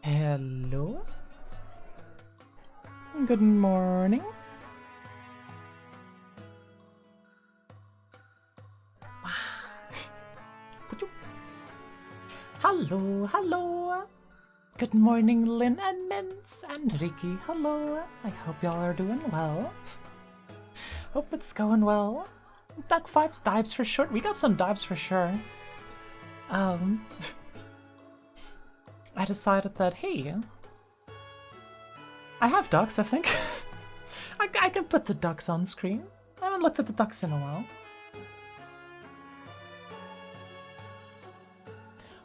Hello. Good morning. Hello, hello. Good morning, Lynn and Mince and Ricky. Hello. I hope y'all are doing well. Hope it's going well. Duck vibes, dives for sure. We got some dives for sure. I decided that, hey, I have ducks, I think. I can put the ducks on screen. I haven't looked at the ducks in a while.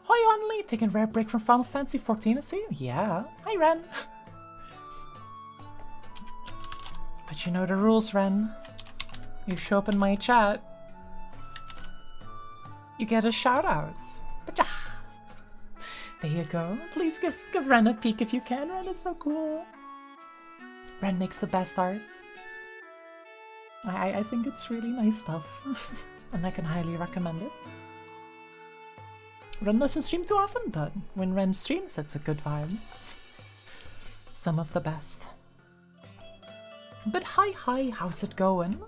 Hi, Only! Taking a rare break from Final Fantasy 14, I see? Yeah. Hi, Ren! But you know the rules, Ren. You show up in my chat, you get a shout-out. There you go. Please give Ren a peek if you can. Ren, it's so cool. Ren makes the best arts. I think it's really nice stuff. And I can highly recommend it. Ren doesn't stream too often, but when Ren streams, it's a good vibe. Some of the best. But hi, how's it going?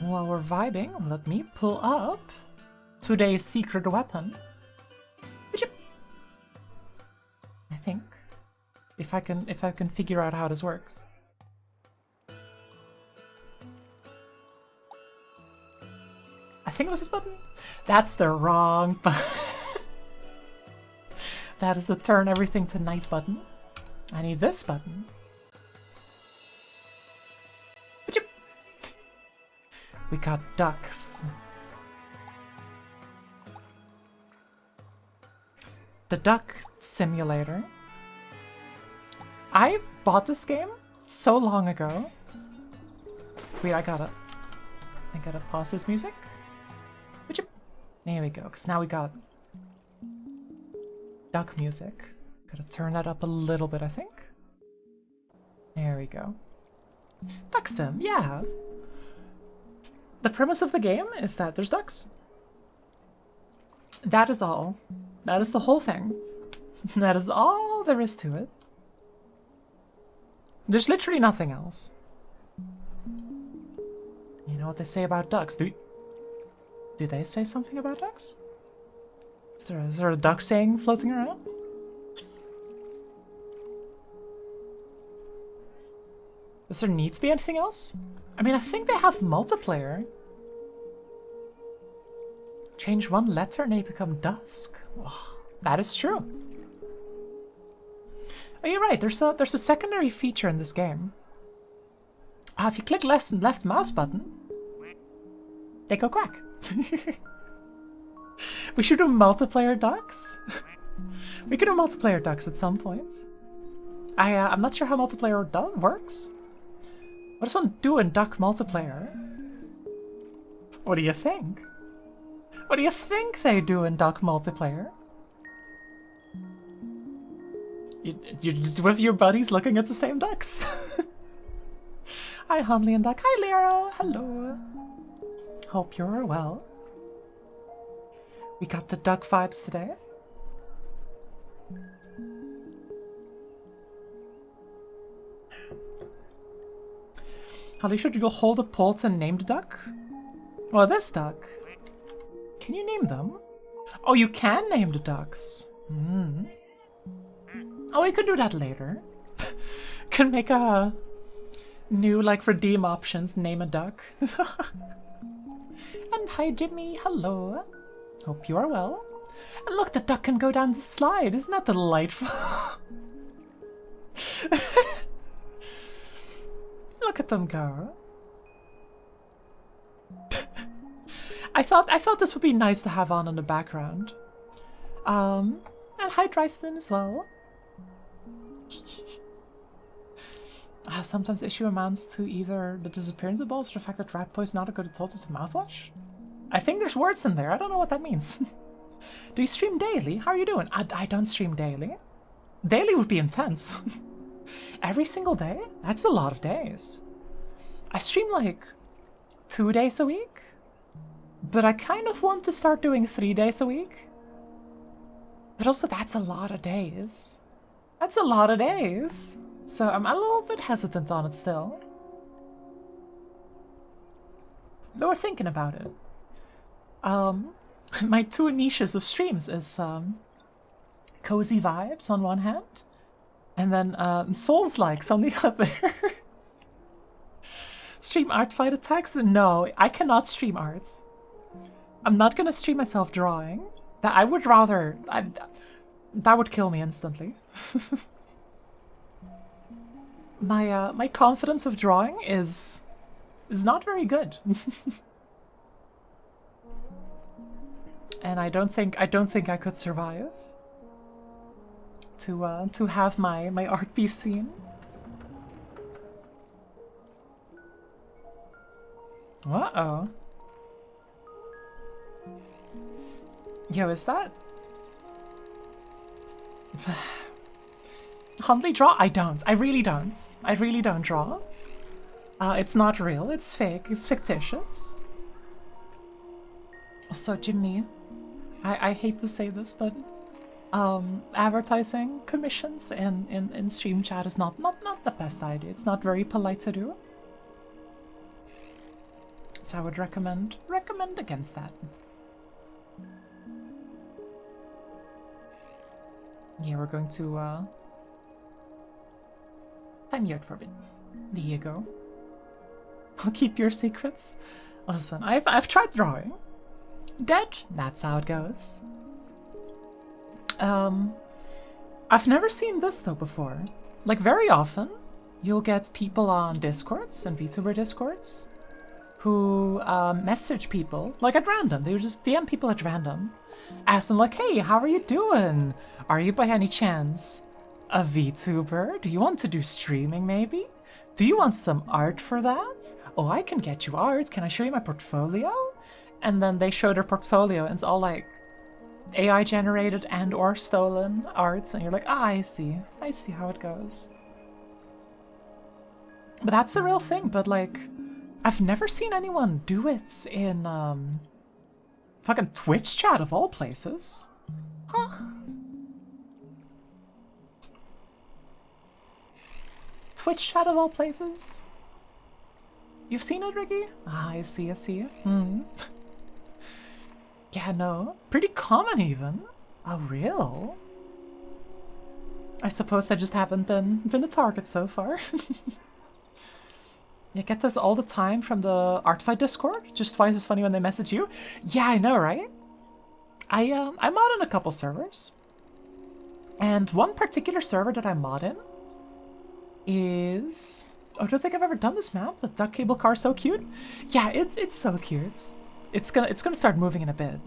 While we're vibing, let me pull up today's secret weapon. I think. If I can figure out how this works. I think it was this button. That's the wrong button. That is the turn everything to night button. I need this button. We got ducks. The Duck Simulator. I bought this game so long ago. Wait, I gotta pause this music. There we go, because now we got duck music. Gotta turn that up a little bit, I think. There we go. Duck Sim, yeah. The premise of the game is that there's ducks. That is all. That is the whole thing. That is all there is to it. There's literally nothing else. You know what they say about ducks? Do they say something about ducks? Is there a duck saying floating around? Does there need to be anything else? I mean, I think they have multiplayer. Change one letter and they become dusk. Oh, that is true. Oh, you're right. There's a secondary feature in this game. If you click left mouse button, they go quack. We should do multiplayer ducks. We could do multiplayer ducks at some points. I'm not sure how multiplayer works. What does one do in duck multiplayer? What do you think? What do you think they do in duck multiplayer? You're just with your buddies looking at the same ducks. Hi, Hanley and Duck. Hi, Lero. Hello. Hope you're well. We got the duck vibes today. Holly, should you go hold a poll to name the duck? Well, this duck. Can you name them? Oh, you can name the ducks. Oh, we could do that later. Can make a new, like, redeem options, name a duck. And hi, Jimmy. Hello. Hope you are well. And look, the duck can go down the slide. Isn't that delightful? Look at them go. I thought this would be nice to have on in the background. And hi, Dryston as well. Sometimes the issue amounts to either the disappearance of balls or the fact that rat poison not a good alternative to mouthwash. I think there's words in there. I don't know what that means. Do you stream daily? How are you doing? I don't stream daily. Daily would be intense. Every single day? That's a lot of days. I stream like 2 days a week. But I kind of want to start doing 3 days a week. But also that's a lot of days. That's a lot of days. So I'm a little bit hesitant on it still. But we're thinking about it. My two niches of streams is cozy vibes on one hand, and then Souls-likes on the other. Stream art fight attacks? No, I cannot stream arts. I'm not gonna stream myself drawing. That I would rather. That would kill me instantly. My confidence with drawing is not very good. And I don't think I could survive to have my art be seen. Uh-oh. Yo, is that... Huntley draw? I don't. I really don't. I really don't draw. It's not real. It's fake. It's fictitious. Also, Jimmy, I hate to say this, but advertising commissions in stream chat is not the best idea. It's not very polite to do. So I would recommend against that. Yeah, we're going to time yard forbid. There you go. I'll keep your secrets. Listen, I've tried drawing. Dead. That's how it goes. I've never seen this though before. Like very often, you'll get people on Discords and VTuber Discords who message people like at random. They would just DM people at random, ask them like, "Hey, how are you doing? Are you by any chance a VTuber? Do you want to do streaming maybe? Do you want some art for that? Oh, I can get you art. Can I show you my portfolio?" And then they show their portfolio and it's all like AI generated and or stolen arts, and you're like, ah, I see how it goes. But that's a real thing, but like I've never seen anyone do it in fucking Twitch chat of all places. Huh. Twitch chat of all places? You've seen it, Ricky? Ah, I see. Yeah, no. Pretty common even. Oh, real? I suppose I just haven't been a target so far. You get those all the time from the Artfight Discord? Just twice as funny when they message you? Yeah, I know, right? I'm mod in a couple servers. And one particular server that I'm mod in is... Oh, I don't think I've ever done this map. The duck cable car is so cute. Yeah, it's so cute. It's gonna start moving in a bit.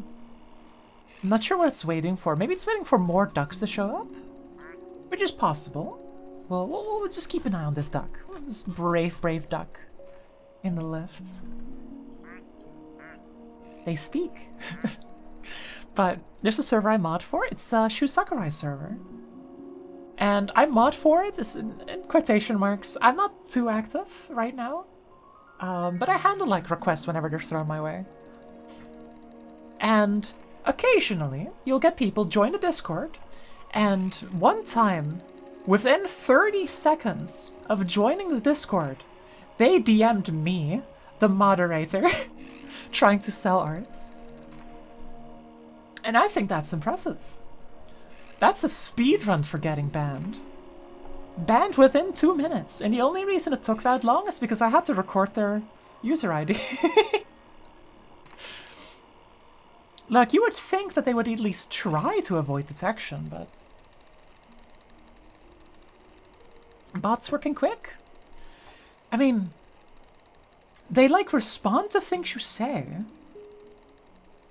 I'm not sure what it's waiting for. Maybe it's waiting for more ducks to show up, which is possible. Well, we'll just keep an eye on this duck. This brave duck in the lift. They speak. But there's a server I mod for. It's a Shu Sakurai server. And I mod for it, is in quotation marks. I'm not too active right now. But I handle like requests whenever they're thrown my way. And occasionally, you'll get people join the Discord, and one time, within 30 seconds of joining the Discord, they DM'd me, the moderator, trying to sell arts. And I think that's impressive. That's a speedrun for getting banned. Banned within 2 minutes, and the only reason it took that long is because I had to record their user ID. Like, you would think that they would at least try to avoid detection, but... Bots working quick? I mean... They, like, respond to things you say.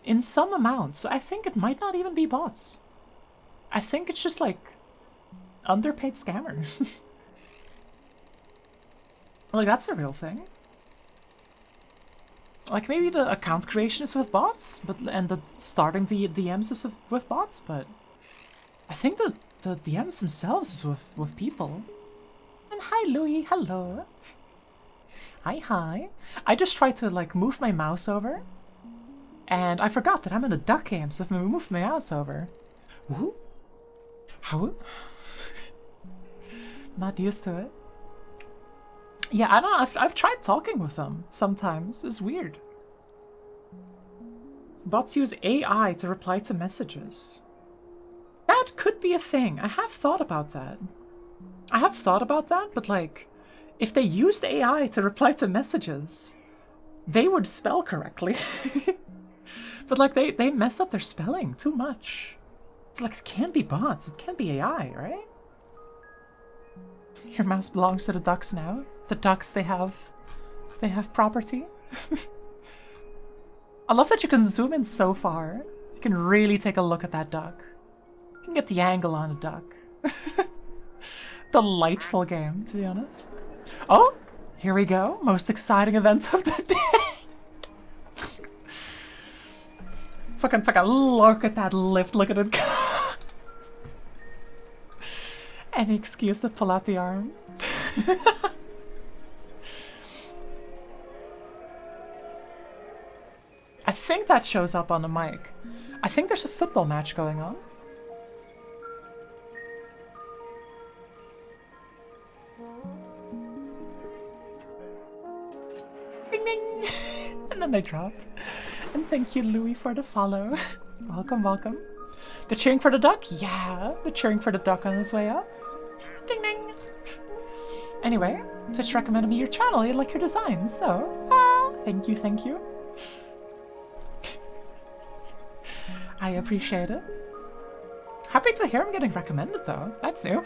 In some amount, so I think it might not even be bots. I think it's just, like... underpaid scammers. Like, that's a real thing. Like, maybe the account creation is with bots, and the starting the DMs is with bots, but I think the DMs themselves is with people. And hi, Louis, hello. Hi. I just tried to, like, move my mouse over, and I forgot that I'm in a duck game, so if I move my mouse over... Woo? How? Not used to it. Yeah, I don't know. I've tried talking with them sometimes. It's weird. Bots use AI to reply to messages. That could be a thing. I have thought about that. But like, if they used AI to reply to messages, they would spell correctly. But like, they mess up their spelling too much. It's like, it can't be bots. It can't be AI, right? Your mouse belongs to the ducks now. The ducks, they have property. I love that you can zoom in so far. You can really take a look at that duck. You can get the angle on a duck. Delightful game, to be honest. Oh, here we go. Most exciting event of the day. fucking look at that lift. Look at it go. Any excuse to pull out the arm. I think that shows up on the mic. I think there's a football match going on. Ding ding! And then they drop. And thank you, Louis, for the follow. Welcome, welcome. They're cheering for the duck? Yeah, they're cheering for the duck on his way up. Ding ding! Anyway, Twitch recommended me your channel. He like your design, so thank you, thank you. I appreciate it. Happy to hear I'm getting recommended, though. That's new.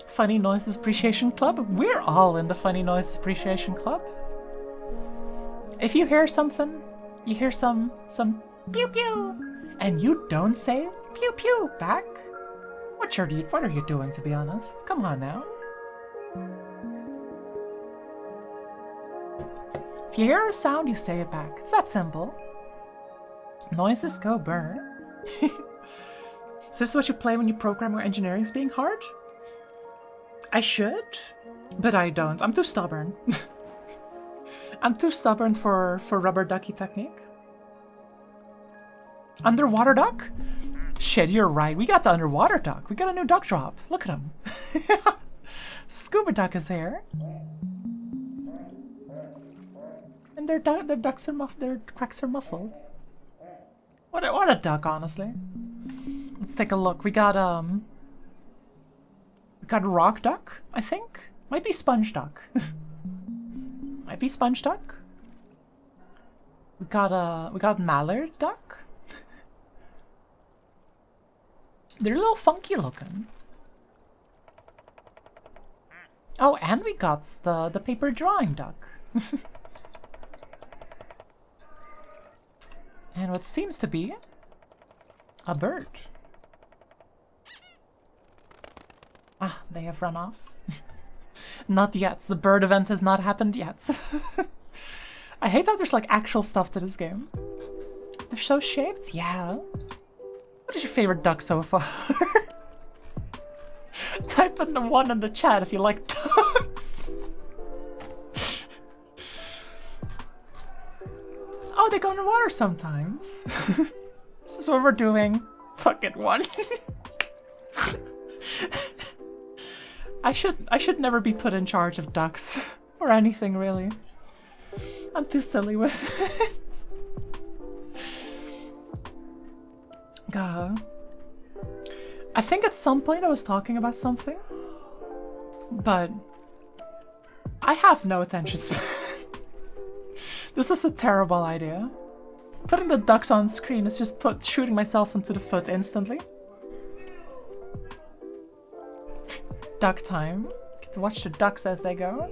Funny Noises Appreciation Club? We're all in the Funny Noises Appreciation Club. If you hear something, you hear some pew pew, and you don't say pew pew back, what are you doing, to be honest? Come on now. If you hear a sound, you say it back. It's that simple. Noises go burn. Is this what you play when you program or engineering is being hard? I should, but I don't. I'm too stubborn. I'm too stubborn for rubber ducky technique. Underwater duck? Shit, you're right. We got the underwater duck. We got a new duck drop. Look at him. Scuba duck is here. And their ducks are their quacks are muffled. What a duck, honestly. Let's take a look. We got rock duck, I think. Might be sponge duck. Might be sponge duck. We got mallard duck. They're a little funky looking. Oh, and we got the paper drawing duck. And what seems to be a bird. Ah, they have run off. Not yet. The bird event has not happened yet. I hate that there's like actual stuff to this game. They're so shaped? Yeah. What is your favorite duck so far? Type in the one in the chat if you like ducks. Oh, they go underwater sometimes. This is what we're doing. Fucking one. I should never be put in charge of ducks or anything really. I'm too silly with it. God. I think at some point I was talking about something, but I have no attention span. This was a terrible idea. Putting the ducks on screen is just shooting myself into the foot instantly. Duck time. Get to watch the ducks as they go.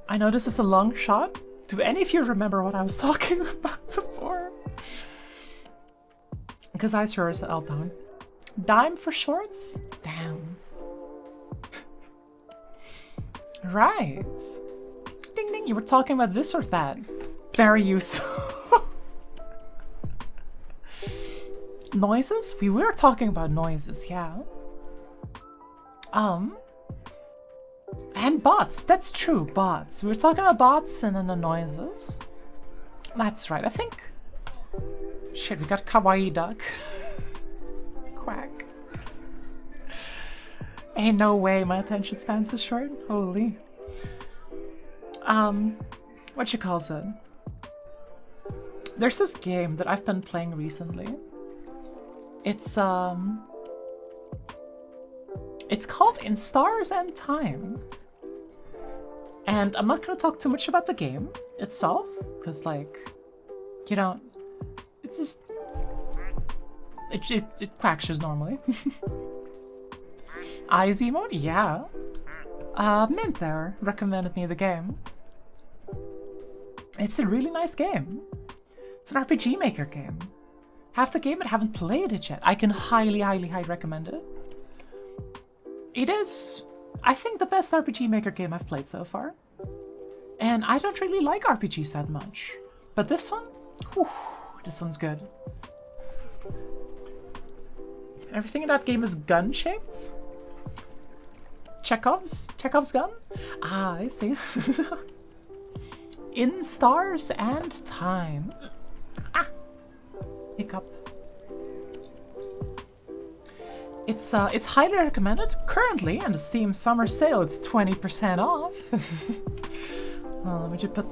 I know this is a long shot. Do any of you remember what I was talking about before? Because I sure as hell don't. Dime for shorts? Damn. Right. Ding ding, you were talking about this or that. Very useful. Noises? We were talking about noises, yeah. And bots, that's true, bots. We were talking about bots and then the noises. That's right, I think Shit, we got kawaii duck. Quack. Ain't no way my attention span's this short. Holy. What you calls it? There's this game that I've been playing recently. It's called In Stars and Time. And I'm not gonna talk too much about the game itself, because like, you know, it's just it quacks normally. Eyes emote? Yeah. Mint there recommended me the game. It's a really nice game. It's an RPG Maker game. Half the game, but haven't played it yet. I can highly recommend it. It is, I think, the best RPG Maker game I've played so far. And I don't really like RPGs that much. But this one, whew, this one's good. Everything in that game is gun-shaped. Chekhov's gun? Ah, I see. In Stars and Time. Ah! Hiccup. It's highly recommended. Currently, in the Steam Summer Sale, it's 20% off. Well, let me just put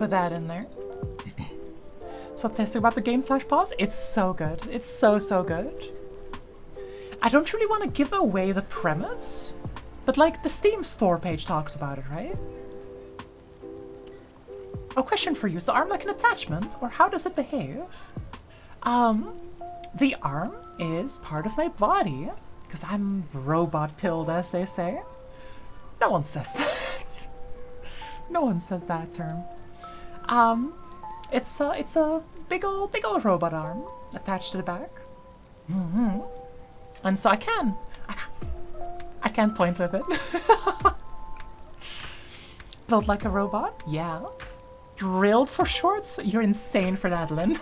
that in there. So testing about the game/pause. It's so good. It's so good. I don't really want to give away the premise, but like the Steam store page talks about it, right? Oh, question for you. Is the arm like an attachment, or how does it behave? The arm is part of my body, because I'm robot pilled, as they say. No one says that. No one says that term. It's a big ol' robot arm attached to the back. And so I can point with it. Built like a robot? Yeah. Drilled for shorts? You're insane for that, Lynn.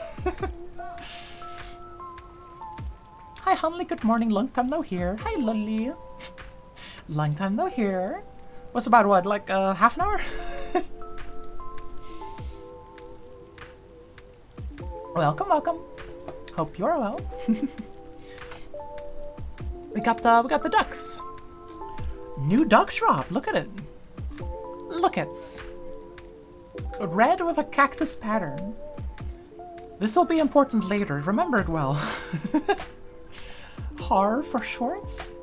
Hi, Hanley. Good morning. Long time no hear. Hi, Lolly. Long time no hear. Was about what, like half an hour? Welcome. Hope you're well. We got the ducks. New duck drop. Look at it. Look it's red with a cactus pattern. This will be important later. Remember it well. Har for shorts.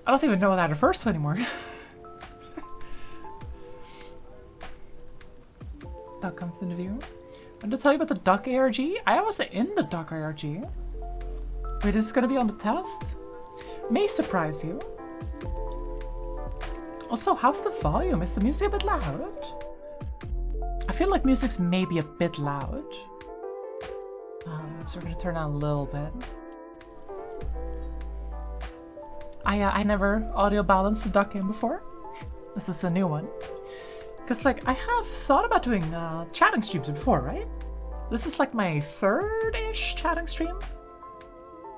I don't even know what that refers to anymore. Duck comes into view. I'm gonna tell you about the duck ARG. I was in the duck ARG. Wait, this is gonna be on the test? May surprise you. Also, how's the volume? Is the music a bit loud? I feel like music's maybe a bit loud. So we're gonna turn down a little bit. I never audio balanced the duck game before. This is a new one. Cause like I have thought about doing chatting streams before, right? This is like my third-ish chatting stream.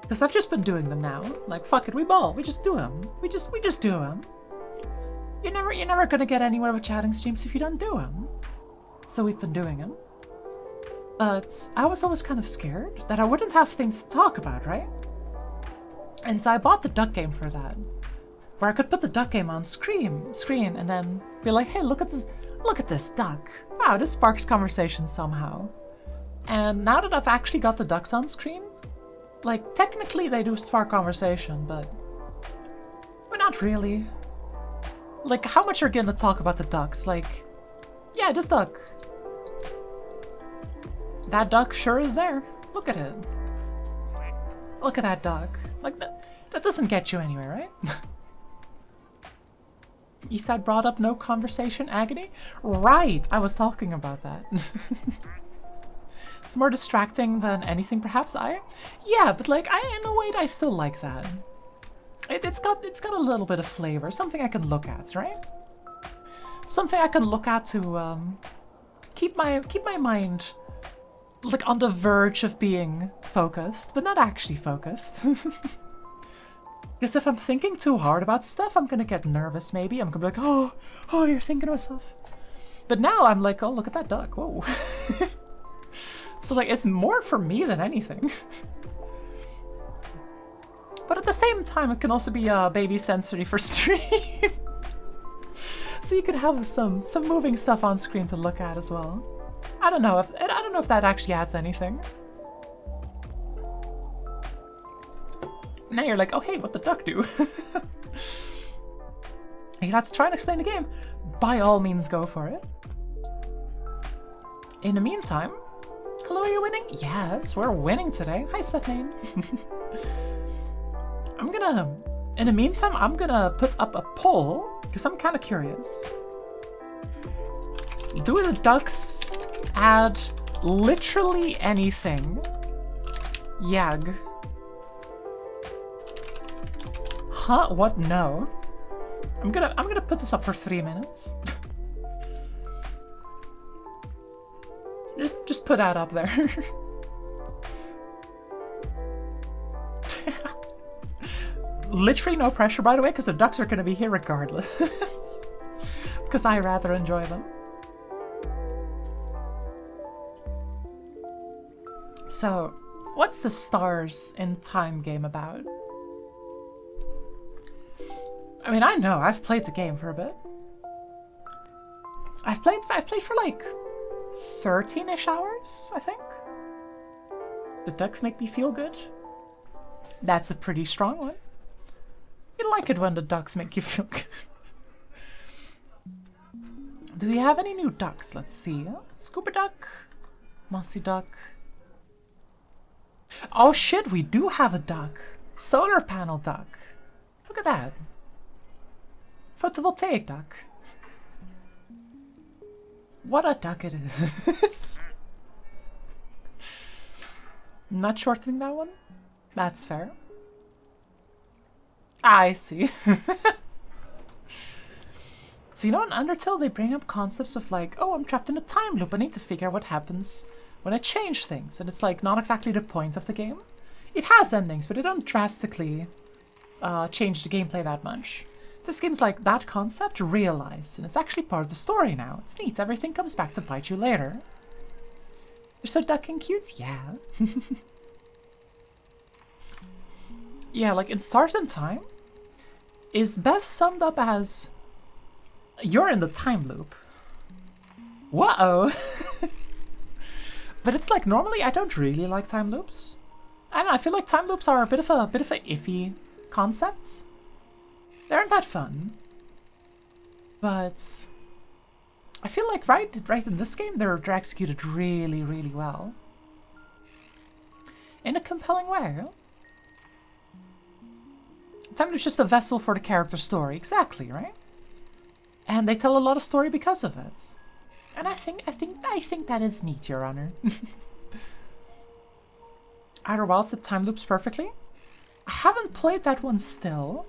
Because I've just been doing them now. Like, fuck it, we ball. We just do them. We just do them. You're never gonna get anywhere with chatting streams if you don't do them. So we've been doing them. But I was always kind of scared that I wouldn't have things to talk about, right? And so I bought the duck game for that. Where I could put the duck game on screen and then be like, hey, look at this duck. Wow, this sparks conversation somehow. And now that I've actually got the ducks on screen, like, technically they do spark conversation, but not really. Like, how much are you gonna talk about the ducks? Like, yeah, this duck. That duck sure is there. Look at it. Look at that duck. Like, that doesn't get you anywhere, right? Eastside brought up no conversation agony? Right, I was talking about that. It's more distracting than anything, perhaps. Yeah, but like, in a way, I still like that. It's got a little bit of flavor, something I can look at, right? Something I can look at to keep my mind like on the verge of being focused, but not actually focused. Because if I'm thinking too hard about stuff, I'm gonna get nervous. Maybe I'm gonna be like, oh, you're thinking of stuff. But now I'm like, oh, look at that duck. Whoa. So, like, it's more for me than anything. But at the same time, it can also be baby sensory for stream. So you could have some moving stuff on screen to look at as well. I don't know if that actually adds anything. Now you're like, oh hey, what the duck do? You'd have to try and explain the game. By all means, go for it. In the meantime, hello, are you winning? Yes, we're winning today. Hi, Stephanie. In the meantime, I'm gonna put up a poll, because I'm kind of curious. Do the ducks add literally anything? Yag. Huh? What? No. I'm gonna put this up for 3 minutes. just put that up there. Literally no pressure, by the way, because the ducks are going to be here regardless. Because I rather enjoy them. So, what's the Stars in Time game about? I mean, I know, I've played the game for a bit. I've played for like 13-ish hours, I think. The ducks make me feel good. That's a pretty strong one. You like it when the ducks make you feel good. Do we have any new ducks? Let's see. Scuba duck, mossy duck. Oh shit, we do have a duck. Solar panel duck. Look at that. Photovoltaic duck. What a duck it is. Not shortening that one? That's fair. I see. So you know in Undertale they bring up concepts of like, oh, I'm trapped in a time loop, I need to figure out what happens when I change things. And it's like not exactly the point of the game. It has endings, but they don't drastically change the gameplay that much. This game's like that concept realized, and it's actually part of the story now. It's neat, everything comes back to bite you later. You're so ducking cute? Yeah. Yeah, like in Stars in Time is best summed up as you're in the time loop. Whoa! But it's like normally I don't really like time loops. I don't know, I feel like time loops are a bit of a iffy concepts. They aren't that fun. But I feel like right in this game they're executed really, really well. In a compelling way. Time is just a vessel for the character's story, exactly, right? And they tell a lot of story because of it. And I think that is neat, Your Honor. Outer Wilds did time loops perfectly. I haven't played that one still.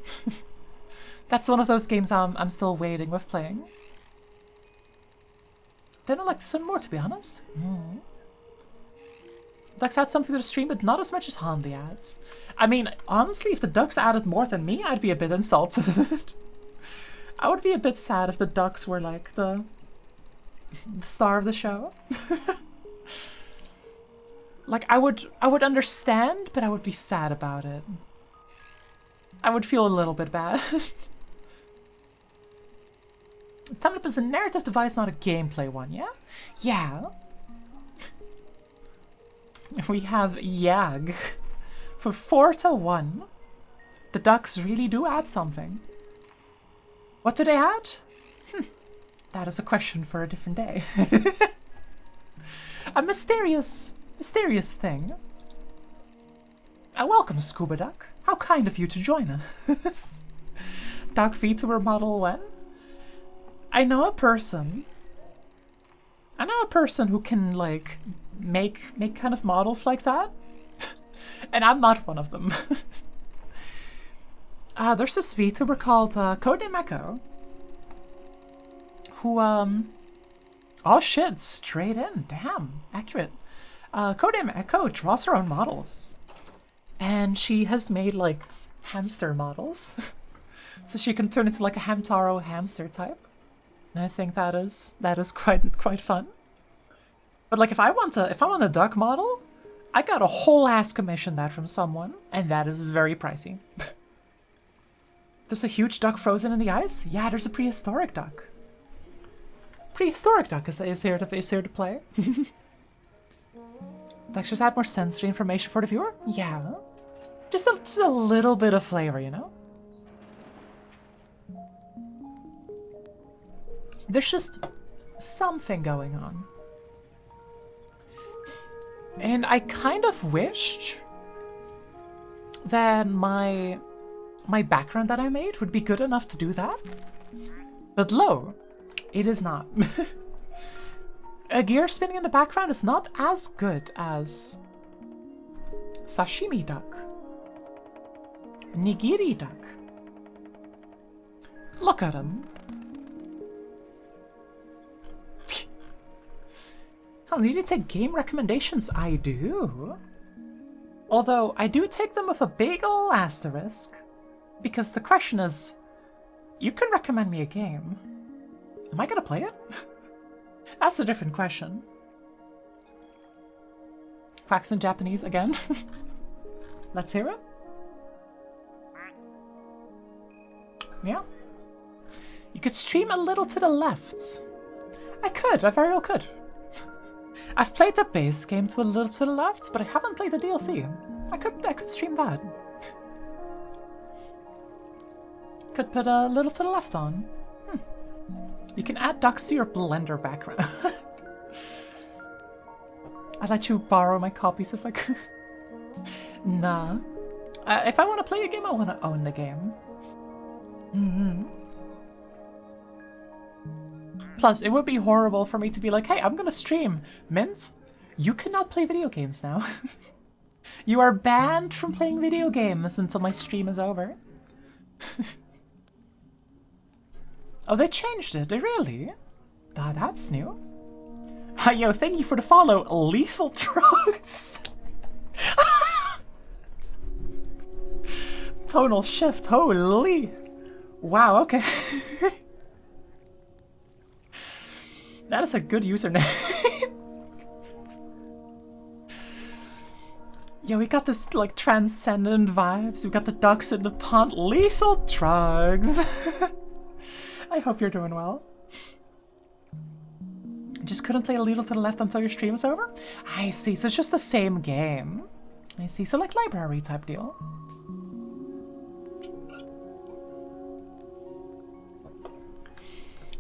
That's one of those games I'm still waiting with playing. Then I like this one more, to be honest. Ducks add something to the stream, but not as much as Hanley adds. I mean, honestly, if the ducks added more than me, I'd be a bit insulted. I would be a bit sad if the ducks were like the star of the show. Like, I would understand, but I would be sad about it. I would feel a little bit bad. Time Loop is a narrative device, not a gameplay one, yeah? Yeah. We have Yag. For 4-1. The ducks really do add something. What do they add? That is a question for a different day. A mysterious thing. Welcome, Scuba Duck. How kind of you to join us. Duck VTuber model when? I know a person who can, like, make kind of models like that. And I'm not one of them. There's this VTuber called Codename Echo. Who, oh shit, straight in. Damn, accurate. Codename Echo draws her own models. And she has made, like, hamster models. So she can turn into, like, a Hamtaro hamster type. And I think that is quite fun. But like if I want a duck model, I got a whole ass commission that from someone, and that is very pricey. There's a huge duck frozen in the ice? Yeah, there's a prehistoric duck. Prehistoric duck is here to play. Let's just add more sensory information for the viewer? Yeah. Just a little bit of flavor, you know? There's just something going on. And I kind of wished that my background that I made would be good enough to do that. But lo, it is not. A gear spinning in the background is not as good as sashimi duck, nigiri duck. Look at him. Oh, do you take game recommendations? I do. Although, I do take them with a big ol' asterisk. Because the question is, you can recommend me a game. Am I gonna play it? That's a different question. Quacks in Japanese again. Let's hear it. Yeah. You could stream a little to the left. I very well could. I've played the base game to a little to the left, but I haven't played the DLC. I could stream that. Could put a little to the left on. You can add ducks to your Blender background. I'd let you borrow my copies if I could. Nah. If I want to play a game, I want to own the game. Plus, it would be horrible for me to be like, hey, I'm gonna stream. Mint, you cannot play video games now. You are banned from playing video games until my stream is over. Oh, they changed it. They really? That's new. Yo, thank you for the follow, Lethal Drugs. Tonal shift, holy. Wow, okay. That is a good username. Yo, we got this, like, transcendent vibes. We got the ducks in the pond. Lethal Drugs. I hope you're doing well. Just couldn't play a little to the left until your stream is over? I see, so it's just the same game. I see, so like library type deal.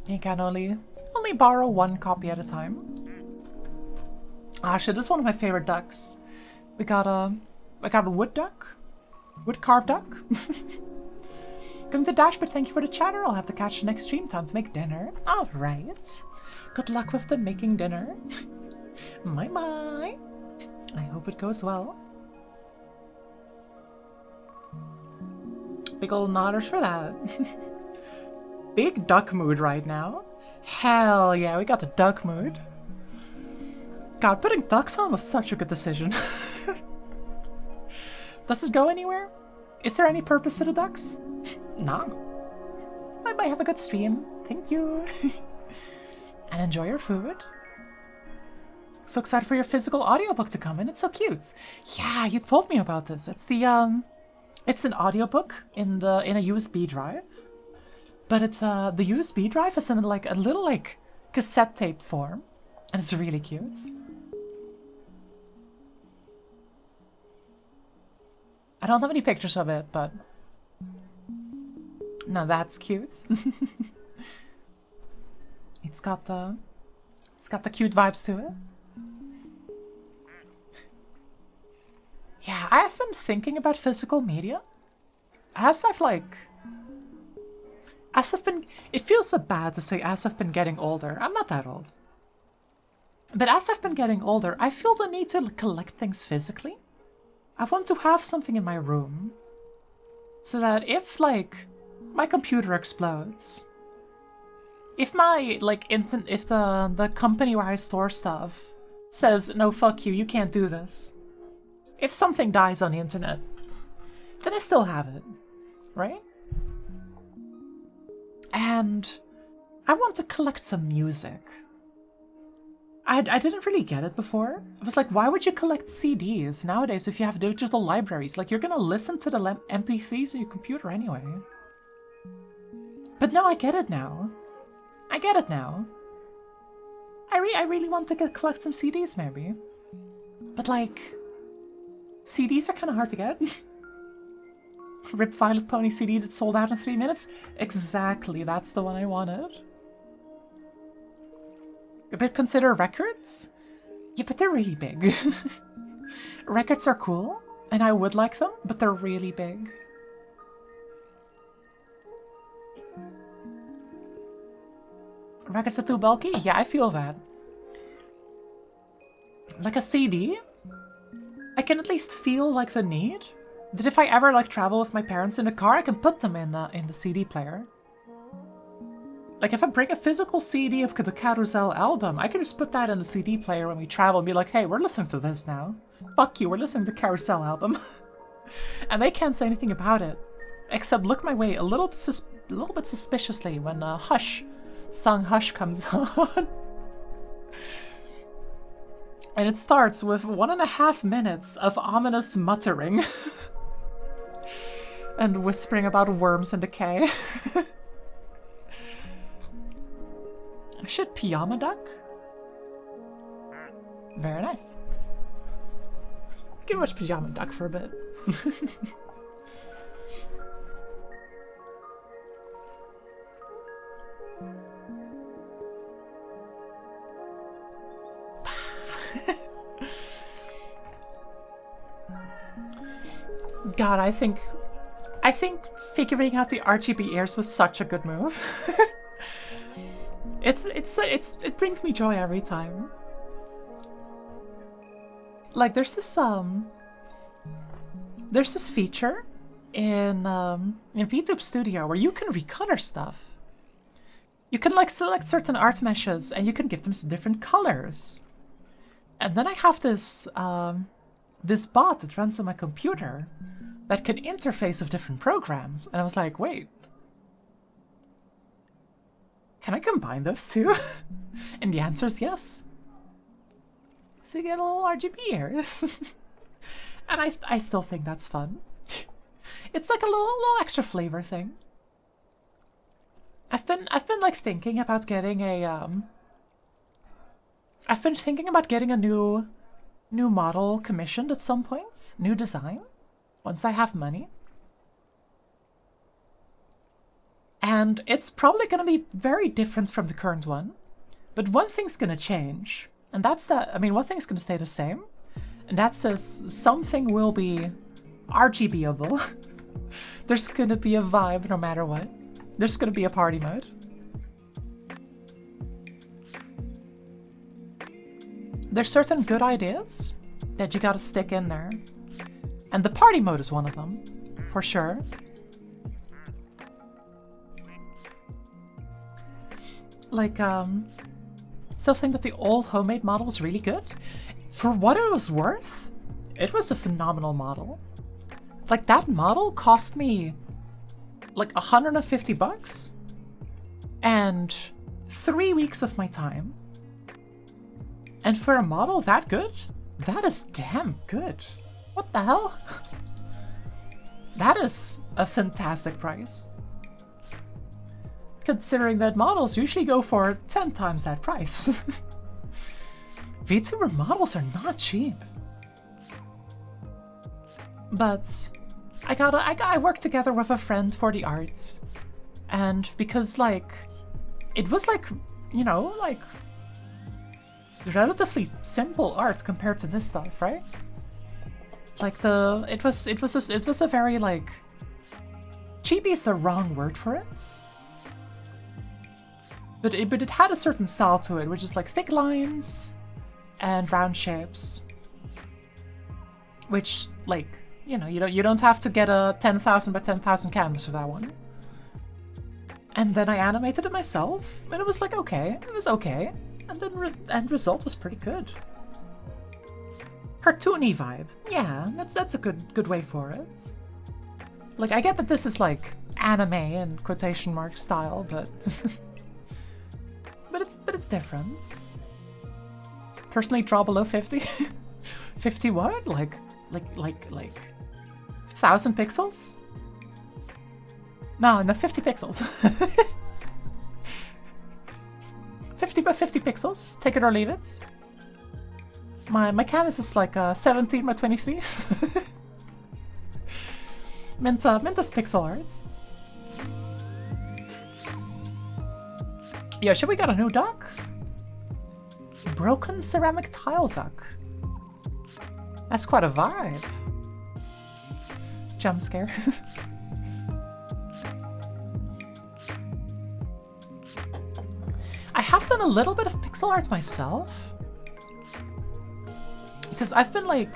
You can only borrow one copy at a time. Ah shit, this is one of my favorite ducks. I got a wood duck. Wood carved duck. Going to dash, but thank you for the chatter. I'll have to catch the next stream. Time to make dinner. Alright. Good luck with the making dinner. My. I hope it goes well. Big ol' nodders for that. Big duck mood right now. Hell yeah, we got the duck mood. God, putting ducks on was such a good decision. Does it go anywhere? Is there any purpose to the ducks? No. I might have a good stream. Thank you. And enjoy your food. So excited for your physical audiobook to come in. It's so cute. Yeah, you told me about this. It's the it's an audiobook in a USB drive. But it's the USB drive is in like a little like cassette tape form. And it's really cute. I don't have any pictures of it, but no, that's cute. It's got the cute vibes to it. Yeah, I have been thinking about physical media. It feels so bad to say as I've been getting older. I'm not that old. But as I've been getting older, I feel the need to collect things physically. I want to have something in my room. So that if, like, my computer explodes, if my, like, if the company where I store stuff says, no, fuck you, you can't do this. If something dies on the internet, then I still have it, right? And I want to collect some music. I didn't really get it before. I was like, why would you collect CDs nowadays if you have digital libraries? Like, you're gonna listen to the MP3s on your computer anyway. But no, I get it now. I get it now. I really want to collect some CDs, maybe. But, like, CDs are kind of hard to get. Rip Violet Pony CD that sold out in 3 minutes? Exactly, that's the one I wanted. But consider records? Yeah, but they're really big. Records are cool, and I would like them, but they're really big. Records are too bulky? Yeah, I feel that. Like a CD, I can at least feel like the need. That if I ever like travel with my parents in a car, I can put them in the CD player. Like, if I bring a physical CD of the Carousel album, I can just put that in the CD player when we travel and be like, hey, we're listening to this now. Fuck you, we're listening to Carousel album. And they can't say anything about it. Except look my way a little bit suspiciously when Hush, song Hush comes on. And it starts with 1.5 minutes of ominous muttering. And whispering about worms and decay. Should Pyjama Duck? Very nice. I can watch Pyjama Duck for a bit. God, I think figuring out the RGB ears was such a good move. It brings me joy every time. Like, there's this feature in VTube Studio where you can recolor stuff. You can like select certain art meshes and you can give them some different colors. And then I have this this bot that runs on my computer that can interface with different programs, and I was like, wait. Can I combine those two? And the answer is yes. So you get a little RGB ears. And I still think that's fun. It's like a little extra flavor thing. I've been like thinking about getting a I've been thinking about getting a new model commissioned at some point, new design, once I have money. And it's probably going to be very different from the current one. But one thing's going to change. And that's that. I mean, one thing's going to stay the same. And that's just something will be RGBable. There's going to be a vibe no matter what. There's going to be a party mode. There's certain good ideas that you got to stick in there. And the party mode is one of them, for sure. Like, still think that the old homemade model was really good. For what it was worth, it was a phenomenal model. Like, that model cost me like $150 and 3 weeks of my time. And for a model that good, that is damn good. What the hell? That is a fantastic price. Considering that models usually go for 10 times that price. VTuber models are not cheap. But I worked together with a friend for the arts. And because, like, it was like, you know, like relatively simple art compared to this stuff, right? Like it was a very, like, cheapy is the wrong word for it. But it had a certain style to it, which is like thick lines and round shapes. Which, like, you know, you don't have to get a 10,000 by 10,000 canvas for that one. And then I animated it myself, and it was like, okay, it was okay. And then the end result was pretty good. Cartoony vibe. Yeah, that's a good way for it. Like, I get that this is like anime in quotation mark style, but it's different. Personally, draw below 50. 50 what? Like 1,000 pixels? No, 50 pixels. 50 by 50 pixels. Take it or leave it. My canvas is like 17 by 23. Minta's pixel arts. Yeah, should we get a new duck? Broken ceramic tile duck. That's quite a vibe. Jump scare. I have done a little bit of pixel art myself. Because I've been like...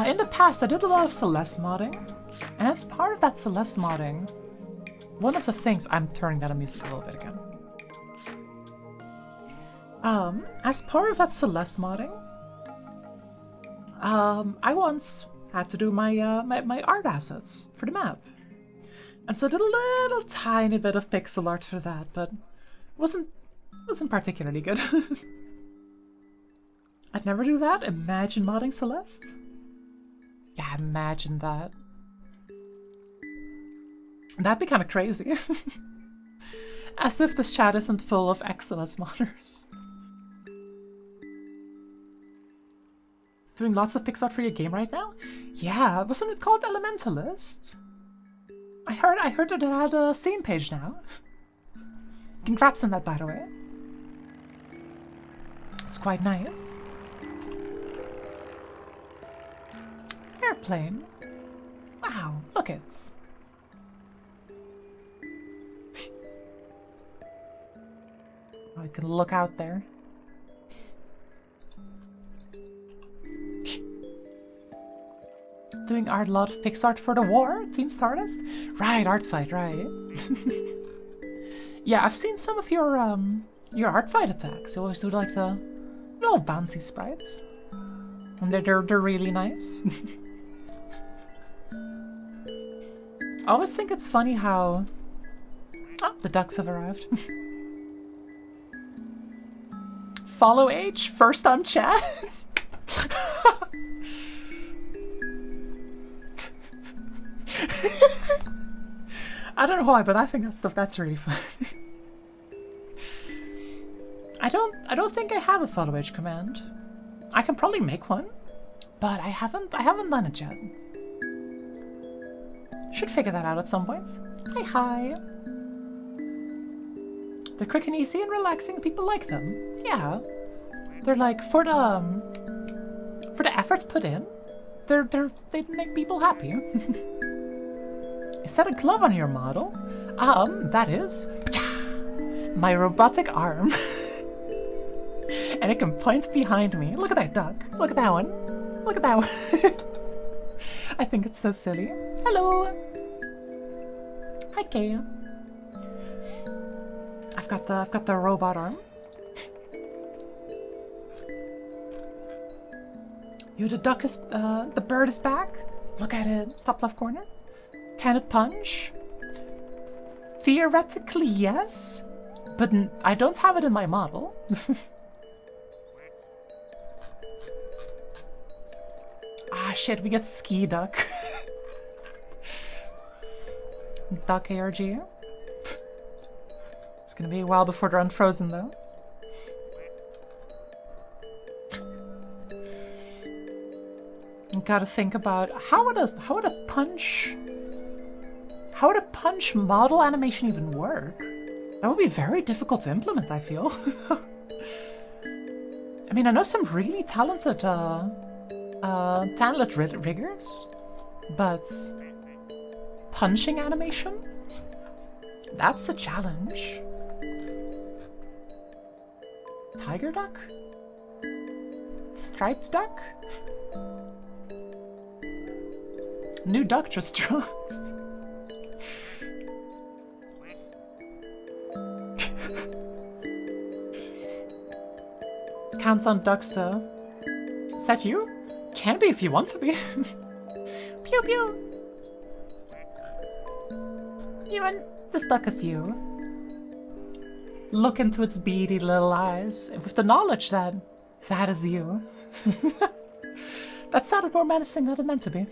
in the past, I did a lot of Celeste modding. And as part of that Celeste modding, one of the things... I'm turning down the music a little bit again. As part of that Celeste modding, I once had to do my my art assets for the map. And so I did a little tiny bit of pixel art for that, but wasn't particularly good. I'd never do that. Imagine modding Celeste. Yeah, imagine that. That'd be kind of crazy. As if this chat isn't full of excellence modders. Doing lots of pixel art for your game right now? Yeah, wasn't it called Elementalist? I heard that it had a Steam page now. Congrats on that, by the way. It's quite nice. Airplane. Wow, look it. I can look out there. Doing a lot of pixel art for the war, Team Stardust? Right, art fight, right. Yeah, I've seen some of your art fight attacks. You always do like the little bouncy sprites. And they're really nice. I always think it's funny how... Oh, the ducks have arrived. Follow H, first on chat. I don't know why, but I think that's really fun. I don't think I have a follow H command. I can probably make one, but I haven't done it yet. Should figure that out at some point. Hi. They're quick and easy and relaxing. People like them. Yeah. They're like for the efforts put in. They make people happy. Is that a glove on your model? That is my robotic arm. And it can point behind me. Look at that duck. Look at that one. Look at that one. I think it's so silly. Hello. Hi, Kay. I've got the robot arm. You, the duck is the bird is back. Look at it, top left corner. Can it punch? Theoretically, yes, but I don't have it in my model. Ah, shit, we get ski duck. Duck ARG. It's gonna be a while before they're unfrozen, though. You gotta think about how would a punch model animation even work? That would be very difficult to implement, I feel. I mean, I know some really talented riggers, but punching animation? That's a challenge. Tiger duck? Striped duck? New duck just dropped. Counts on ducks though. Is that you? Can be if you want to be. Pew pew! Ewan, this duck is you. look into its beady little eyes with the knowledge that that is you. That sounded more menacing than it meant to be.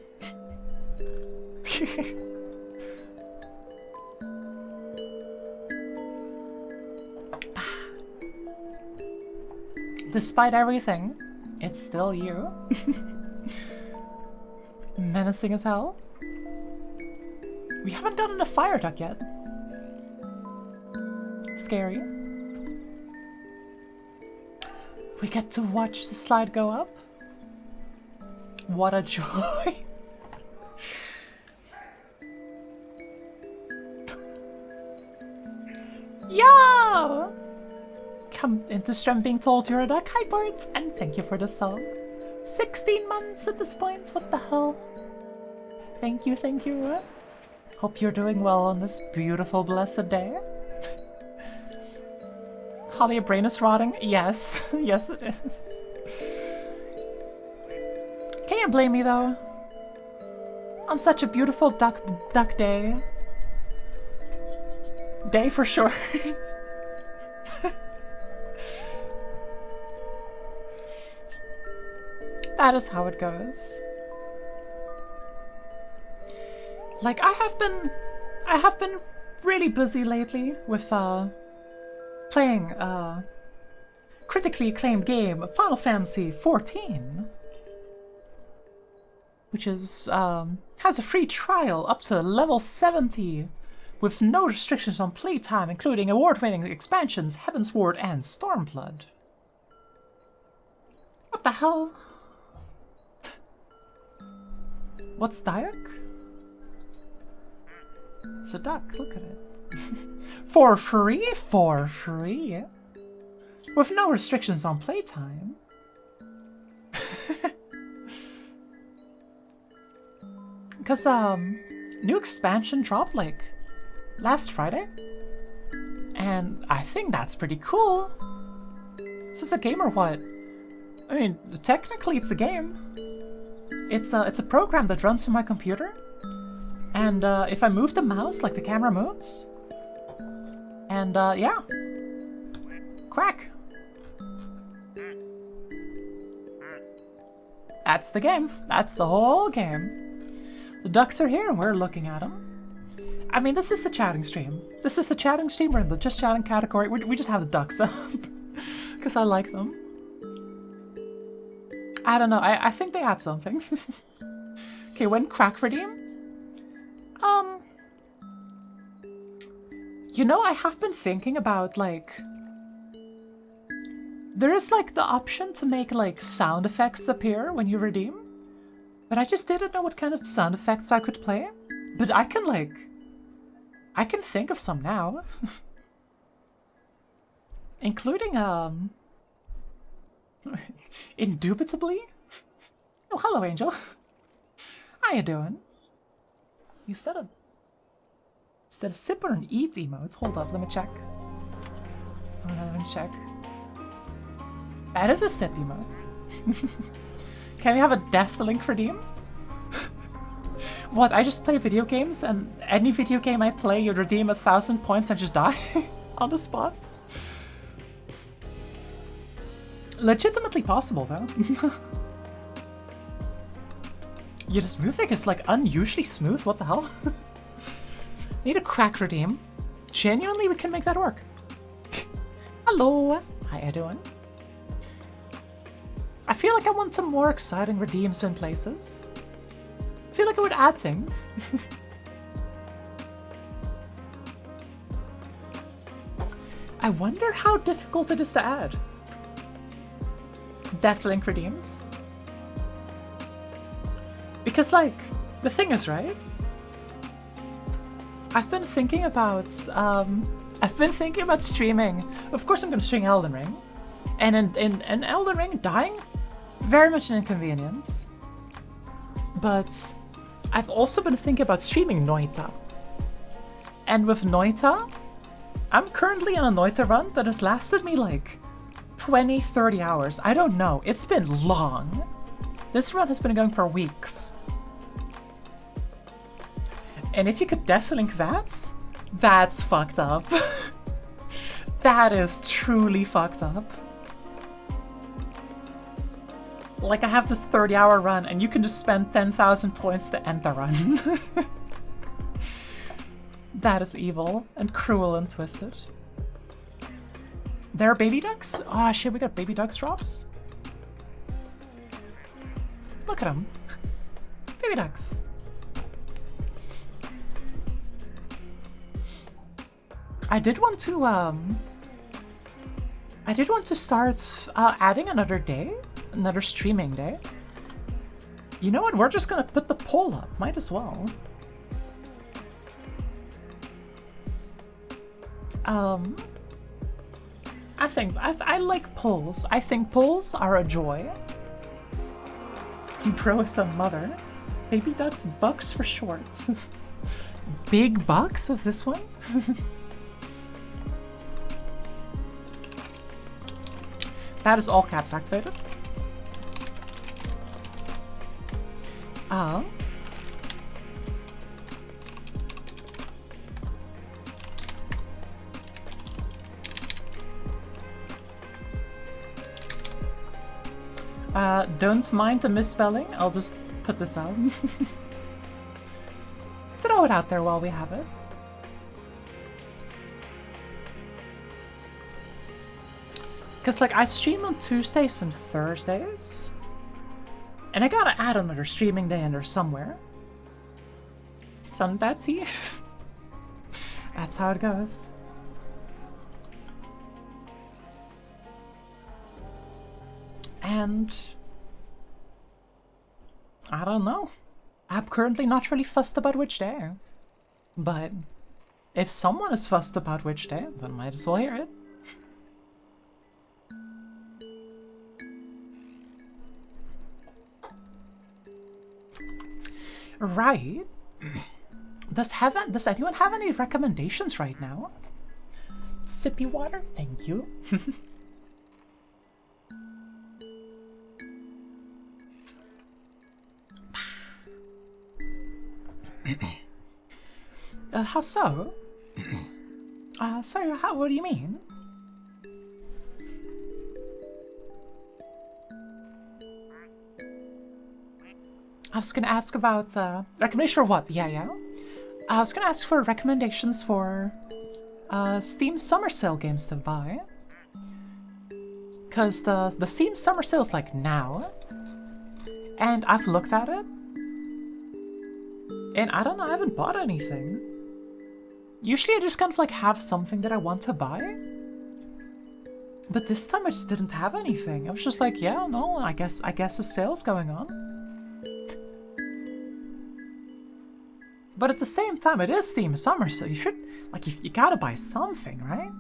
Despite everything, it's still you. Menacing as hell. We haven't gotten a fire duck yet. Scary. We get to watch the slide go up. What a joy. Yeah! Come into stream being told you're a duck. Hi Bart, and thank you for the sub. 16 months at this point, what the hell? Thank you, thank you. Hope you're doing well on this beautiful, blessed day. Holly, your brain is rotting? Yes, yes it is. Can you blame me though? On such a beautiful duck day. Day for short. That is how it goes. Like, I have been really busy lately with playing critically acclaimed game Final Fantasy XIV, which is has a free trial up to level 70 with no restrictions on playtime, including award-winning expansions Heavensward and Stormblood. What the hell? What's Diok? It's a duck, look at it. For free? For free? With no restrictions on playtime. Because, new expansion dropped, like, last Friday. And I think that's pretty cool. Is this a game or what? I mean, technically it's a game. It's a program that runs on my computer. And if I move the mouse, like the camera moves. And yeah. Quack. That's the game. That's the whole game. The ducks are here and we're looking at them. I mean, this is a chatting stream. This is a chatting stream. We're in the just chatting category. We just have the ducks up. Because I like them. I don't know. I think they add something. Okay, when Quack redeem? You know, I have been thinking about, like... There is, like, the option to make, like, sound effects appear when you redeem. But I just didn't know what kind of sound effects I could play. But I can, like... I can think of some now. Including, indubitably? Oh, hello, Angel. How you doing? You said a... Is that a sip or an eat emote? Hold up, let me check. Let me check. That is a sip emote. Can we have a death link redeem? What, I just play video games and any video game I play you redeem 1,000 points and just die? On the spot? Legitimately possible though. Yeah, this music is like unusually smooth, what the hell? Need a Quack redeem. Genuinely, we can make that work. Hello! How you doing? I feel like I want some more exciting redeems in places. I feel like it would add things. I wonder how difficult it is to add. Deathlink redeems. Because, like, the thing is, right? I've been thinking about streaming. Of course I'm gonna stream Elden Ring. And in Elden Ring, dying, very much an inconvenience. But I've also been thinking about streaming Noita. And with Noita, I'm currently on a Noita run that has lasted me like 20, 30 hours. I don't know. It's been long. This run has been going for weeks. And if you could deathlink that, that's fucked up. That is truly fucked up. Like, I have this 30-hour run, and you can just spend 10,000 points to end the run. That is evil, and cruel, and twisted. There are baby ducks? Oh shit, we got baby ducks drops? Look at them. Baby ducks. I did want to start adding another day, another streaming day. You know what? We're just gonna put the poll up. Might as well. I like polls. I think polls are a joy. You grow some mother. Baby ducks, bucks for shorts. Big bucks with this one? That is all caps activated. Don't mind the misspelling. I'll just put this out. Throw it out there while we have it. Because, like, I stream on Tuesdays and Thursdays. And I gotta add another streaming day in there somewhere. Sunbatty? That's how it goes. And I don't know. I'm currently not really fussed about which day. But if someone is fussed about which day, then might as well hear it. Right. Does anyone have any recommendations right now? Sippy water? Thank you. How so? Sorry, what do you mean? I was gonna ask about, recommendation for what? Yeah. I was gonna ask for recommendations for, Steam Summer Sale games to buy. Cause the Steam Summer Sale is like now. And I've looked at it. And I don't know, I haven't bought anything. Usually I just kind of like have something that I want to buy. But this time I just didn't have anything. I was just like, yeah, no, I guess a sale's going on. But at the same time, it is Steam Summer, so you should, like, you gotta buy something, right?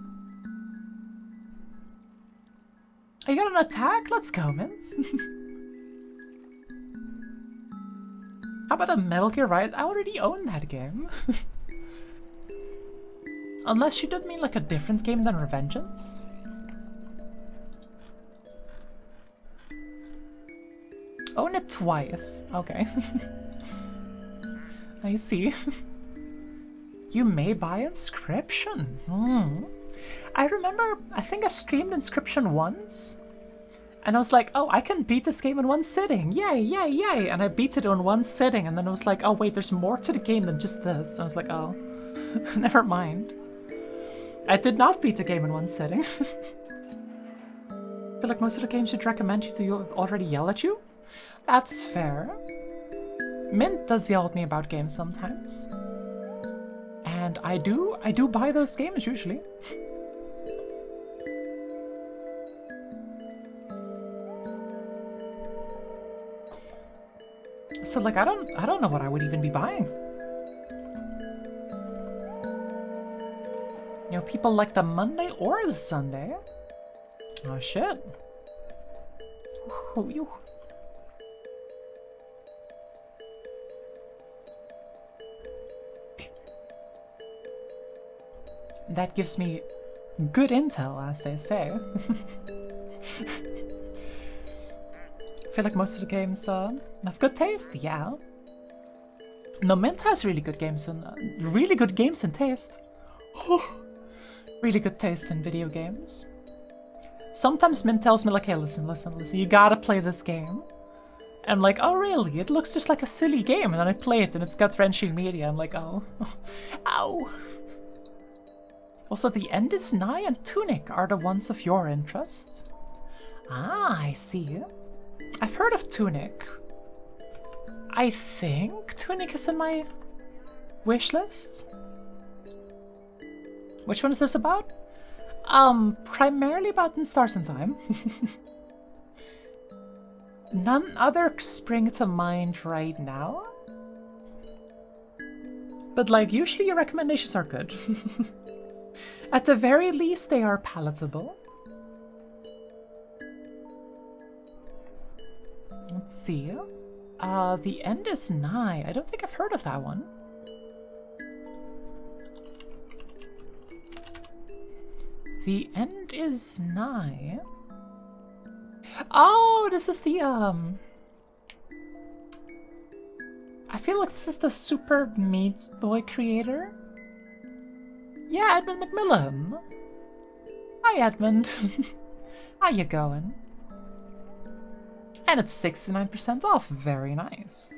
Are you got an attack? Let's go, Mints. How about a Metal Gear Rise? I already own that game. Unless you did mean like a different game than Revengeance. Own it twice. Okay. I see. You may buy Inscription. I remember, I think I streamed Inscription once. And I was like, oh, I can beat this game in one sitting. Yay. And I beat it in one sitting. And then I was like, oh, wait, there's more to the game than just this. And I was like, oh, never mind. I did not beat the game in one sitting. I feel like most of the games you'd recommend you to already yell at you. That's fair. Mint does yell at me about games sometimes. And I do buy those games usually. So like I don't know what I would even be buying. You know, people like the Monday or the Sunday. Oh shit. Ooh. That gives me good intel, as they say. I feel like most of the games have good taste, yeah. No, Mint has really good games and taste. really good taste in video games. Sometimes Mint tells me like, hey, listen, you gotta play this game. And I'm like, oh really? It looks just like a silly game. And then I play it and it's gut-wrenching media. I'm like, oh. Ow. Also, The End is Nigh and Tunic are the ones of your interest. Ah, I see. I've heard of Tunic. I think Tunic is in my wish list. Which one is this about? Primarily about In Stars and Time. None other spring to mind right now. But like, usually your recommendations are good. At the very least, they are palatable. Let's see. The End is Nigh. I don't think I've heard of that one. The End is Nigh. Oh, this is the, I feel like this is the Super Meat Boy creator. Yeah, Edmund McMillan. Hi, Edmund. How you going? And it's 69% off. Very nice.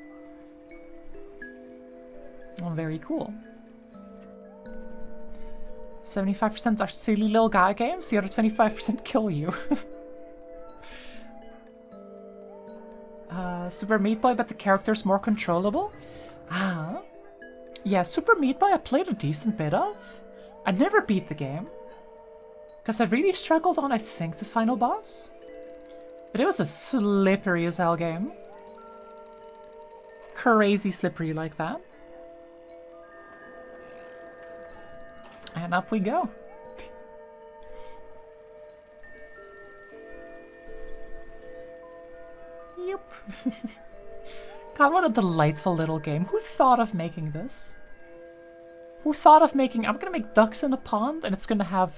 Oh, very cool. 75% are silly little guy games, the other 25% kill you. Super Meat Boy, but the character's more controllable? Ah. Yeah, Super Meat Boy I played a decent bit of. I never beat the game. Because I really struggled on, I think, the final boss. But it was a slippery as hell game. Crazy slippery like that. And up we go. Yup. God, what a delightful little game. Who thought of making this? Who thought of making... I'm gonna make ducks in a pond and it's gonna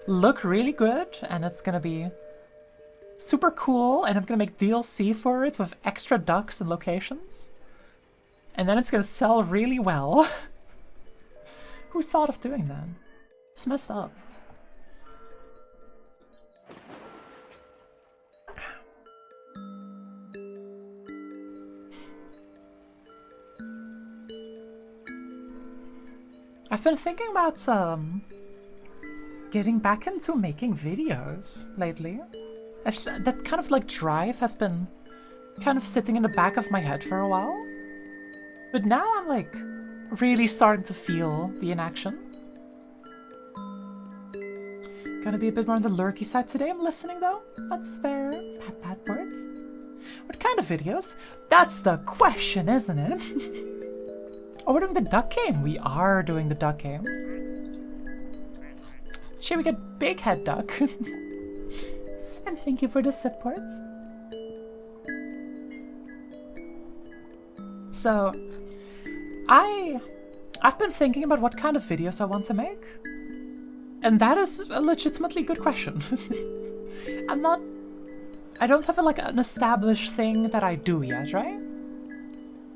look really good and it's gonna be super cool and I'm gonna make DLC for it with extra ducks and locations. And then it's gonna sell really well. Who thought of doing that? It's messed up. I've been thinking about getting back into making videos lately. That kind of like drive has been kind of sitting in the back of my head for a while. But now I'm like really starting to feel the inaction. Gonna be a bit more on the lurky side today. I'm listening though. That's fair. Pat words. What kind of videos? That's the question, isn't it? Oh, we're doing the duck game. We are doing the duck game. Should we get Big Head Duck? And thank you for the supports. So, I've been thinking about what kind of videos I want to make. And that is a legitimately good question. I don't have an established thing that I do yet, right?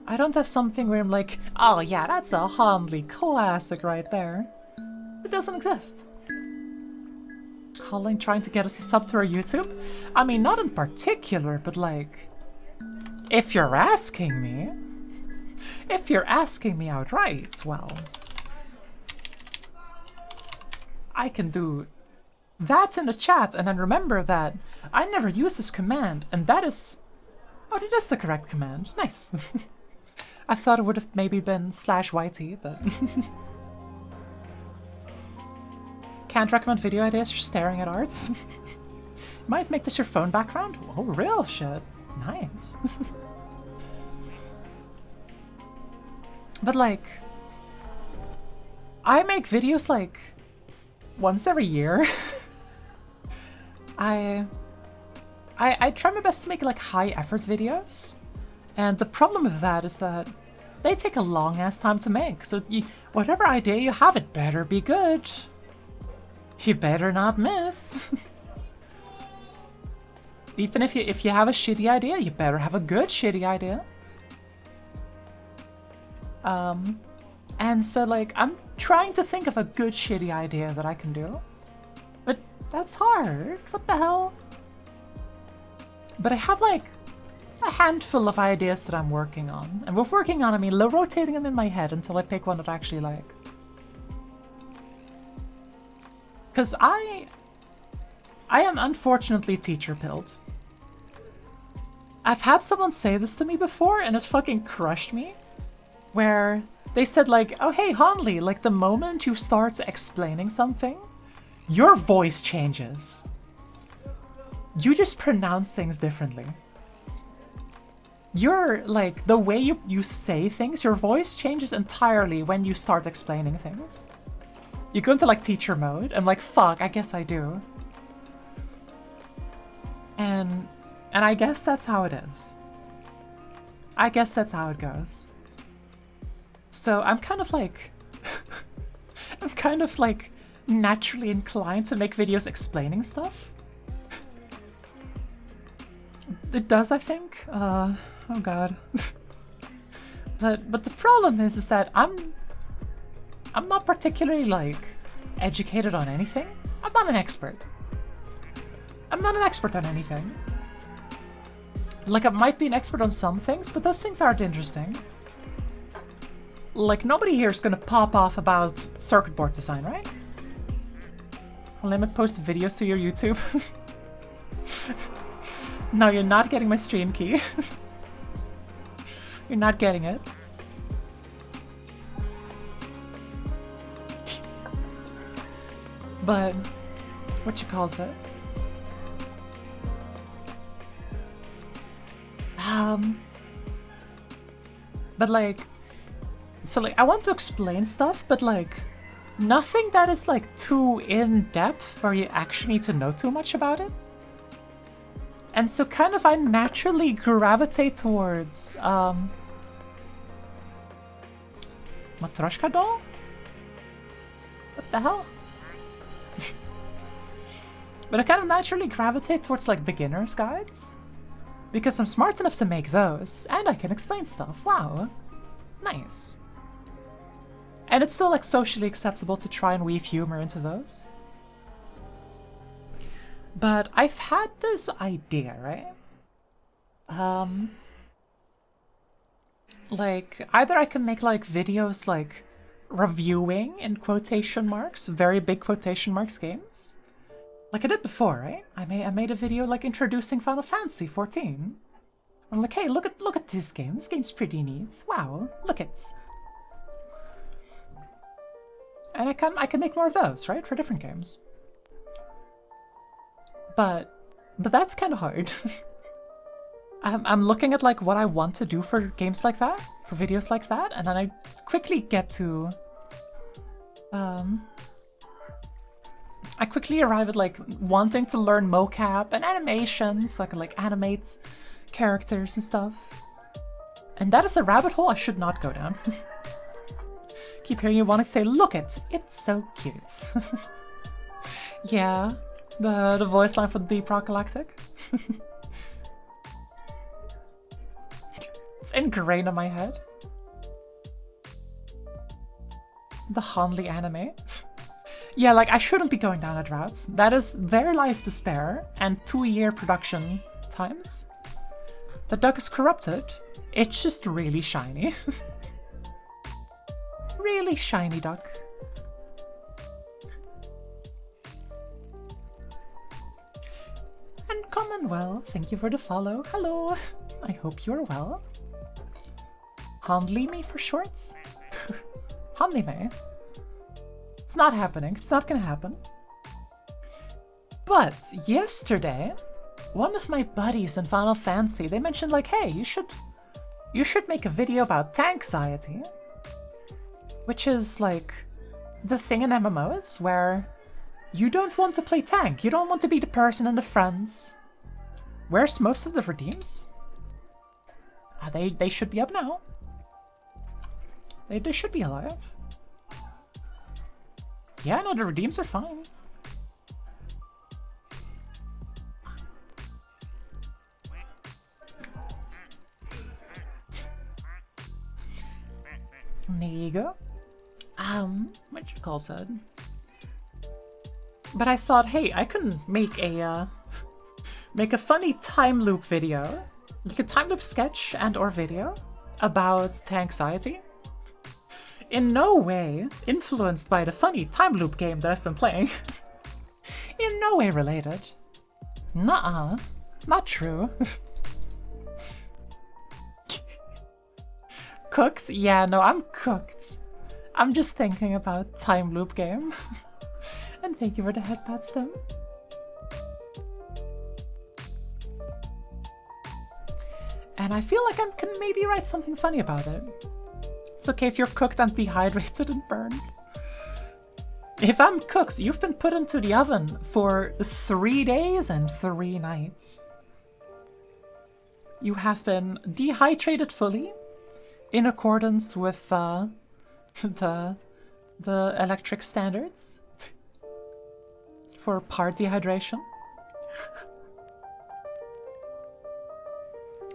I don't have something where I'm like, oh yeah, that's a Handley classic right there. It doesn't exist. Holling trying to get us to sub to our YouTube? I mean, not in particular, but like, if you're asking me outright, well, I can do that in the chat and then remember that I never use this command, and that is... Oh, that is the correct command. Nice. I thought it would have maybe been /YT, but... Can't recommend video ideas, you're staring at art. Might make this your phone background? Oh, real shit. Nice. But like... I make videos like... once every year. I try my best to make like high effort videos. And the problem with that is that they take a long ass time to make. So whatever idea you have, it better be good. You better not miss. Even if you have a shitty idea, you better have a good shitty idea. And so like I'm trying to think of a good shitty idea that I can do. But that's hard. What the hell? But I have like a handful of ideas that I'm working on. And with working on, I mean rotating them in my head until I pick one that I actually like. Because I am unfortunately teacher-pilled. I've had someone say this to me before and it fucking crushed me. Where they said like, oh hey Hanli, like the moment you start explaining something, your voice changes. You just pronounce things differently. You're like, the way you say things, your voice changes entirely when you start explaining things. You go into like teacher mode, I'm like, fuck, I guess I do. And I guess that's how it is. I guess that's how it goes. So I'm kind of like, I'm kind of like naturally inclined to make videos explaining stuff. It does, I think. Oh god. But the problem is that I'm not particularly like educated on anything. I'm not an expert. I'm not an expert on anything. Like I might be an expert on some things, but those things aren't interesting. Like nobody here is gonna pop off about circuit board design, right? I'll let me post videos to your YouTube. No, you're not getting my stream key. You're not getting it. But what you calls it? But like, so like I want to explain stuff, but like nothing that is like too in depth where you actually need to know too much about it. And so kind of I naturally gravitate towards Matryoshka doll? What the hell? But I kind of naturally gravitate towards like beginner's guides. Because I'm smart enough to make those, and I can explain stuff. Wow. Nice. And it's still like socially acceptable to try and weave humor into those. But I've had this idea, right? Like, either I can make like videos like reviewing, in quotation marks, very big quotation marks, games. Like I did before, right? I made a video like introducing Final Fantasy XIV. I'm like, hey, look at this game. This game's pretty neat. Wow, look it. And I can make more of those, right? For different games. But that's kind of hard. I'm looking at like what I want to do for games like that, for videos like that, and then I quickly get to I quickly arrive at like wanting to learn mocap and animations, so I can like animate characters and stuff. And that is a rabbit hole I should not go down. Keep hearing you want to say, look it's so cute. Yeah, the voice line for Deep Rock Galactic. It's ingrained in my head. The Hanli anime. Yeah, like I shouldn't be going down that route. There lies despair and 2-year production times. The duck is corrupted. It's just really shiny. Really shiny duck. And Commonwealth, thank you for the follow. Hello. I hope you're well. Hanli me for shorts? Hanli me. It's not happening. It's not gonna happen. But yesterday, one of my buddies in Final Fantasy, they mentioned like, hey, you should make a video about tanxiety. Which is like the thing in MMOs where you don't want to play tank. You don't want to be the person in the friends. Where's most of the redeems? They should be up now. They should be alive. Yeah, no, the redeems are fine. There you go. What you call said? But I thought, hey, I can make a funny time loop video, like a time loop sketch and or video about anxiety. In no way influenced by the funny time loop game that I've been playing. In no way related. Nuh-uh. Not true. Cooked? Yeah, no, I'm cooked. I'm just thinking about time loop game. And thank you for the headpats, Tim. And I feel like I can maybe write something funny about it. It's okay if you're cooked and dehydrated and burned. If I'm cooked, you've been put into the oven for 3 days and 3 nights. You have been dehydrated fully, in accordance with the electric standards for part dehydration.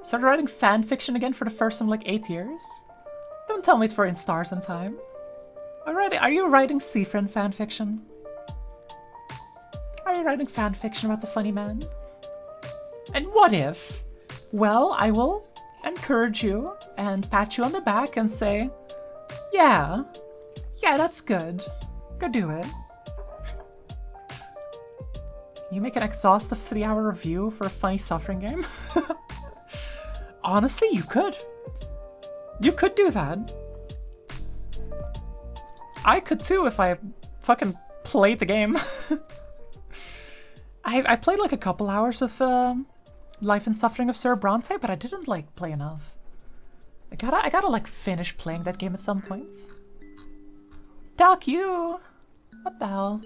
Started writing fan fiction again for the first time in like 8 years. Don't tell me it's for In Stars in Time. Alrighty, are you writing Seafriend fan fiction? Are you writing fan fiction about the funny man? And what if? Well, I will encourage you and pat you on the back and say, yeah, that's good. Go do it. You make an exhaustive 3-hour review for a funny suffering game? Honestly, you could. You could do that. I could too if I fucking played the game. I played like a couple hours of Life and Suffering of Sir Bronte, but I didn't like play enough. I gotta like finish playing that game at some points. Doc, you! What the hell?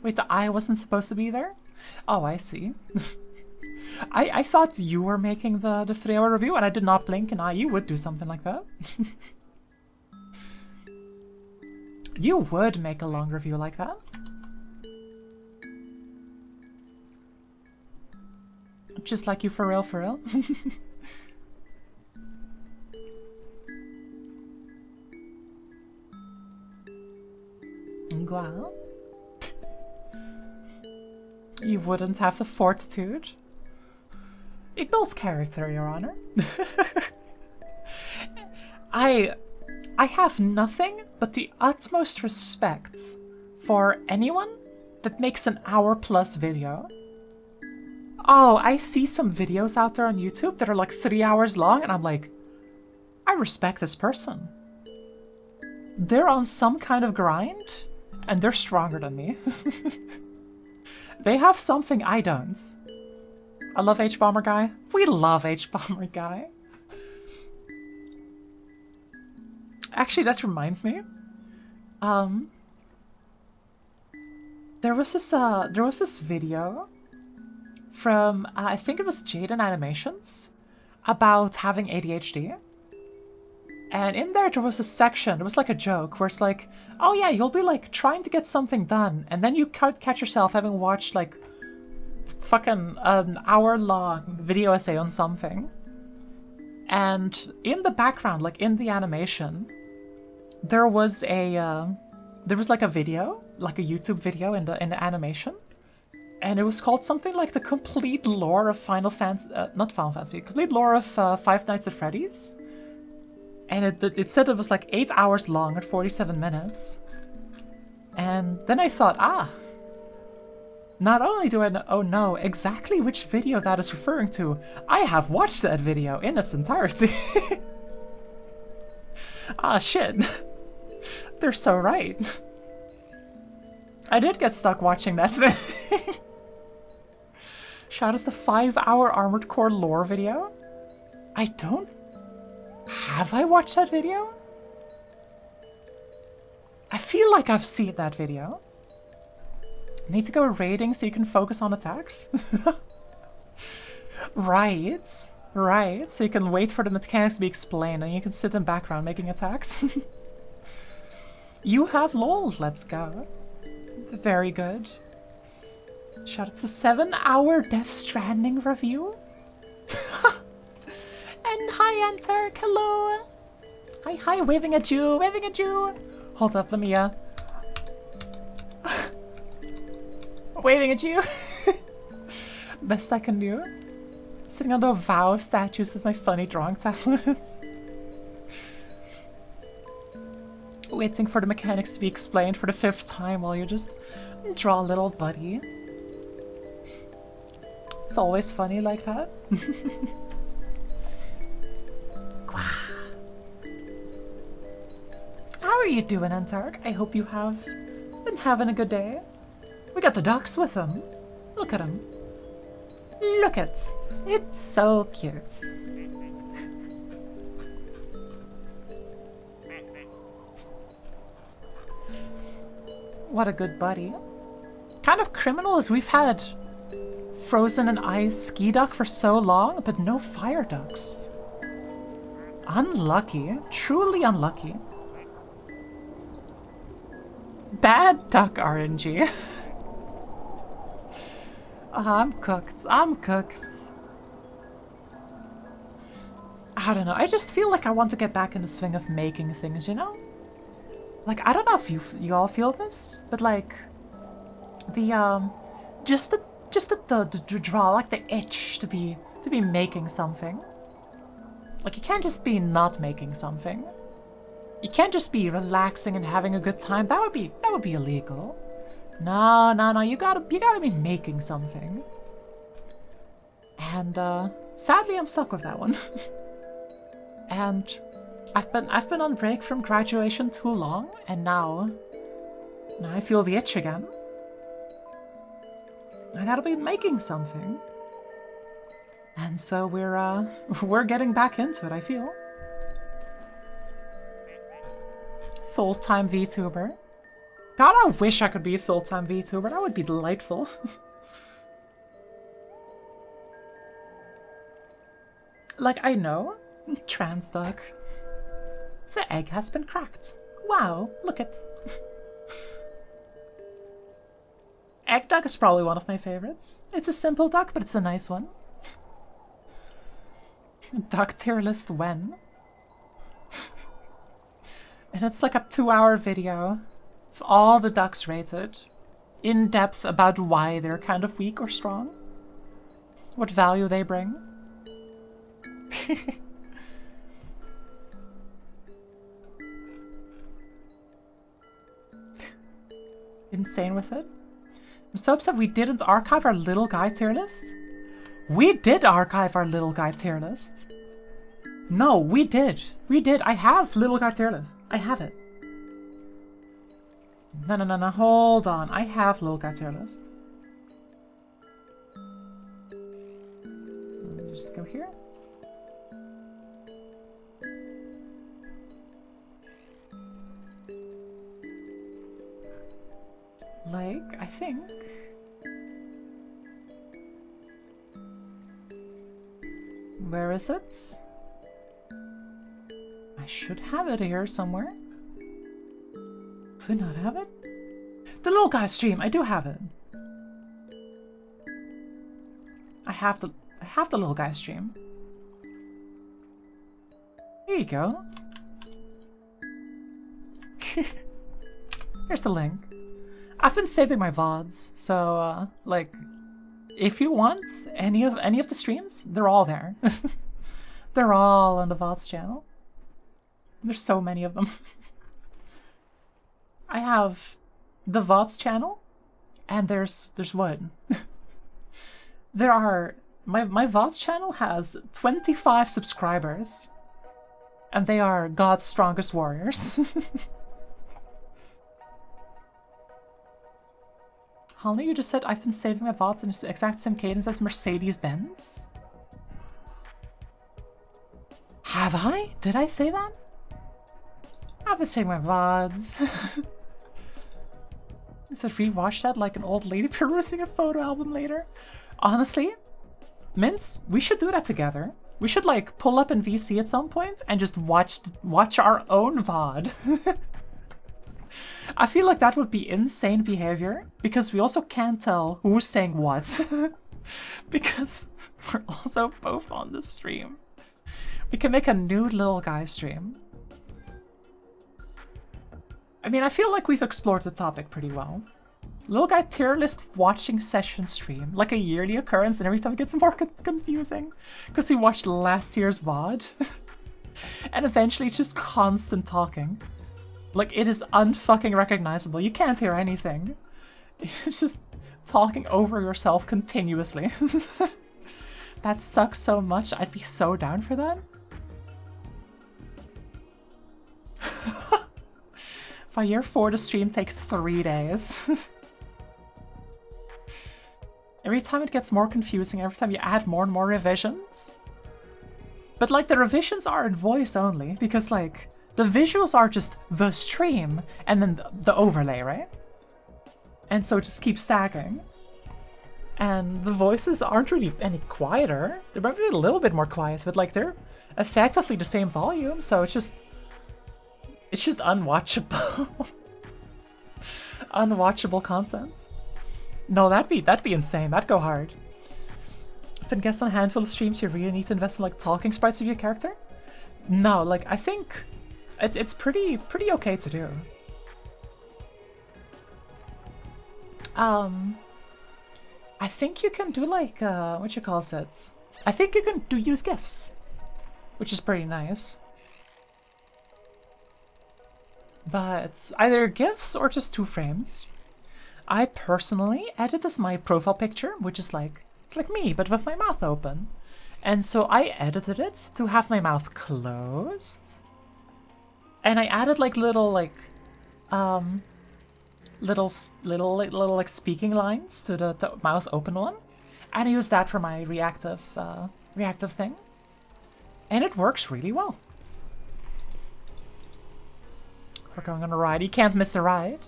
Wait, the eye wasn't supposed to be there? Oh, I see. I thought you were making the 3-hour review and I did not blink, and you would do something like that. You would make a long review like that. Just like you, for real, for real. Wow. You wouldn't have the fortitude. It builds character, Your Honor. I have nothing but the utmost respect for anyone that makes an hour-plus video. Oh, I see some videos out there on YouTube that are like 3 hours long, and I'm like, I respect this person. They're on some kind of grind, and they're stronger than me. They have something I don't. I love H-Bomber Guy. We love H-Bomber Guy. Actually, that reminds me. There was this video from I think it was Jaden Animations about having ADHD. And in there was a section, it was like a joke, where it's like, oh yeah, you'll be like trying to get something done, and then you catch yourself having watched like fucking an hour-long video essay on something. And in the background, like in the animation, there was like a video, like a YouTube video in the animation. And it was called something like the complete lore of not Final Fantasy, complete lore of Five Nights at Freddy's. And it said it was like 8 hours long at 47 minutes. And then I thought, not only do I know exactly which video that is referring to, I have watched that video in its entirety. Shit. They're so right. I did get stuck watching that thing. Shout out to the 5-hour Armored Core lore video. Have I watched that video? I feel like I've seen that video. Need to go raiding so you can focus on attacks? Right, so you can wait for the mechanics to be explained and you can sit in the background making attacks. You have LOL, let's go. Very good. Shout out to 7-hour Death Stranding review. And hi, Antark, hello! Hi, waving at you! Hold up, let me, waving at you. Best I can do. Sitting on the vow statues with my funny drawing tablets. Waiting for the mechanics to be explained for the 5th time while you just draw a little buddy. It's always funny like that. How are you doing, Antark? I hope you have been having a good day. We got the ducks with them. Look at them. Look at it. It's so cute. What a good buddy. Kind of criminal as we've had frozen and ice ski duck for so long, but no fire ducks. Unlucky. Truly unlucky. Bad duck RNG. I'm cooked. I'm cooked. I don't know. I just feel like I want to get back in the swing of making things, you know? Like, I don't know if you all feel this, but like the just the draw, like the itch to be making something. Like, you can't just be not making something. You can't just be relaxing and having a good time. That would be illegal. No, you gotta be making something. And sadly I'm stuck with that one. And I've been on break from graduation too long, and now I feel the itch again. I gotta be making something. And so we're getting back into it, I feel. Full-time VTuber. God, I wish I could be a full-time VTuber. That would be delightful. Like, I know. Trans duck. The egg has been cracked. Wow, look at. Egg duck is probably one of my favorites. It's a simple duck, but it's a nice one. Duck tier list when? And it's like a 2-hour video of all the ducks rated. In depth about why they're kind of weak or strong. What value they bring. Insane with it. I'm so upset we didn't archive our little guy tier list. We did archive our little guy tier list. No, we did. We did. I have little guy tier list. I have it. No. Hold on. I have little guy tier list. Just go here. Like, I think... Where is it? I should have it here somewhere. Do I not have it? The little guy stream, I do have it. I have the little guy stream. Here you go. Here's the link. I've been saving my VODs, so like, if you want any of the streams, they're all there. They're all on the VODs channel. There's so many of them. I have the VODs channel, and there's what? There are my VODs channel has 25 subscribers, and they are God's strongest warriors. Holly, you just said I've been saving my VODs in the exact same cadence as Mercedes-Benz? Have I? Did I say that? I've been saving my VODs. Is it rewatch that like an old lady perusing a photo album later? Honestly, Mince, we should do that together. We should like pull up in VC at some point and just watch our own VOD. I feel like that would be insane behavior, because we also can't tell who's saying what. Because we're also both on the stream. We can make a nude little guy stream. I mean, I feel like we've explored the topic pretty well. Little guy tier list watching session stream. Like a yearly occurrence, and every time it gets more confusing. Because he watched last year's VOD. And eventually it's just constant talking. Like, it is unfucking recognizable. You can't hear anything. It's just talking over yourself continuously. That sucks so much. I'd be so down for that. By year 4, the stream takes 3 days. Every time it gets more confusing, every time you add more and more revisions. But like, the revisions are in voice only, because like, the visuals are just the stream, and then the overlay, right? And so it just keeps stacking. And the voices aren't really any quieter. They're probably a little bit more quiet, but like, they're effectively the same volume, so it's just unwatchable. Unwatchable content. No, that'd be insane. That'd go hard. If I guess on a handful of streams, you really need to invest in like talking sprites of your character. No, like I think it's pretty okay to do. I think you can do like what you call it? I think you can use GIFs, which is pretty nice. But either GIFs or just 2 frames. I personally edited my profile picture, which is like, it's like me, but with my mouth open. And so I edited it to have my mouth closed. And I added like little like, little like speaking lines to the mouth open one. And I used that for my reactive thing. And it works really well. We're going on a ride. You can't miss a ride.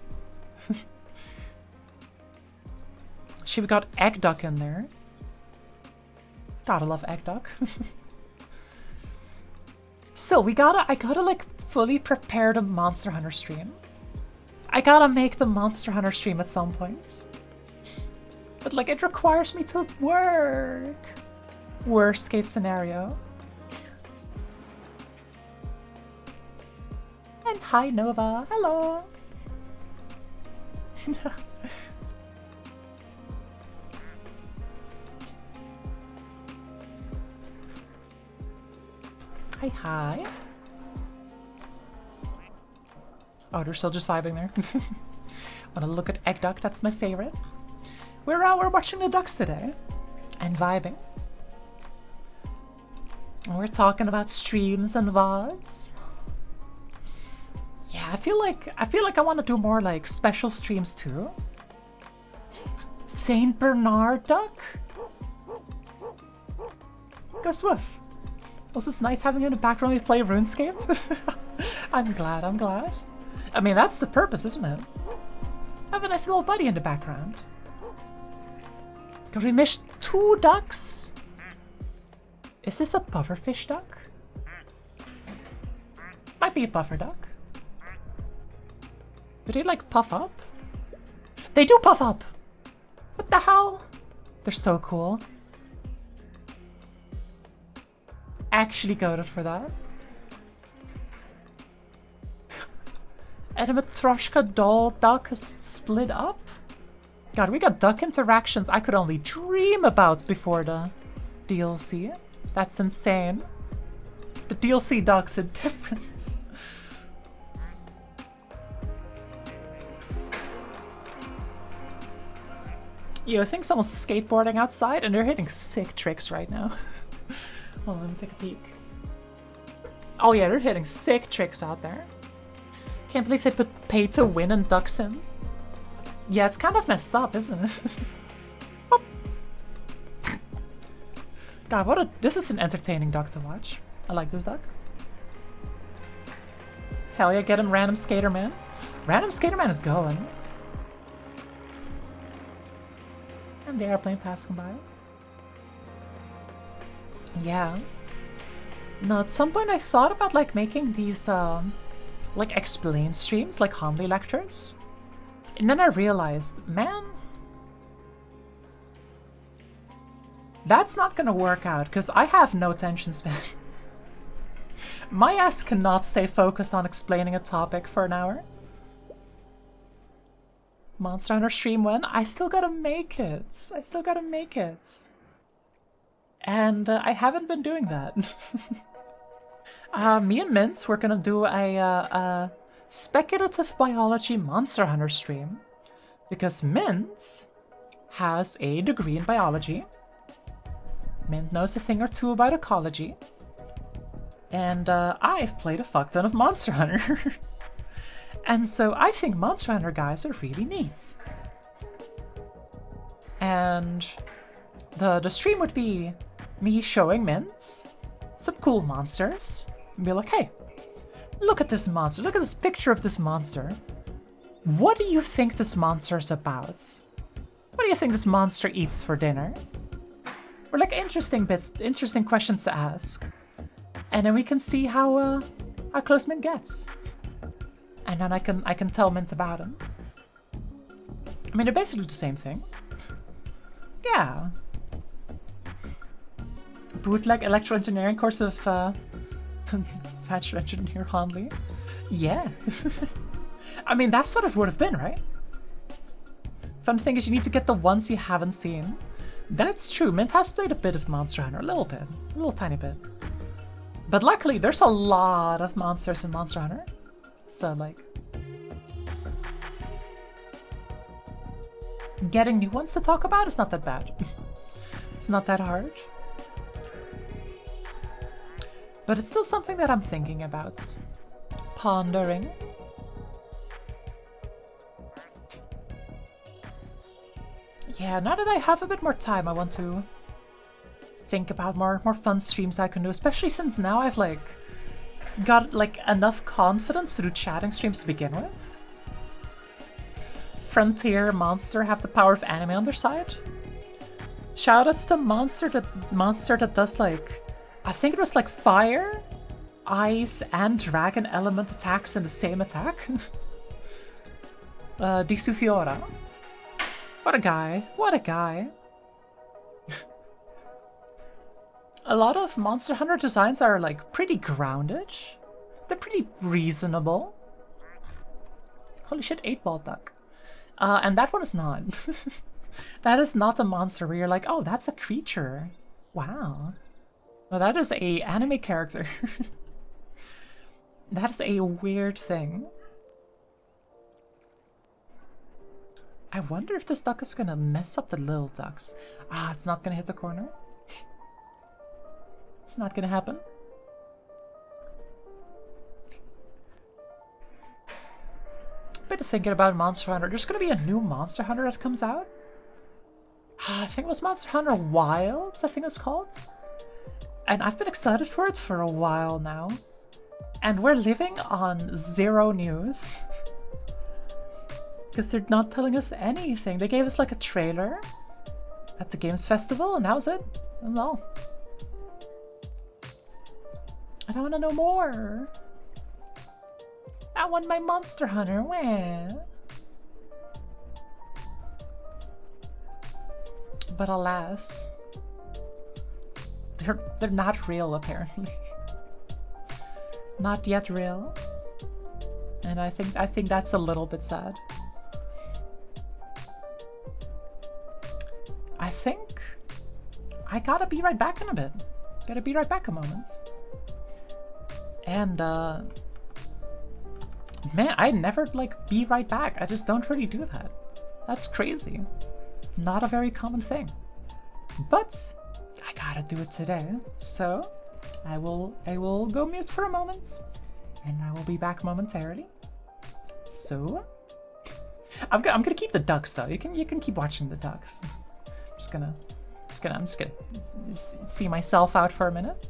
We got Egg Duck in there. Gotta love Egg Duck. Still, I gotta like fully prepare the Monster Hunter stream. I gotta make the Monster Hunter stream at some points. But like, it requires me to work. Worst case scenario. And hi Nova, hello! Hi. Oh, they're still just vibing there. Wanna look at Egg Duck, that's my favorite. We're watching the ducks today. And vibing. And we're talking about streams and VODs. Yeah, I feel like I want to do more like special streams too. Saint Bernard Duck? Ghost Woof. Also, it's nice having you in the background when we play RuneScape. I'm glad. I mean, that's the purpose, isn't it? Have a nice little buddy in the background. Could we miss 2 ducks? Is this a pufferfish duck? Might be a puffer duck. Do they like puff up? They do puff up! What the hell? They're so cool. Actually goated for that. Animatroshka doll duck has split up? God, we got duck interactions I could only dream about before the DLC. That's insane. The DLC duck's a difference. Yo, I think someone's skateboarding outside and they're hitting sick tricks right now. Hold on, let me take a peek. Oh yeah, they're hitting sick tricks out there. Can't believe they put pay to win in Duck Sim. Yeah, it's kind of messed up, isn't it? Oh. God, this is an entertaining duck to watch. I like this duck. Hell yeah, get him, Random Skater Man. Random Skater Man is going. And the airplane passing by. Yeah. No, at some point I thought about like making these like explain streams, like homily lectures. And then I realized, man, that's not gonna work out because I have no attention span. My ass cannot stay focused on explaining a topic for an hour. Monster Hunter stream when? I still gotta make it. I still gotta make it. And I haven't been doing that. Me and Mince, we're gonna do a speculative biology Monster Hunter stream. Because Mince has a degree in biology. Mint knows a thing or two about ecology. And I've played a fuck ton of Monster Hunter. And so I think Monster Hunter guys are really neat. And the stream would be me showing Mints some cool monsters. And be like, hey, look at this monster. Look at this picture of this monster. What do you think this monster's about? What do you think this monster eats for dinner? Or like interesting questions to ask. And then we can see how close Mint gets. And then I can tell Mint about him. I mean, they're basically the same thing. Yeah. Bootleg electro-engineering course of Bachelor Engineer Hanley. Yeah. I mean, that's what it would have been, right? Fun thing is you need to get the ones you haven't seen. That's true, Mint has played a bit of Monster Hunter, a little bit. A little tiny bit. But luckily, there's a lot of monsters in Monster Hunter. So, like... getting new ones to talk about is not that bad. It's not that hard. But it's still something that I'm thinking about. Pondering. Yeah, now that I have a bit more time, I want to think about more fun streams I can do, especially since now I've like got like enough confidence to do chatting streams to begin with. Frontier Monster have the power of anime on their side. Shoutouts to Monster that does like, I think it was like fire, ice, and dragon element attacks in the same attack. Disufiora. What a guy. What a guy. A lot of Monster Hunter designs are like pretty grounded. They're pretty reasonable. Holy shit, 8-ball duck. And that one is not. That is not a monster where you're like, oh, that's a creature. Wow. No, that is a anime character. That's a weird thing. I wonder if this duck is gonna mess up the little ducks. Ah, it's not gonna hit the corner. It's not gonna happen. Bit of thinking about Monster Hunter. There's gonna be a new Monster Hunter that comes out. I think it was Monster Hunter Wilds, I think it's called. And I've been excited for it for a while now. And we're living on zero news. Because they're not telling us anything. They gave us like a trailer at the Games Festival and that was it. That was all. I don't want to know more. I want my Monster Hunter. Where? But alas, they're not real apparently. Not yet real. And I think that's a little bit sad. I think I gotta be right back in a bit. Gotta be right back a moment. And man, I never like be right back. I just don't really do that. That's crazy. Not a very common thing. But I gotta do it today. So I will go mute for a moment and I will be back momentarily. So I'm gonna keep the ducks though. You can keep watching the ducks. I'm just gonna see myself out for a minute.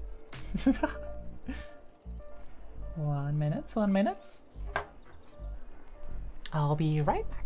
1 minute, 1 minute. I'll be right back.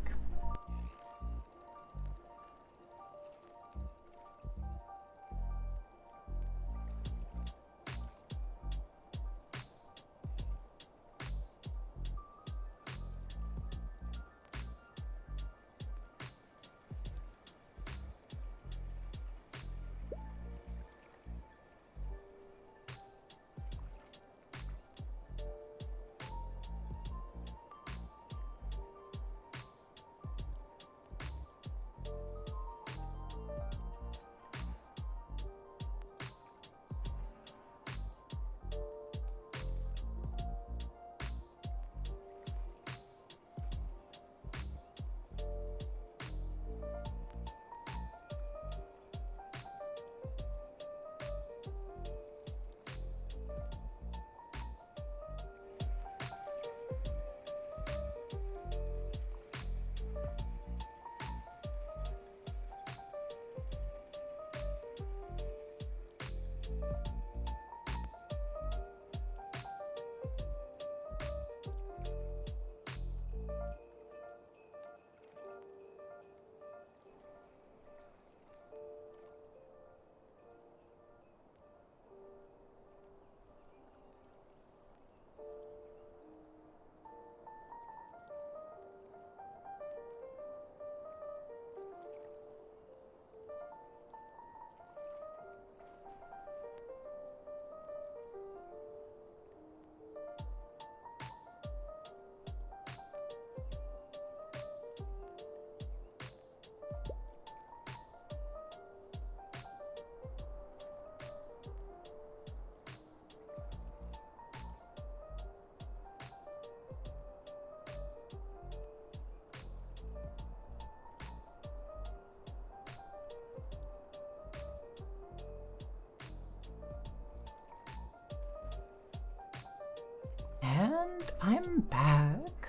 And I'm back.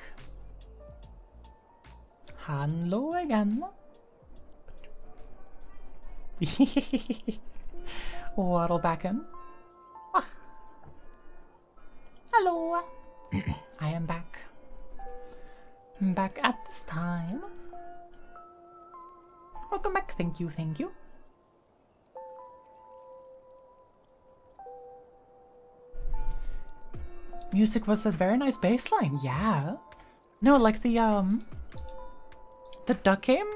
Hello again. Waddle back in. Ah. Hello. I am back. I'm back at this time. Welcome back. Thank you, thank you. Music was a very nice bass line. Yeah. No, like the duck game,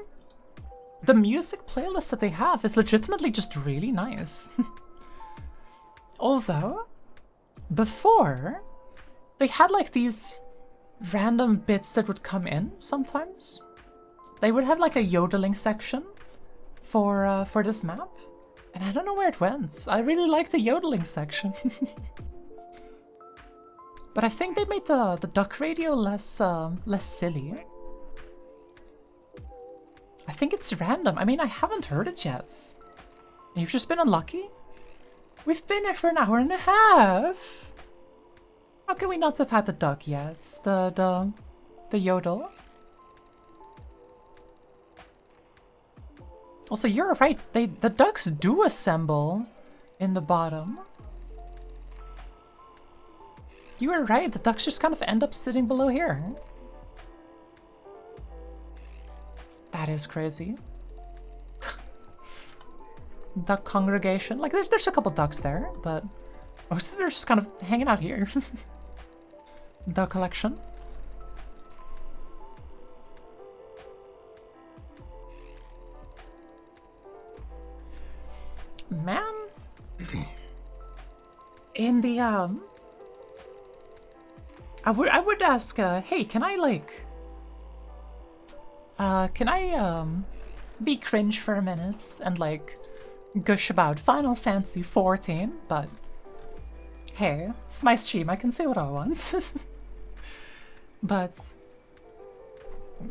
the music playlist that they have is legitimately just really nice. Although, before, they had like these random bits that would come in sometimes. They would have like a yodeling section for this map, and I don't know where it went. I really like the yodeling section. But I think they made the duck radio less silly. I think it's random. I mean, I haven't heard it yet. You've just been unlucky? We've been here for an hour and a half! How can we not have had the duck yet? The yodel? Also, you're right. The ducks do assemble in the bottom. You were right. The ducks just kind of end up sitting below here. That is crazy. Duck congregation. Like, there's a couple ducks there, but most of them are just kind of hanging out here. Duck collection. Man. In the, I would ask, hey, can I, like... be cringe for a minute and, like, gush about Final Fantasy XIV, but... Hey, it's my stream, I can say what I want. But...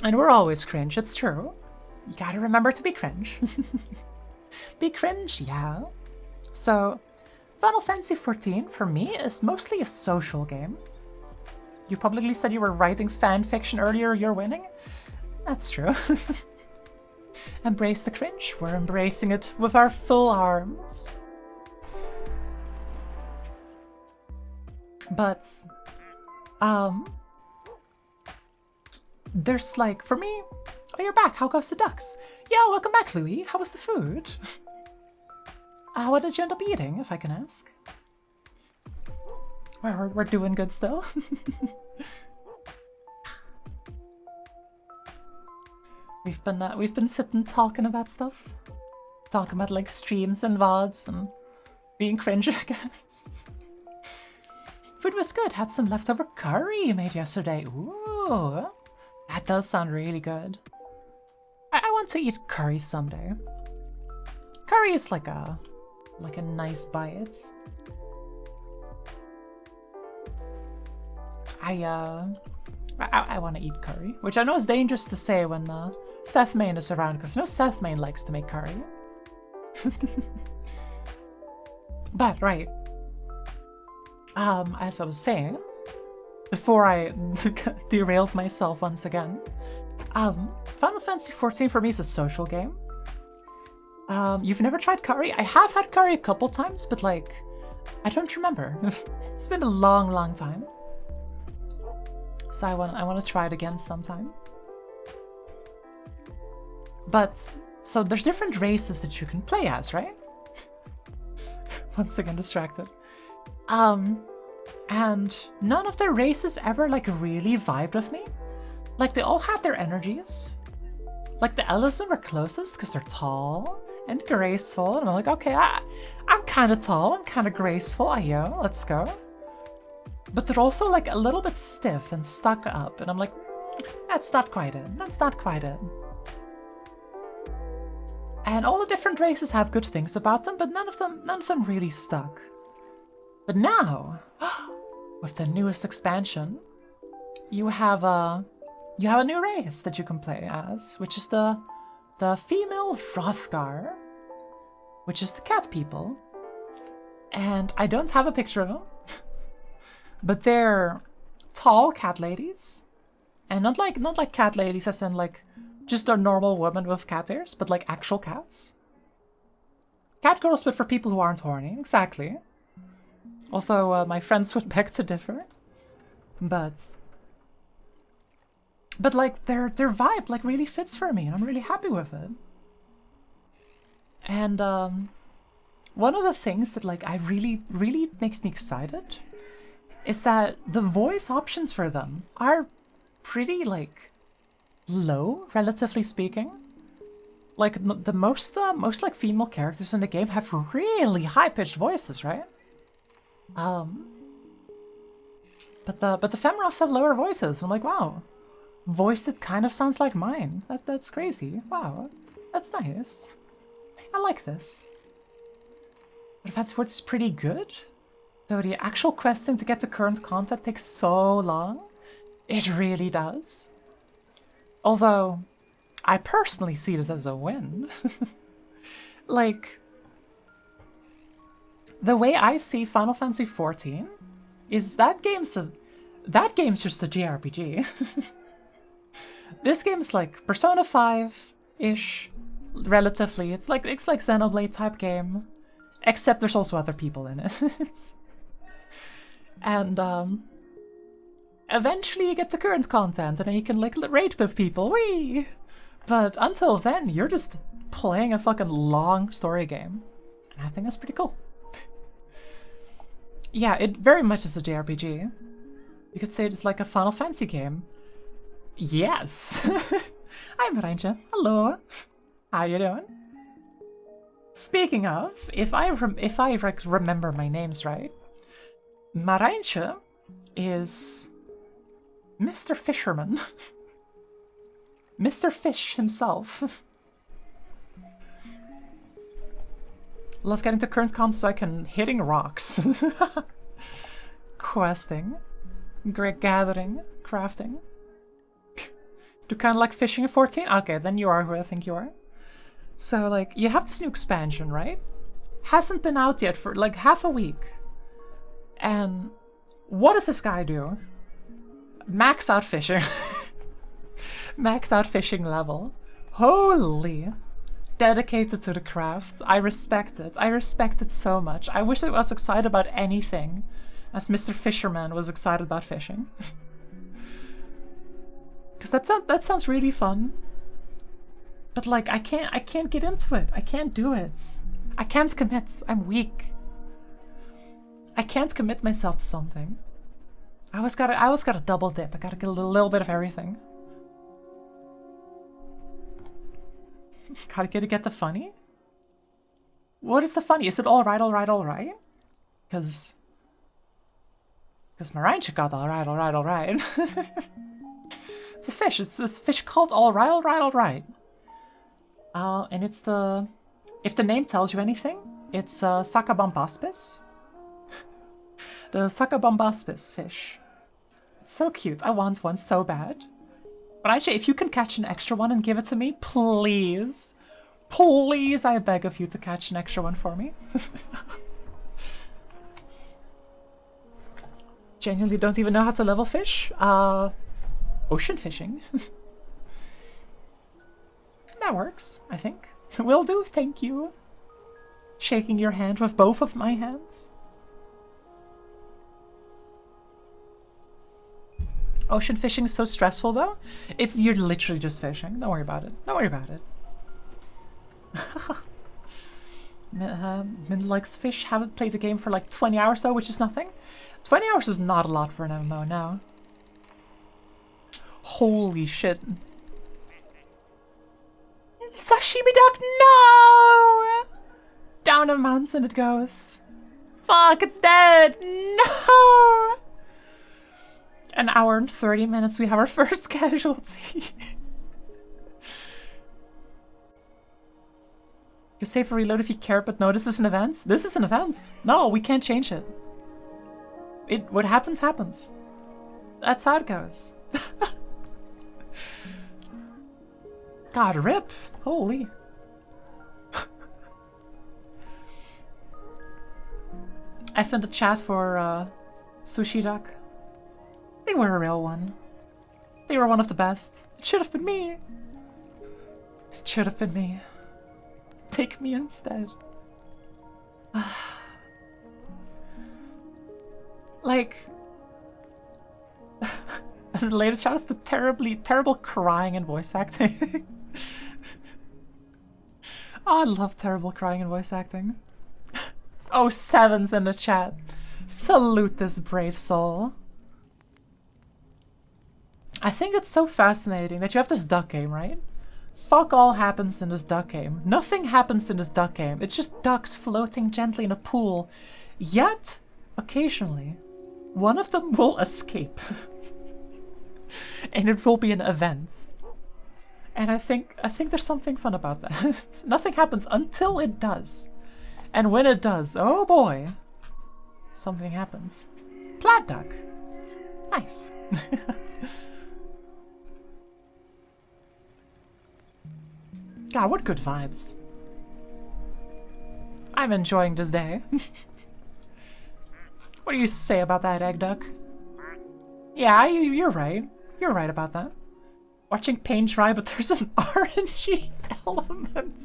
And we're always cringe, it's true. You gotta remember to be cringe. Be cringe, yeah. So, Final Fantasy XIV, for me, is mostly a social game. You publicly said you were writing fan fiction earlier, you're winning? That's true. Embrace the cringe. We're embracing it with our full arms. But, there's like, for me... Oh, you're back. How goes the ducks? Yeah, welcome back, Louis. How was the food? What did you end up eating, if I can ask? We're doing good still. We've been sitting talking about stuff, talking about like streams and VODs and being cringe, I guess. Food was good. Had some leftover curry you made yesterday. Ooh, that does sound really good. I want to eat curry someday. Curry is like a nice bite. I want to eat curry, which I know is dangerous to say when Seth Main is around, because I know Seth Main likes to make curry. But, right. As I was saying, before I derailed myself once again, Final Fantasy XIV for me is a social game. You've never tried curry? I have had curry a couple times, but like, I don't remember. It's been a long, long time. So I want to try it again sometime. But, so there's different races that you can play as, right? Once again distracted. And none of the races ever like really vibed with me. Like they all had their energies. Like the Elysium were closest because they're tall and graceful. And I'm like, okay, I'm kind of tall, I'm kind of graceful. Ayo, let's go. But they're also like a little bit stiff and stuck up. And I'm like, that's not quite it. That's not quite it. And all the different races have good things about them, but none of them really stuck. But now, with the newest expansion, you have a new race that you can play as, which is the female Hrothgar, which is the cat people. And I don't have a picture of them, but they're tall cat ladies. And not like cat ladies as in like just a normal woman with cat ears, but like actual cats. Cat girls, but for people who aren't horny, exactly. Although my friends would beg to differ. But like their vibe like really fits for me, and I'm really happy with it. And one of the things that like I really makes me excited is that the voice options for them are pretty like low, relatively speaking. Like the most like female characters in the game have really high-pitched voices, right? But the Femroffs have lower voices. I'm like, wow, voice that kind of sounds like mine. That's crazy. Wow, that's nice. I like this. But Advance Wars is pretty good, though the actual questing to get to current content takes so long. It really does. Although, I personally see this as a win. Like, the way I see Final Fantasy XIV is that game's just a JRPG. This game's like Persona 5-ish, relatively. It's like Xenoblade type game, except there's also other people in it. And eventually you get to current content, and then you can like raid with people. Whee! But until then, you're just playing a fucking long story game, and I think that's pretty cool. Yeah, it very much is a JRPG. You could say it's like a Final Fantasy game. Yes. I'm Marijntje. Hello. How you doing? Speaking of, if I remember my names right, Marijntje is Mr. Fisherman. Mr. Fish himself. Love getting to current content so I can hitting rocks. Questing. Gathering. Crafting. Do kind of like fishing in 14? Okay, then you are who I think you are. So, like, you have this new expansion, right? Hasn't been out yet for like half a week. And what does this guy do? Max out fishing. Max out fishing level. Holy. Dedicated to the craft. I respect it. I respect it so much. I wish I was excited about anything as Mr. Fisherman was excited about fishing. Because that sounds really fun. But like I can't get into it. I can't do it. I can't commit. I'm weak. I can't commit myself to something. I always gotta double dip. I gotta get a little bit of everything. Gotta get the funny? What is the funny? Is it alright? Because Marijntje got alright. It's a fish. It's this fish called alright. And it's the... If the name tells you anything, it's Sacabambaspis. The Sacabambaspis fish. It's so cute. I want one so bad. Marijntje, if you can catch an extra one and give it to me, please. Please, I beg of you to catch an extra one for me. Genuinely don't even know how to level fish? Ocean fishing. That works, I think. Will do, thank you. Shaking your hand with both of my hands. Ocean fishing is so stressful though. You're literally just fishing. Don't worry about it. Don't worry about it. Min likes fish. Haven't played the game for like 20 hours though, which is nothing. 20 hours is not a lot for an MMO now. Holy shit. Sashimi duck, no! Down a mountain it goes. Fuck, it's dead! No! An hour and 30 minutes, we have our first casualty. You save or reload if you care, but no, this is an event. This is an event. No, we can't change it. What happens, happens. That's how it goes. God, rip. Holy. F in the chat for Sushi Duck. Hey, were a real one. They were one of the best. It should have been me. It should have been me. Take me instead. Like... and the latest shout is to terrible crying and voice acting. Oh, I love terrible crying and voice acting. Oh, Seven's in the chat. Salute this brave soul. I think it's so fascinating that you have this duck game, right? Fuck all happens in this duck game. Nothing happens in this duck game. It's just ducks floating gently in a pool. Yet, occasionally, one of them will escape. And it will be an event. And I think there's something fun about that. Nothing happens until it does. And when it does, oh boy, something happens. Plaid duck. Nice. God, what good vibes. I'm enjoying this day. What do you say about that, egg duck? Yeah, you're right. You're right about that. Watching paint dry, but there's an RNG element.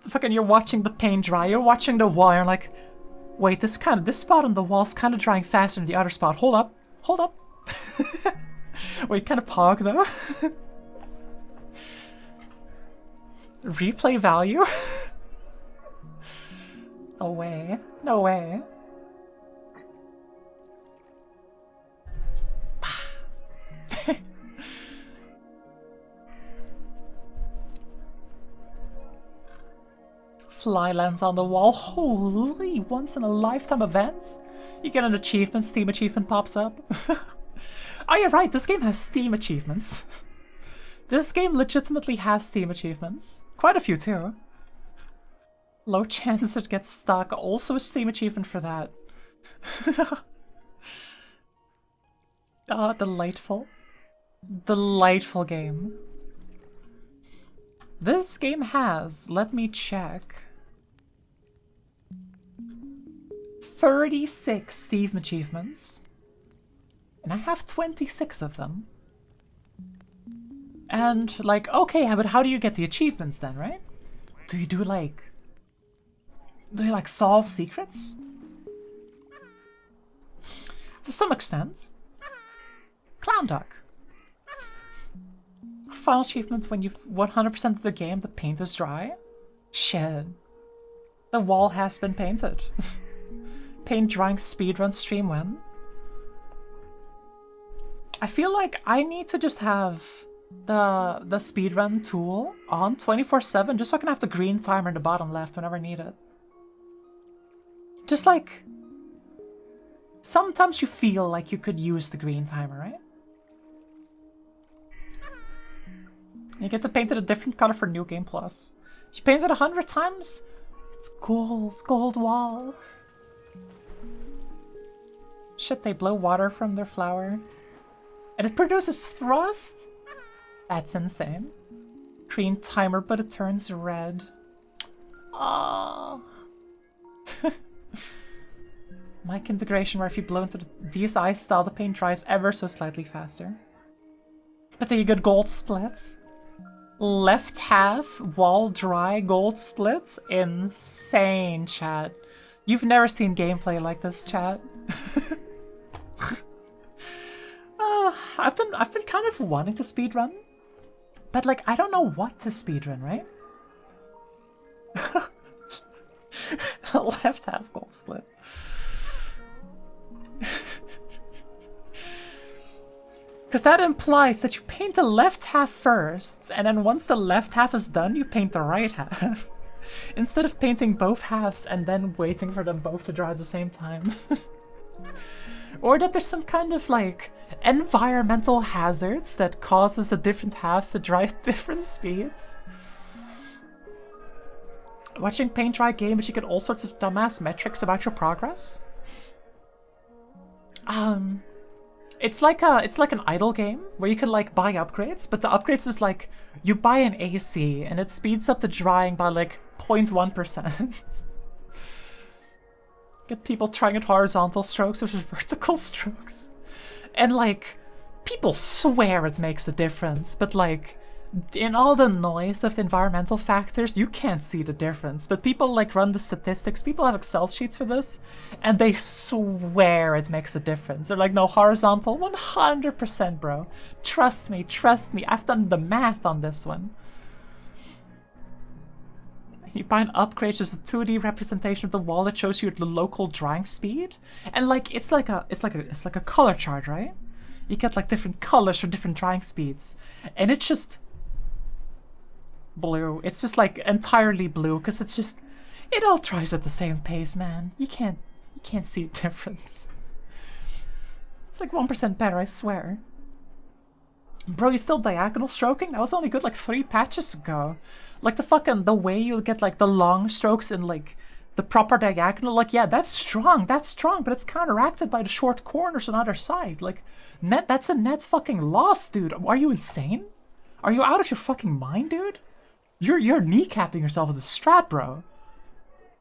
Fucking, you're watching the paint dry, you're watching the wall, you're like, wait, this spot on the wall's kind of drying faster than the other spot. Hold up. Wait, kind of pog though. Replay value? No way. No way. Fly lands on the wall. Holy, once in a lifetime event? You get an achievement, Steam achievement pops up. Oh, you're right, this game has Steam achievements. This game legitimately has Steam achievements. Quite a few, too. Low chance it gets stuck. Also a Steam achievement for that. Ah, delightful. Delightful game. This game has, let me check, 36 Steam achievements. And I have 26 of them. And, like, okay, but how do you get the achievements then, right? Do you like, solve secrets? To some extent. Clown duck. Final achievement when you've 100% of the game, the paint is dry. Shit. The wall has been painted. Paint drying speedrun stream when? I feel like I need to just have the speedrun tool on 24/7 just so I can have the green timer in the bottom left whenever I need it. Just like, sometimes you feel like you could use the green timer, right? You get to paint it a different color for New Game Plus. If you paint it 100 times, it's gold wall. Shit, they blow water from their flower. And it produces thrust? That's insane. Green timer, but it turns red. Ah. Mic integration where if you blow into the DSi style, the paint dries ever so slightly faster. But then you get gold splits. Left half wall dry gold splits? Insane, chat. You've never seen gameplay like this, chat. I've been kind of wanting to speedrun, but like I don't know what to speedrun, right? Left half gold split. Because that implies that you paint the left half first, and then once the left half is done, you paint the right half. Instead of painting both halves and then waiting for them both to dry at the same time. Or that there's some kind of like environmental hazards that causes the different halves to dry at different speeds. Watching paint dry game, but you get all sorts of dumbass metrics about your progress. It's like an idle game where you can like buy upgrades, but the upgrades is like you buy an AC and it speeds up the drying by like 0.1%. Get people trying at horizontal strokes versus vertical strokes. And like, people swear it makes a difference, but like, in all the noise of the environmental factors, you can't see the difference. But people like run the statistics, people have Excel sheets for this, and they swear it makes a difference. They're like, no, horizontal, 100%, bro. Trust me, I've done the math on this one. You buy an upgrade, just a 2D representation of the wall that shows you the local drawing speed, and like it's like a color chart, right? You get like different colors for different drawing speeds, and it's just blue. It's just like entirely blue because it's just it all dries at the same pace, man. You can't see a difference. It's like 1% better, I swear. Bro, you still diagonal stroking? That was only good like 3 patches ago. Like the way you get like the long strokes in like the proper diagonal, like yeah, that's strong, but it's counteracted by the short corners on either side. Like that's a net's fucking loss, dude. Are you insane? Are you out of your fucking mind, dude? You're kneecapping yourself with a strat, bro.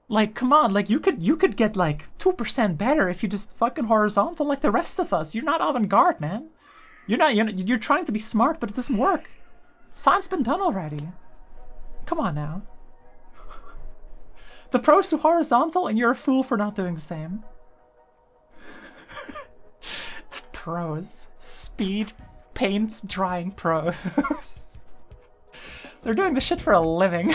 Like, come on, like you could get like 2% better if you just fucking horizontal like the rest of us. You're not avant-garde, man. You're trying to be smart, but it doesn't work. Science been done already. Come on now. The pros do horizontal and you're a fool for not doing the same. The pros. Speed paint drying pros. They're doing this shit for a living.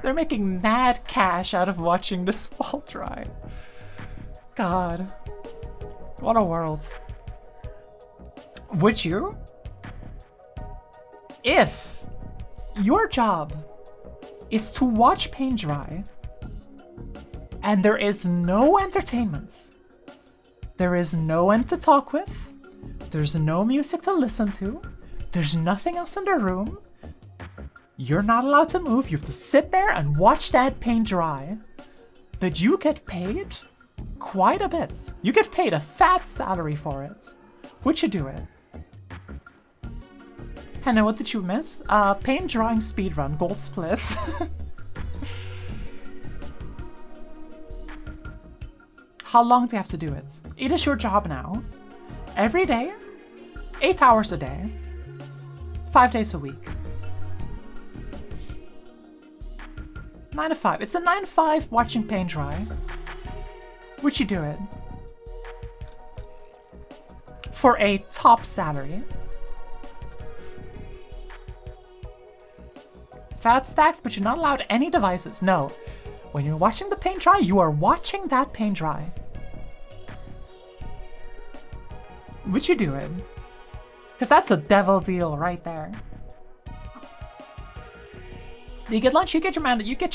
They're making mad cash out of watching this wall dry. God. What a world. Would you? If your job is to watch paint dry and there is no entertainment, there is no one to talk with, there's no music to listen to, there's nothing else in the room, you're not allowed to move, you have to sit there and watch that paint dry, but you get paid quite a bit. You get paid a fat salary for it. Would you do it? Hannah, what did you miss? Paint drawing speedrun, gold split. How long do you have to do it? It is your job now. Every day, 8 hours a day, 5 days a week. 9 to 5. It's a 9 to 5 watching paint dry. Would you do it? For a top salary. Fat stacks, but you're not allowed any devices. No. When you're watching the paint dry, you are watching that paint dry. Would you do it? Because that's a devil deal right there. You get lunch, you get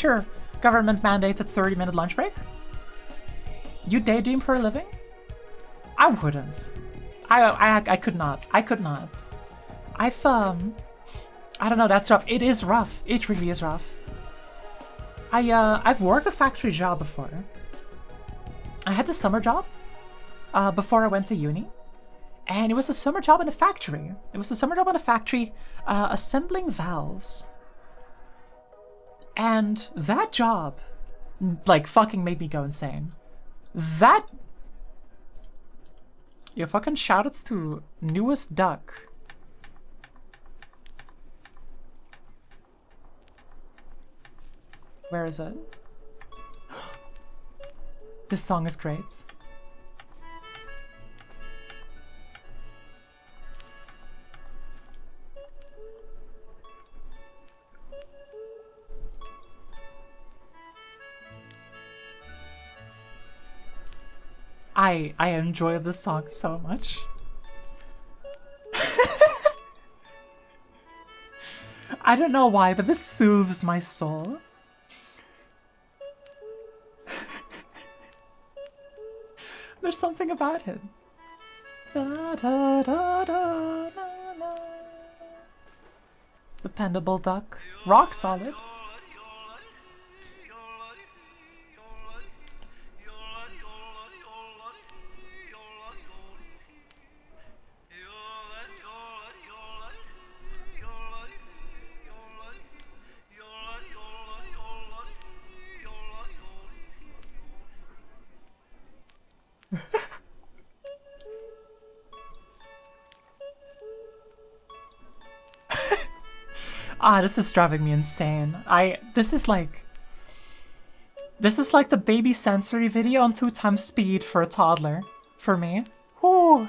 your government mandated 30-minute lunch break. You daydream for a living? I wouldn't. I could not. I don't know, that's rough. It is rough. It really is rough. I've worked a factory job before. I had the summer job before I went to uni. And it was a summer job in a factory. Assembling valves. And that job, like, fucking made me go insane. Yo, fucking shoutouts to Newest Duck. Where is it? This song is great. I enjoy this song so much. I don't know why, but this soothes my soul. There's something about it. Da, da, da, da, na, na. Dependable duck. Rock solid. Ah, this is driving me insane. This is like the baby sensory video on 2x speed for a toddler. For me. Ooh.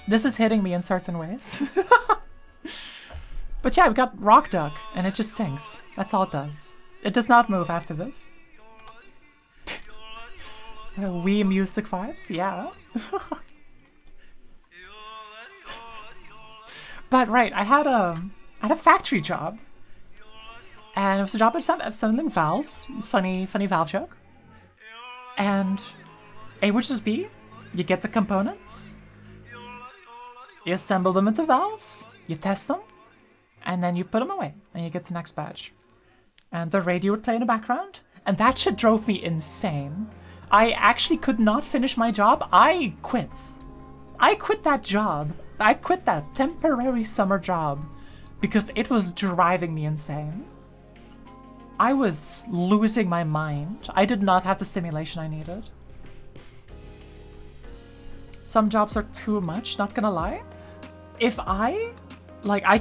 This is hitting me in certain ways. But yeah, we got Rock Duck, and it just sings. That's all it does. It does not move after this. Wii music vibes, yeah. But right, I had a factory job, and it was a job assembling valves. Funny valve joke. And A would just be, you get the components, you assemble them into valves, you test them, and then you put them away, and you get the next batch. And the radio would play in the background, and that shit drove me insane. I actually could not finish my job. I quit. I quit that job. I quit that temporary summer job because it was driving me insane. I was losing my mind. I did not have the stimulation I needed. Some jobs are too much, not gonna lie. If I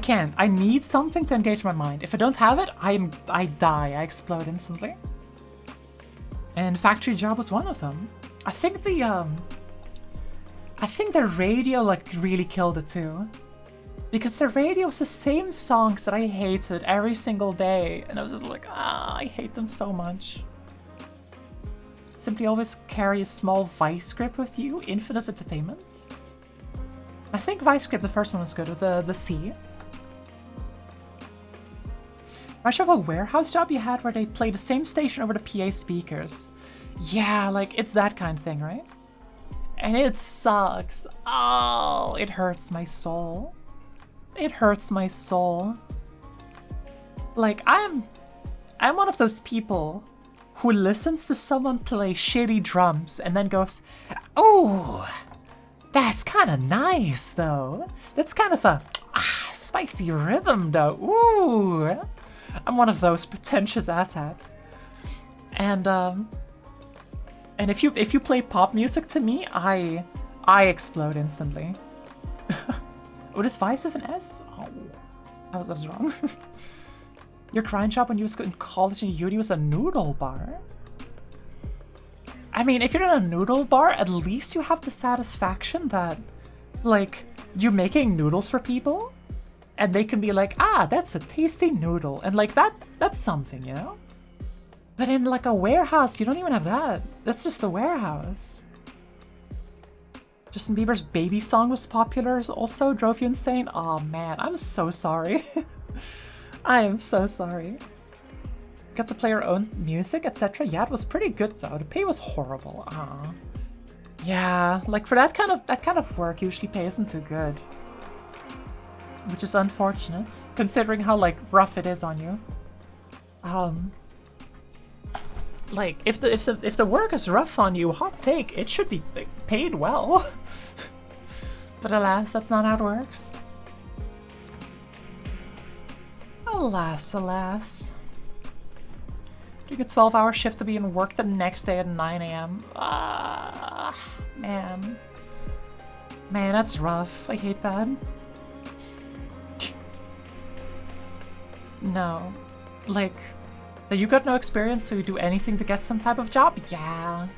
can't. I need something to engage my mind. If I don't have it, I die. I explode instantly. And factory job was one of them. I think the radio like really killed it too. Because the radio was the same songs that I hated every single day, and I was just like, I hate them so much. Simply always carry a small vice grip with you, infinite entertainments. I think vice grip, the first one was good with the C. Much of a warehouse job you had where they play the same station over the PA speakers. Yeah, like it's that kind of thing, right? And it sucks. Oh, it hurts my soul. It hurts my soul. Like I'm one of those people who listens to someone play shitty drums and then goes, "Oh, that's kind of nice though. That's kind of a spicy rhythm though. Ooh." I'm one of those pretentious asshats. And if you play pop music to me, I explode instantly. What is Vice with an S? Oh, I was wrong. Your crying job when you was in college and uni was a noodle bar? I mean, if you're in a noodle bar, at least you have the satisfaction that, like, you're making noodles for people, and they can be like, that's a tasty noodle, and like that's something, you know? But in like a warehouse, you don't even have that. That's just the warehouse. Justin Bieber's Baby song was popular, also drove you insane? Oh man, I'm so sorry. I am so sorry. Got to play our own music, etc. Yeah, it was pretty good though. The pay was horrible. Yeah, like for that kind of work, usually pay isn't too good. Which is unfortunate, considering how like rough it is on you. Like if the work is rough on you, hot take, it should be paid well. But alas, that's not how it works. Alas, alas. Doing a 12-hour shift to be in work the next day at 9 AM. Man. Man, that's rough. I hate that. No. Like, you got no experience, so you do anything to get some type of job? Yeah.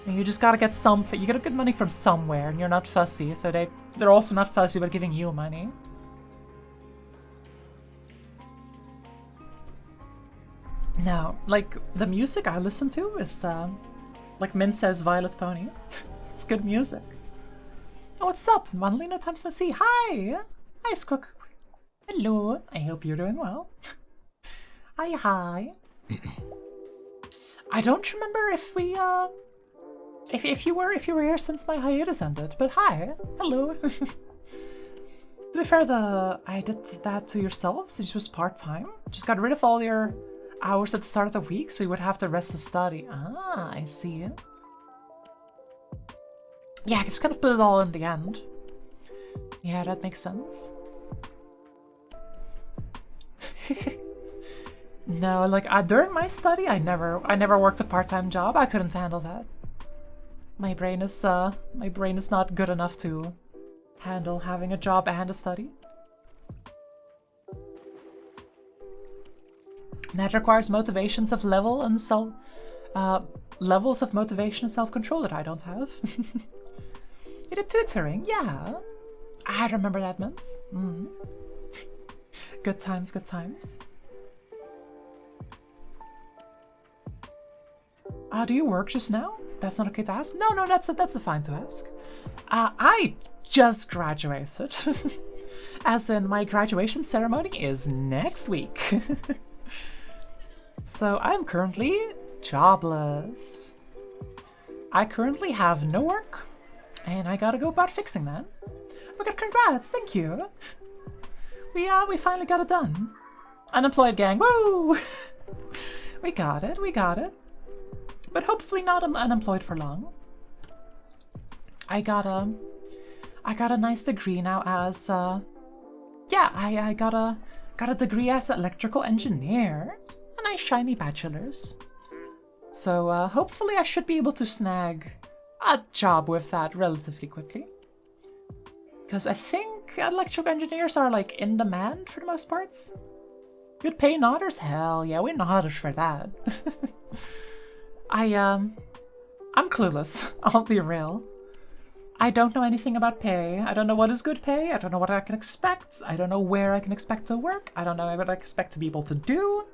And you just gotta get something. You gotta get money from somewhere, and you're not fussy, so they're also not fussy about giving you money. No, like, the music I listen to is, like Min says, Violet Pony. It's good music. Oh, what's up? Manlina Thompson C. Hi! Hi, Squawk. Hello, I hope you're doing well. Hi. I don't remember if we, if you were here since my hiatus ended, but hi, hello. To be fair, I did that to yourself since it was part-time. Just got rid of all your hours at the start of the week, so you would have the rest to study. I see. Yeah, I just kind of put it all in the end. Yeah, that makes sense. No, like during my study, I never worked a part-time job. I couldn't handle that. My brain is not good enough to handle having a job and a study. That requires motivations of level and levels of motivation and self-control that I don't have. You did tutoring? Yeah. I remember that meant. Good times, good times. Do you work just now? That's not okay to ask? No, that's a fine to ask. I just graduated. As in, my graduation ceremony is next week. So I'm currently jobless. I currently have no work, and I gotta go about fixing that. Oh my god, congrats, thank you. We finally got it done. Unemployed gang, woo! We got it. But hopefully not unemployed for long. I got a nice degree now as I got a degree as an electrical engineer. A nice shiny bachelor's. So hopefully I should be able to snag a job with that relatively quickly. Because I think electrical engineers are like in demand for the most parts. Good paying others? Hell yeah, we're others for that. I'm clueless, I'll be real. I don't know anything about pay. I don't know what is good pay. I don't know what I can expect. I don't know where I can expect to work. I don't know what I expect to be able to do.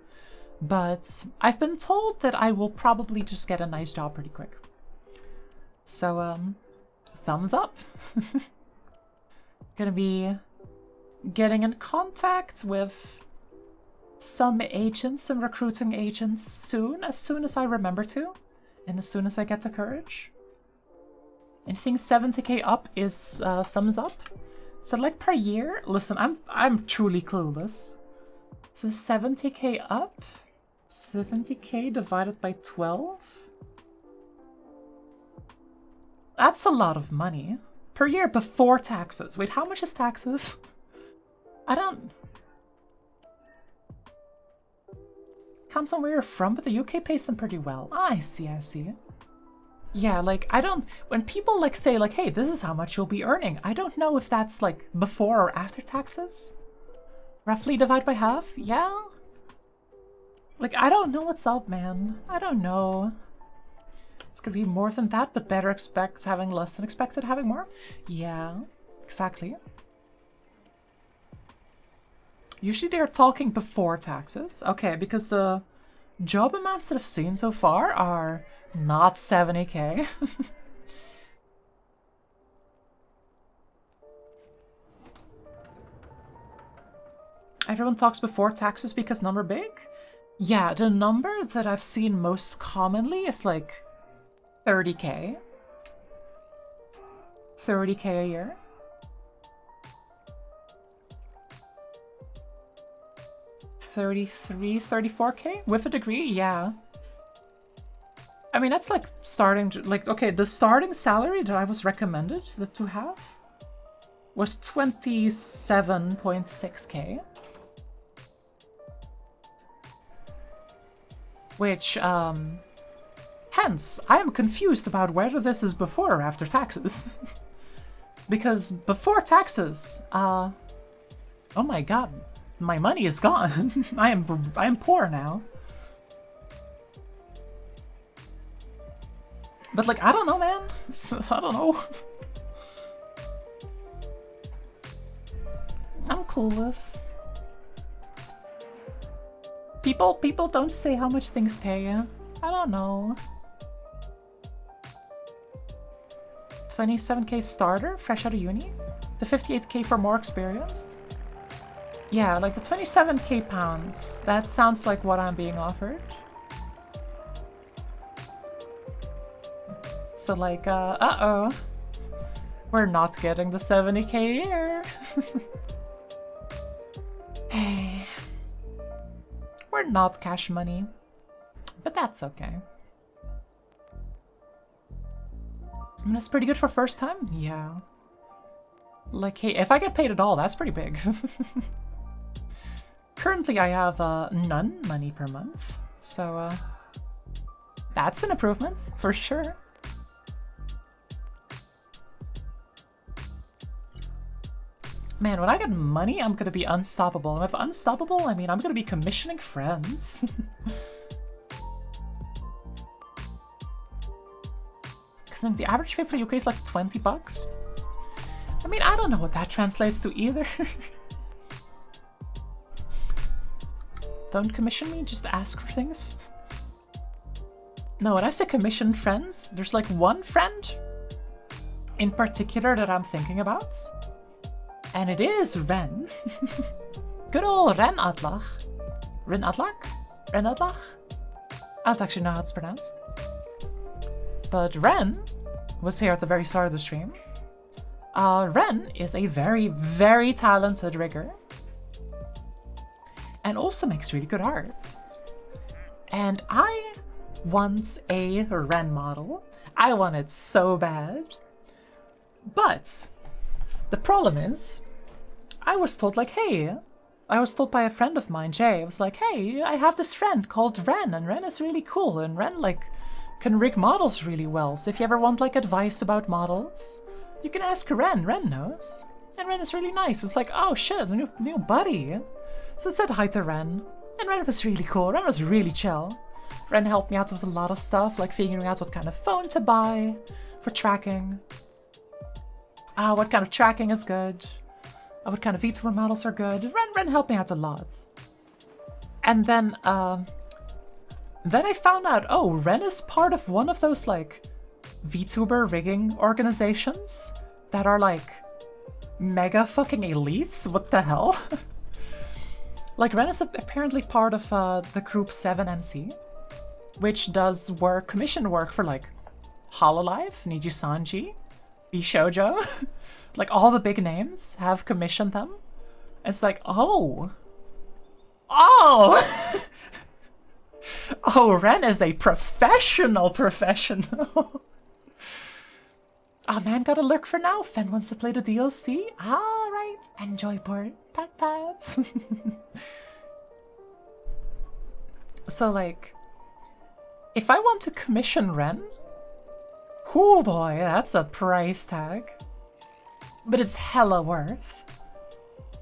But I've been told that I will probably just get a nice job pretty quick. So, thumbs up. Gonna be getting in contact with some agents and recruiting agents soon as I remember to, and as soon as I get the courage. Anything 70k up is thumbs up. Is that like per year? Listen, I'm truly clueless. So 70k up, 70k divided by 12. That's a lot of money per year before taxes. Wait, how much is taxes? I don't. Comes on where you're from, but the UK pays them pretty well. I see. Yeah, like, I don't... When people, like, say, like, hey, this is how much you'll be earning, I don't know if that's, like, before or after taxes. Roughly divide by half? Yeah? Like, I don't know what's up, man. I don't know. It's gonna be more than that, but better expect having less than expected having more? Yeah, exactly. Usually they're talking before taxes. Okay, because the job amounts that I've seen so far are not 70k. Everyone talks before taxes because number big? Yeah, the number that I've seen most commonly is like 30k. 30k a year. $34k with a degree, yeah. I mean, that's like starting to, like, okay, the starting salary that I was recommended to have was 27.6k. Which, hence, I am confused about whether this is before or after taxes. Because before taxes, oh my god, my money is gone. I am poor now. But like, I don't know, man. I don't know. I'm clueless. People don't say how much things pay. I don't know. 27k starter, fresh out of uni. The 58k for more experienced. Yeah, like the 27k pounds. That sounds like what I'm being offered. So like, uh-oh. We're not getting the 70k a year. We're not cash money. But that's okay. I mean, that's pretty good for first time? Yeah. Like, hey, if I get paid at all, that's pretty big. Currently, I have none money per month. So, that's an improvement, for sure. Man, when I get money, I'm gonna be unstoppable. And if unstoppable, I mean, I'm gonna be commissioning friends. Because the average pay for the UK is like 20 bucks. I mean, I don't know what that translates to either. Don't commission me, just ask for things. No, when I say commission friends, there's like one friend in particular that I'm thinking about. And it is Ren. Good old Ren Atlach. Ren Atlach? Ren Atlach? I don't actually know how it's pronounced. But Ren was here at the very start of the stream. Ren is a very, very talented rigger. And also makes really good art. And I want a Ren model. I want it so bad. But the problem is, I was told like, hey, I was told by a friend of mine, Jay, I was like, hey, I have this friend called Ren, and Ren is really cool, and Ren like can rig models really well. So if you ever want like advice about models, you can ask Ren. Ren knows. And Ren is really nice. It was like, oh shit, a new buddy. So I said hi to Ren, and Ren was really cool. Ren was really chill. Ren helped me out with a lot of stuff, like figuring out what kind of phone to buy for tracking. What kind of tracking is good. What kind of VTuber models are good. Ren helped me out a lot. And then I found out, oh, Ren is part of one of those like VTuber rigging organizations that are like mega fucking elites. What the hell? Like Ren is apparently part of the group 7MC, which does commission work for like Hololive, Niji Sanji, Bishoujo. Like all the big names have commissioned them. It's like, oh, oh, Ren is a professional. Oh man, gotta lurk for now. Fen wants to play the DLC. Alright, enjoy port. Pat. So like, if I want to commission Ren, oh boy, that's a price tag. But it's hella worth.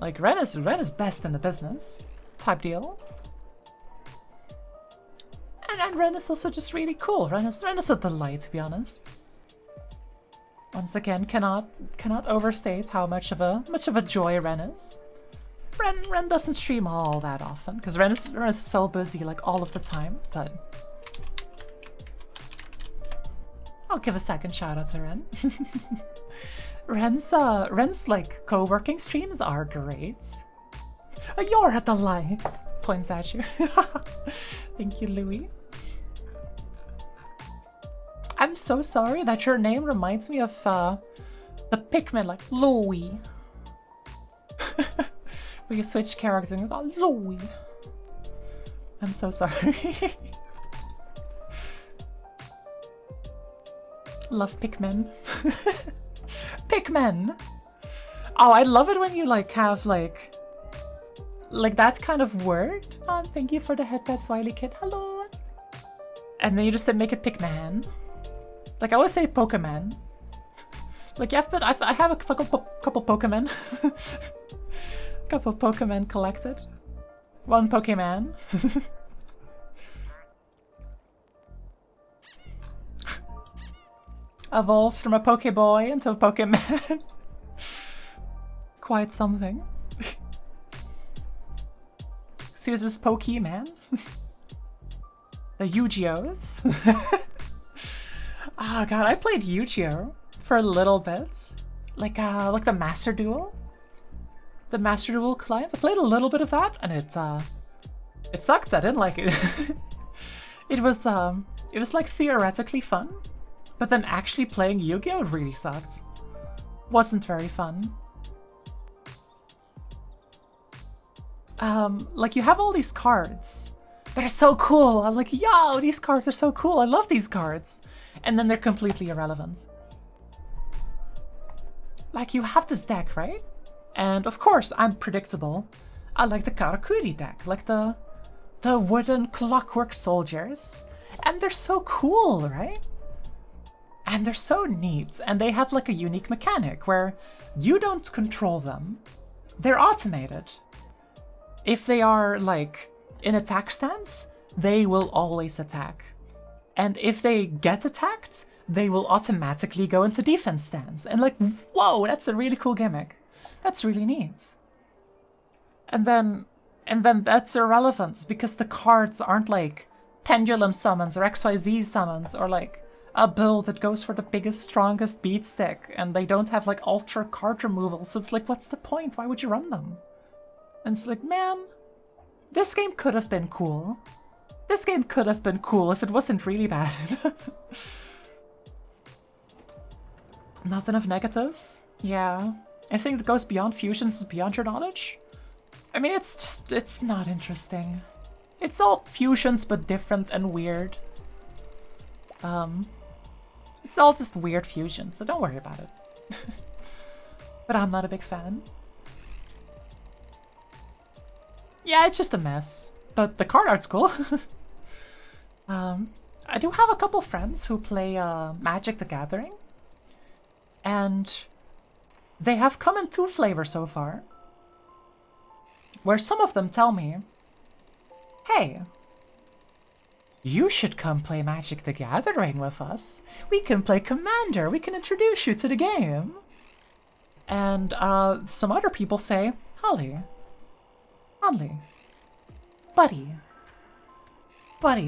Like Ren is best in the business type deal. And Ren is also just really cool. Ren is a delight, to be honest. Once again, cannot overstate how much of a joy Ren is. Ren doesn't stream all that often because Ren is so busy like all of the time. But I'll give a second shout out to Ren. Ren's like co-working streams are great. You're a delight. Points at you. Thank you, Louis. I'm so sorry that your name reminds me of the Pikmin, like Louis. Where you switch characters and go, Louis. I'm so sorry. Love Pikmin. Pikmin! Oh, I love it when you like have like that kind of word. Oh, thank you for the headpad, Swiley Kid. Hello! And then you just say, make it Pikman. Like I always say Pokemon. Like you have to, I have a couple Pokemon. Couple Pokemon collected. One Pokemon. Evolved from a Pokeboy into a Pokemon. Quite something. See, is this Pokemon? The Yu-Gi-Ohs. Oh god, I played Yu-Gi-Oh for a little bit. Like the Master Duel. The Master Duel clients. I played a little bit of that and it sucked. I didn't like it. It was like theoretically fun. But then actually playing Yu-Gi-Oh! Really sucked. Wasn't very fun. Like you have all these cards that are so cool. I'm like, yo, these cards are so cool. I love these cards. And then they're completely irrelevant. Like you have this deck, right? And of course, I'm predictable. I like the Karakuri deck, like the wooden clockwork soldiers. And they're so cool, right? And they're so neat, and they have like a unique mechanic where you don't control them, they're automated. If they are like in attack stance, they will always attack. And if they get attacked, they will automatically go into defense stance. And like, whoa, that's a really cool gimmick. That's really neat. And then that's irrelevant because the cards aren't like pendulum summons or XYZ summons or like a build that goes for the biggest, strongest beat stick, and they don't have like ultra card removal. So it's like, what's the point? Why would you run them? And it's like, man, this game could have been cool. This game could have been cool if it wasn't really bad. Not enough negatives? Yeah. Anything that goes beyond fusions is beyond your knowledge? I mean, it's not interesting. It's all fusions, but different and weird. It's all just weird fusions, so don't worry about it. But I'm not a big fan. Yeah, it's just a mess, but the card art's cool. I do have a couple friends who play Magic the Gathering, and they have come in two flavors so far, where some of them tell me, hey, you should come play Magic the Gathering with us. We can play Commander. We can introduce you to the game. And some other people say, Holly, buddy,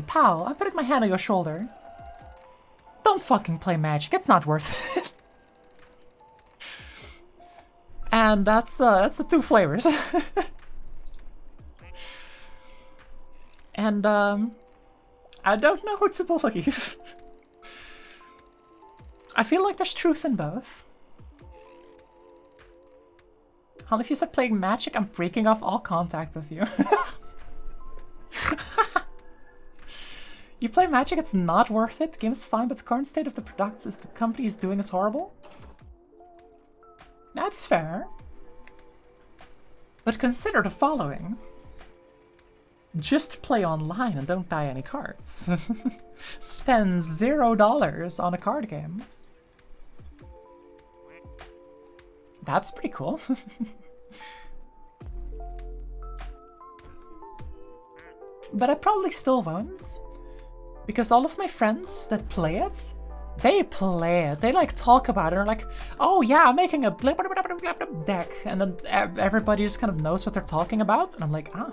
pal, I'm putting my hand on your shoulder. Don't fucking play Magic. It's not worth it. And that's the two flavors. And I don't know who to believe. I feel like there's truth in both. Hell, if you start playing Magic, I'm breaking off all contact with you. You play Magic, it's not worth it. The game is fine, but the current state of the products the company is doing is horrible. That's fair. But consider the following. Just play online and don't buy any cards. Spend $0 on a card game. That's pretty cool. But I probably still won't. Because all of my friends that play it, they play it. They like talk about it. They're like, oh yeah, I'm making a deck. And then everybody just kind of knows what they're talking about. And I'm like, And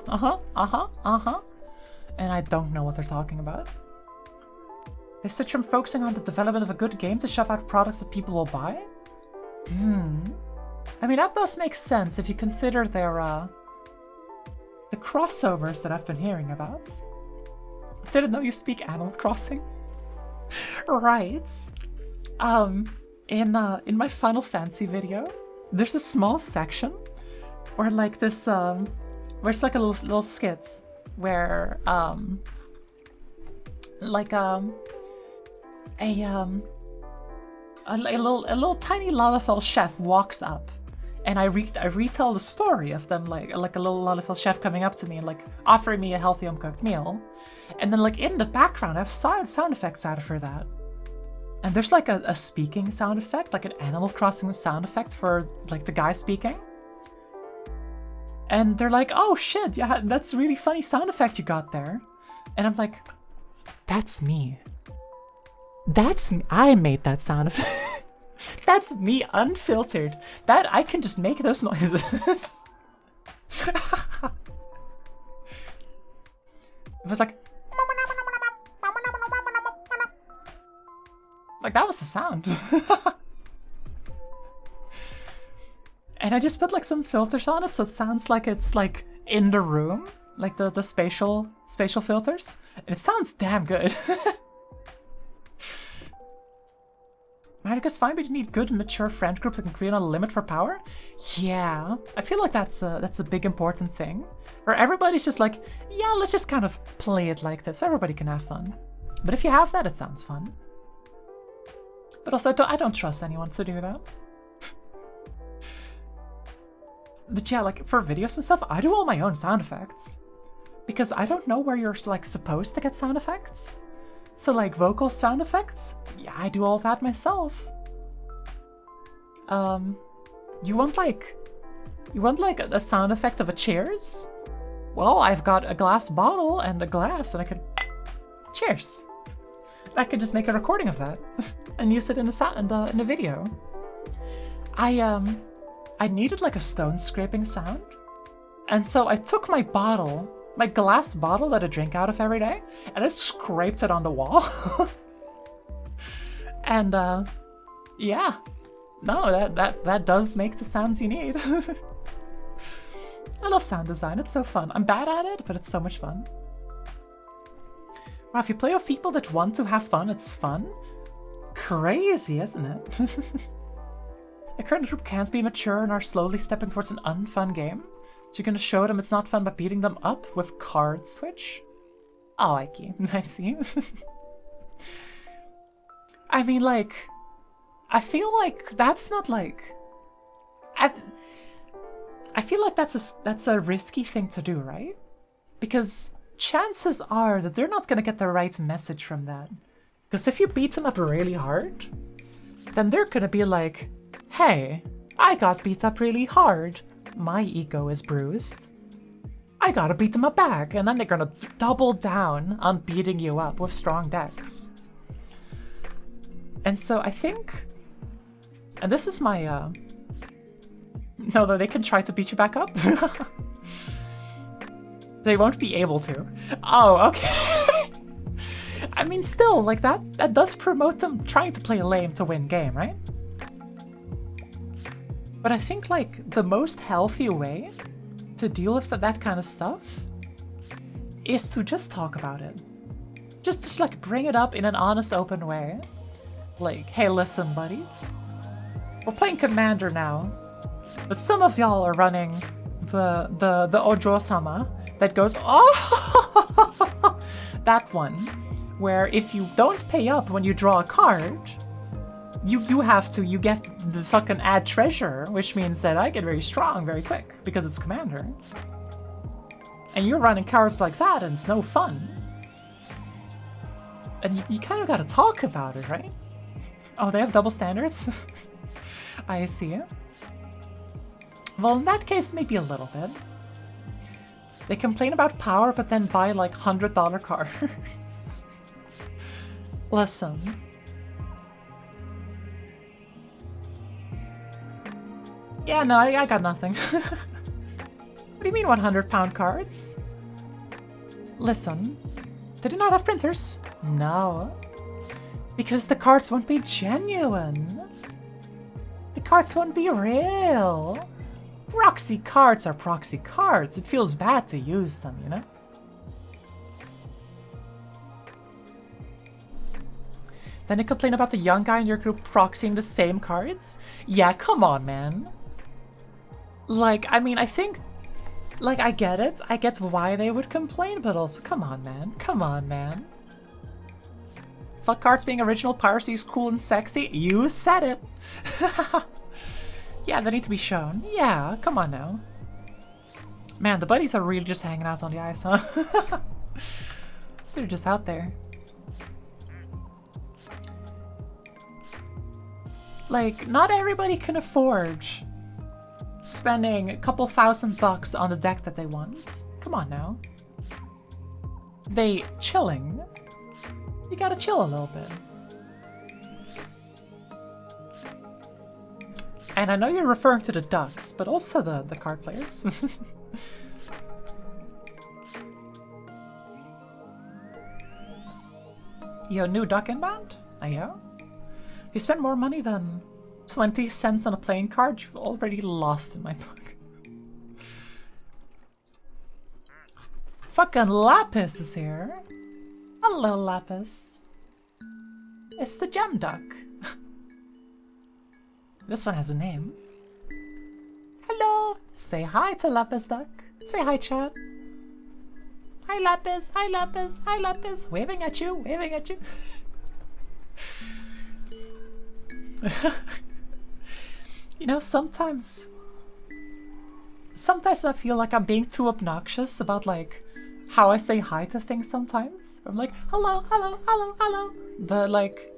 I don't know what they're talking about. They switch from focusing on the development of a good game to shove out products that people will buy? I mean, that does make sense if you consider their, the crossovers that I've been hearing about. Didn't know you speak Animal Crossing. Right. In my Final Fantasy video, there's a small section where like this, where it's like a little skit where, a little tiny Lalafell chef walks up, and I retell the story of them like a little Lalafell chef coming up to me and like offering me a healthy home-cooked meal. And then like in the background I have sound effects out for that. And there's like a speaking sound effect, like an Animal Crossing sound effect for like the guy speaking. And they're like, oh shit, yeah, that's a really funny sound effect you got there. And I'm like, that's me. That's me. I made that sound effect. That's me unfiltered. That I can just make those noises. It was like that was the sound. And I just put like some filters on it so it sounds like it's like in the room, like the spatial filters, and it sounds damn good. Magic is fine, but you need good, mature friend groups that can create a limit for power? Yeah, I feel like that's a big important thing. Where everybody's just like, yeah, let's just kind of play it like this. Everybody can have fun. But if you have that, it sounds fun. But also, I don't trust anyone to do that. But yeah, like for videos and stuff, I do all my own sound effects. Because I don't know where you're like supposed to get sound effects. So like vocal sound effects, yeah, I do all that myself. You want like You want like a sound effect of a cheers? Well, I've got a glass bottle and a glass, and I could cheers. I could just make a recording of that and use it in a video. I needed like a stone scraping sound, and so I took my bottle, my glass bottle that I drink out of every day, and I scraped it on the wall. And yeah, no, that does make the sounds you need. I love sound design, it's so fun. I'm bad at it, but it's so much fun. Wow, if you play with people that want to have fun, it's fun. Crazy, isn't it? The current group can't be mature and are slowly stepping towards an unfun game. So you're gonna show them it's not fun by beating them up with card switch? Oh, Ike, I see. I mean, like, I feel like that's not like... I feel like that's a risky thing to do, right? Because chances are that they're not gonna get the right message from that. Because if you beat them up really hard, then they're gonna be like, hey, I got beat up really hard. My ego is bruised. I gotta beat them up back. And then they're gonna double down on beating you up with strong decks. And so I think, and this is my, no, that they can try to beat you back up. They won't be able to. Oh, okay. I mean, still, like that does promote them trying to play lame to win game, right? But I think like the most healthy way to deal with that kind of stuff is to just talk about it. Just like bring it up in an honest, open way. Like, hey, listen, buddies. We're playing Commander now, but some of y'all are running the Ojo-sama that goes, oh, that one, where if you don't pay up when you draw a card, you get the fucking add treasure, which means that I get very strong very quick because it's Commander. And you're running cards like that, and it's no fun. And you kind of gotta talk about it, right? Oh, they have double standards? I see it. Well, in that case, maybe a little bit. They complain about power, but then buy like $100 cards. Listen. Yeah, no, I got nothing. What do you mean 100-pound cards? Listen. They do not have printers. No. Because the cards won't be genuine. The cards won't be real. Proxy cards are proxy cards. It feels bad to use them, you know? Then they complain about the young guy in your group proxying the same cards? Yeah, come on, man. Like, I mean, I think... Like, I get it. I get why they would complain, but also, come on, man. Come on, man. Fuck cards being original, piracy is cool and sexy. You said it. Yeah, they need to be shown. Yeah, come on now. Man, the buddies are really just hanging out on the ice, huh? They're just out there. Like, not everybody can afford spending a couple $1,000 on the deck that they want. Come on now. They chilling. You gotta chill a little bit. And I know you're referring to the ducks, but also the card players. Yo, new duck inbound? Ayo? If you spend more money than 20 cents on a playing card, you've already lost in my book. Fucking Lapis is here. Hello, Lapis. It's the gem duck. This one has a name. Hello! Say hi to Lapis Duck. Say hi, chat. Hi, Lapis. Hi, Lapis. Hi, Lapis. Waving at you. Waving at you. You know, sometimes I feel like I'm being too obnoxious about, like, how I say hi to things sometimes. I'm like, hello, hello, hello, hello. But, like,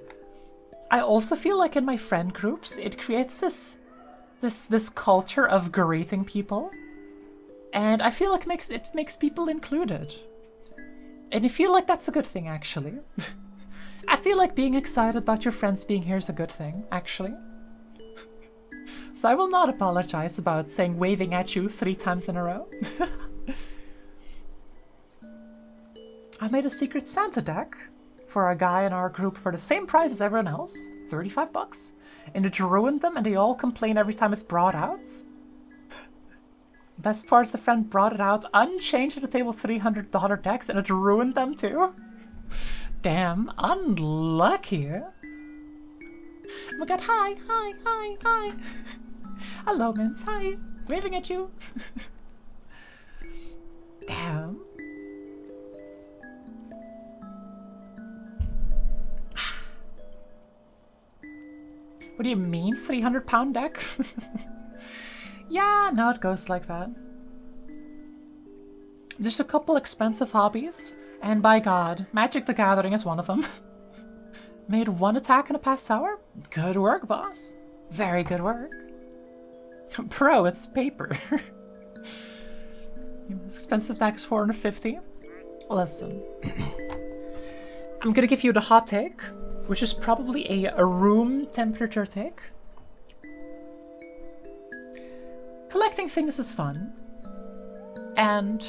I also feel like in my friend groups, it creates this this culture of greeting people, and I feel like it makes people included. And I feel like that's a good thing, actually. I feel like being excited about your friends being here is a good thing, actually. So I will not apologize about saying waving at you 3 times in a row. I made a Secret Santa deck for a guy in our group for the same price as everyone else, 35 bucks. And it ruined them and they all complain every time it's brought out. Best part is the friend brought it out unchanged at the table $300 decks and it ruined them too. Damn, unlucky. Oh my god, hi, hi, hi, hi. Hello, Mince, hi. Waving at you. Damn. What do you mean, 300-pound deck? Yeah, no, it goes like that. There's a couple expensive hobbies, and by god, Magic the Gathering is one of them. Made 1 attack in a past hour? Good work, boss. Very good work. Bro, it's paper. This expensive deck is 450. Listen. I'm gonna give you the hot take, which is probably a room temperature take. Collecting things is fun. And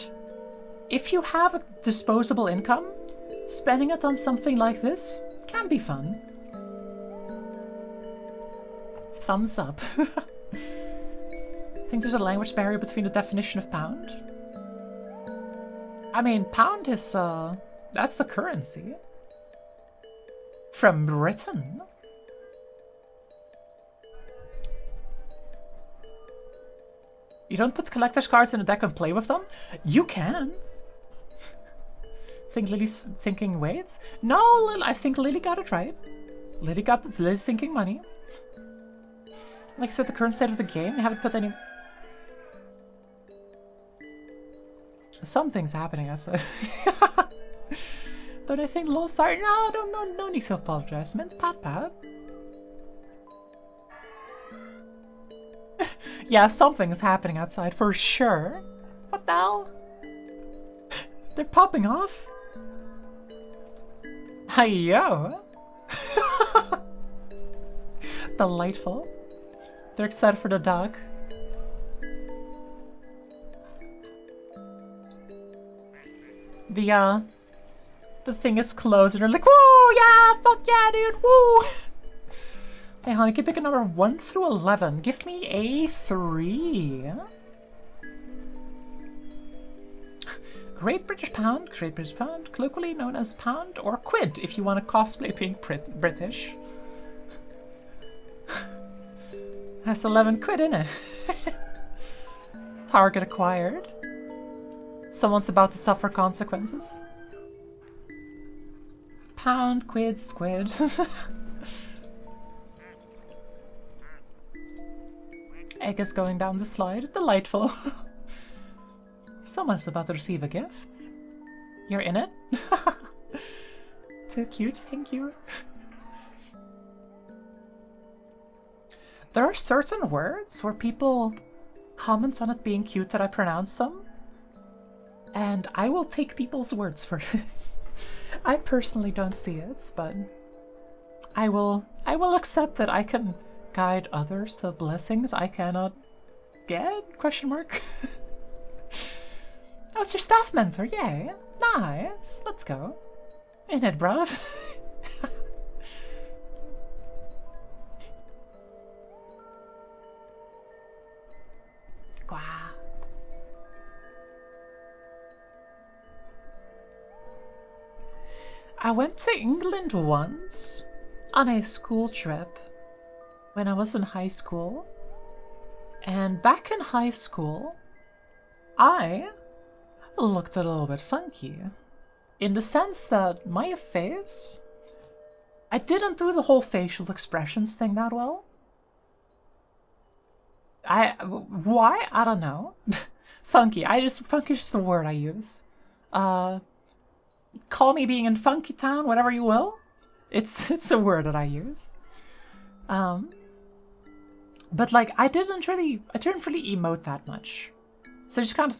if you have a disposable income, spending it on something like this can be fun. Thumbs up. I think there's a language barrier between the definition of pound. I mean, pound is, that's a currency. From Britain. You don't put collector's cards in a deck and play with them? You can. Think Lily's thinking, wait? No, I think Lily got it right. Lily's thinking money. Like I said, the current state of the game, I haven't put any... Something's happening outside. Don't I think low? Sorry, no need to apologize. Mint pat. Yeah, something's happening outside for sure. What the hell? They're popping off. Hi-yo. Delightful. They're excited for the dog. The thing is closed and they're like, whoa, yeah, fuck yeah, dude, woo! Hey, honey, can you pick a number 1 through 11? Give me a 3. Great British Pound, colloquially known as pound or quid if you want to cosplay being British. That's 11 quid, innit? Target acquired. Someone's about to suffer consequences. Pound, quid, squid. Egg is going down the slide. Delightful. Someone's about to receive a gift. You're in it? Too cute, thank you. There are certain words where people comment on it being cute that I pronounce them. And I will take people's words for it. I personally don't see it, but I will accept that I can guide others to blessings I cannot get? Question mark. Oh, it's your staff mentor, yay. Nice. Let's go. In it, bruv. Gwa. I went to England once on a school trip when I was in high school. And back in high school, I looked a little bit funky. In the sense that my face, I didn't do the whole facial expressions thing that well. Why? I don't know. Funky. Funky is just the word I use. Call me being in Funky Town, whatever you will. It's a word that I use. But like, I didn't really emote that much. So I just kind of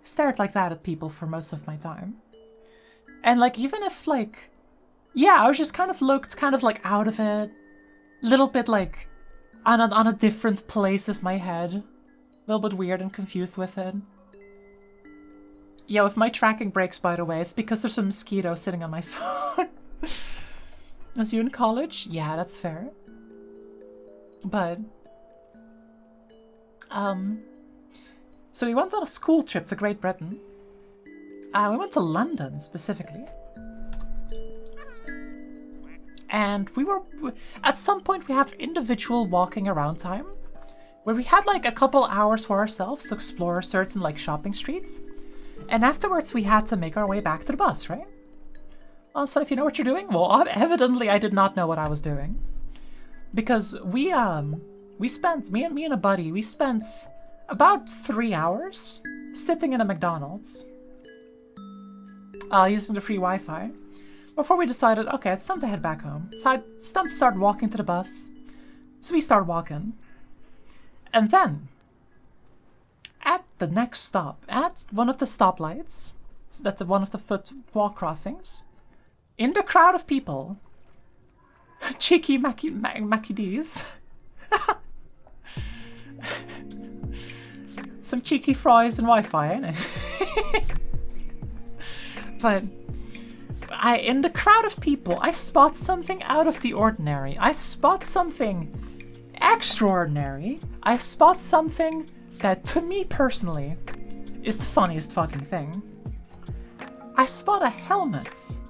stared like that at people for most of my time. And like, even if like, yeah, I was just kind of looked kind of like out of it. Little bit like on a different place of my head. A little bit weird and confused with it. Yeah, if my tracking breaks, by the way, it's because there's a mosquito sitting on my phone. Was you in college? Yeah, that's fair. But, so we went on a school trip to Great Britain. We went to London, specifically. And we were, at some point we have individual walking around time, where we had like a couple hours for ourselves to explore certain like shopping streets. And afterwards we had to make our way back to the bus, right? So if you know what you're doing, well, evidently I did not know what I was doing. Because we spent, me and a buddy, we spent about 3 hours sitting in a McDonald's, using the free Wi-Fi, before we decided, okay, it's time to head back home. So it's time to start walking to the bus. So we start walking. And then, at the next stop, at one of the stoplights, so that's one of the footwalk crossings, in the crowd of people, cheeky Macudis, some cheeky fries and Wi-Fi, innit? But in the crowd of people, I spot something out of the ordinary. I spot something extraordinary. I spot something that, to me personally, is the funniest fucking thing. I spot a helmet.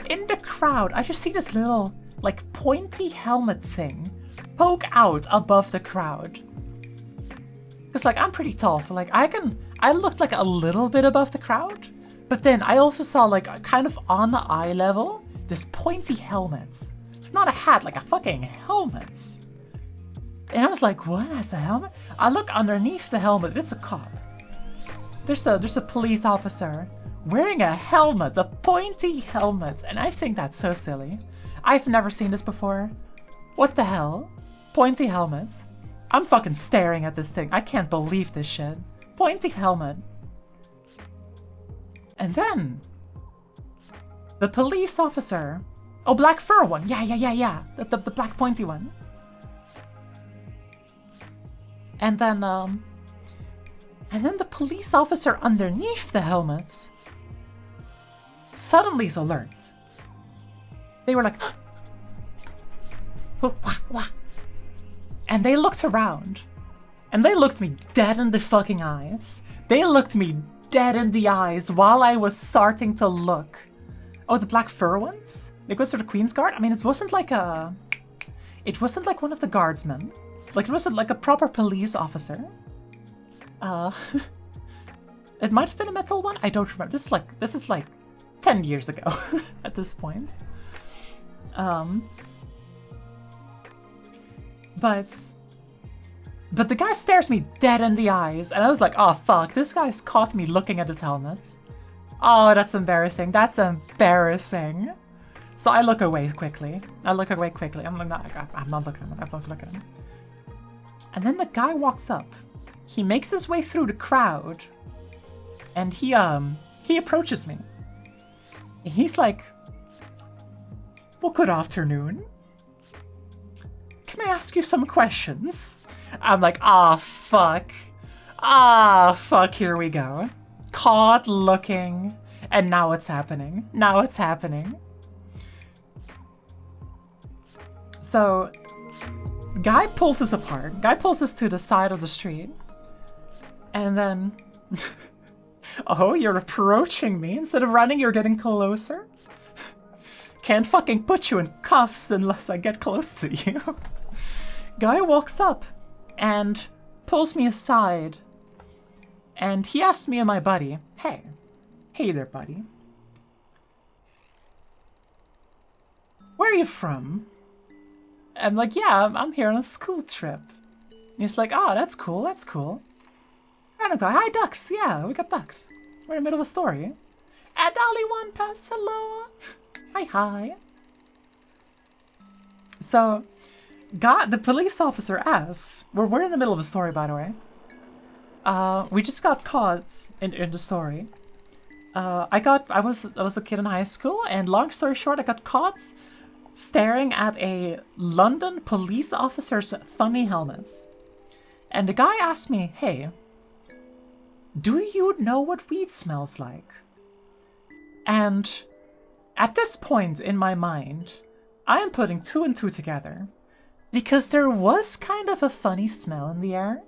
In the crowd, I just see this little, like, pointy helmet thing poke out above the crowd. Because, like, I'm pretty tall, so, like, I looked, like, a little bit above the crowd. But then I also saw, like, kind of on the eye level, this pointy helmet. It's not a hat, like a fucking helmet. And I was like, what? That's a helmet? I look underneath the helmet, it's a cop. There's a police officer wearing a helmet, a pointy helmet, and I think that's so silly. I've never seen this before. What the hell? Pointy helmet? I'm fucking staring at this thing. I can't believe this shit. Pointy helmet. And then, the police officer, oh, black fur one, yeah, the black pointy one. And then the police officer underneath the helmet suddenly is alert. They were like, wah. And they looked around, and they looked me dead in the fucking eyes. They looked me dead in the eyes while I was starting to look. Oh, the black fur ones? They go to the Queen's Guard? I mean, it wasn't like one of the guardsmen. Like, it wasn't like a proper police officer. It might have been a metal one? I don't remember. This is like 10 years ago at this point. But the guy stares me dead in the eyes, and I was like, oh fuck, this guy's caught me looking at his helmet. Oh, that's embarrassing. That's embarrassing. So I look away quickly. I'm not looking at him. I'm not looking at him. And then the guy walks up. He makes his way through the crowd, and he approaches me. And he's like, well, good afternoon. Can I ask you some questions? I'm like, fuck, here we go. Caught looking, and now it's happening. So, guy pulls us apart. Guy pulls us to the side of the street. And then, oh, you're approaching me. Instead of running, you're getting closer. Can't fucking put you in cuffs unless I get close to you. Guy walks up and pulls me aside, and he asks me and my buddy, hey there, buddy. Where are you from? I'm like, yeah, I'm here on a school trip. And he's like, oh, that's cool. And I go, hi, ducks. Yeah, we got ducks. We're in the middle of a story. And Dolly one pass, hello. Hi. So, the police officer asks, we're in the middle of a story, by the way. We just got caught in the story. I was a kid in high school, and long story short, I got caught staring at a London police officer's funny helmets. And the guy asked me, hey, do you know what weed smells like? And at this point in my mind, I am putting 2 and 2 together, because there was kind of a funny smell in the air.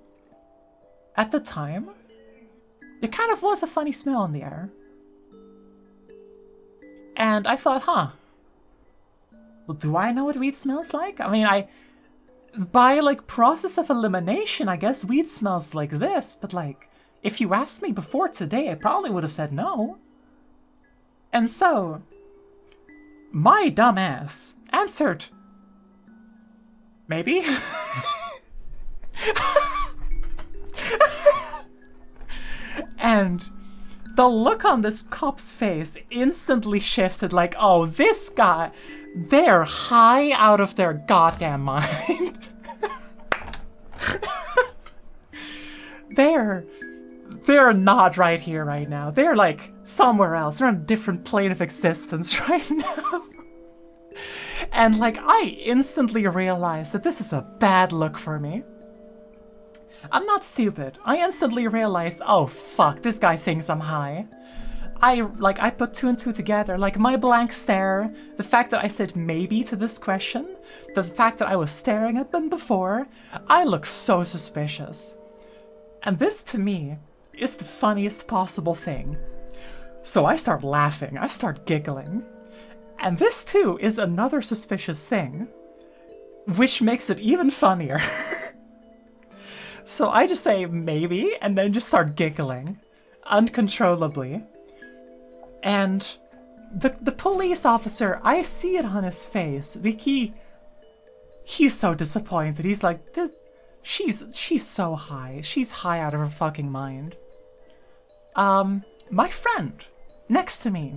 At the time, there kind of was a funny smell in the air. And I thought, well, do I know what weed smells like? I mean, by, like, process of elimination, I guess weed smells like this, but, like, if you asked me before today, I probably would have said no. And so, my dumb ass answered, maybe? And the look on this cop's face instantly shifted, like, oh, this guy, they're high out of their goddamn mind. They're not right here right now. They're like somewhere else. They're on a different plane of existence right now. And like, I instantly realized that this is a bad look for me. I'm not stupid. I instantly realized, oh fuck, this guy thinks I'm high. I put 2 and 2 together, like my blank stare, the fact that I said maybe to this question, the fact that I was staring at them before, I look so suspicious. And this, to me, is the funniest possible thing. So I start laughing, I start giggling. And this, too, is another suspicious thing, which makes it even funnier. So I just say maybe, and then just start giggling, uncontrollably. And the police officer, I see it on his face. He's so disappointed. He's like, she's so high. She's high out of her fucking mind. My friend next to me,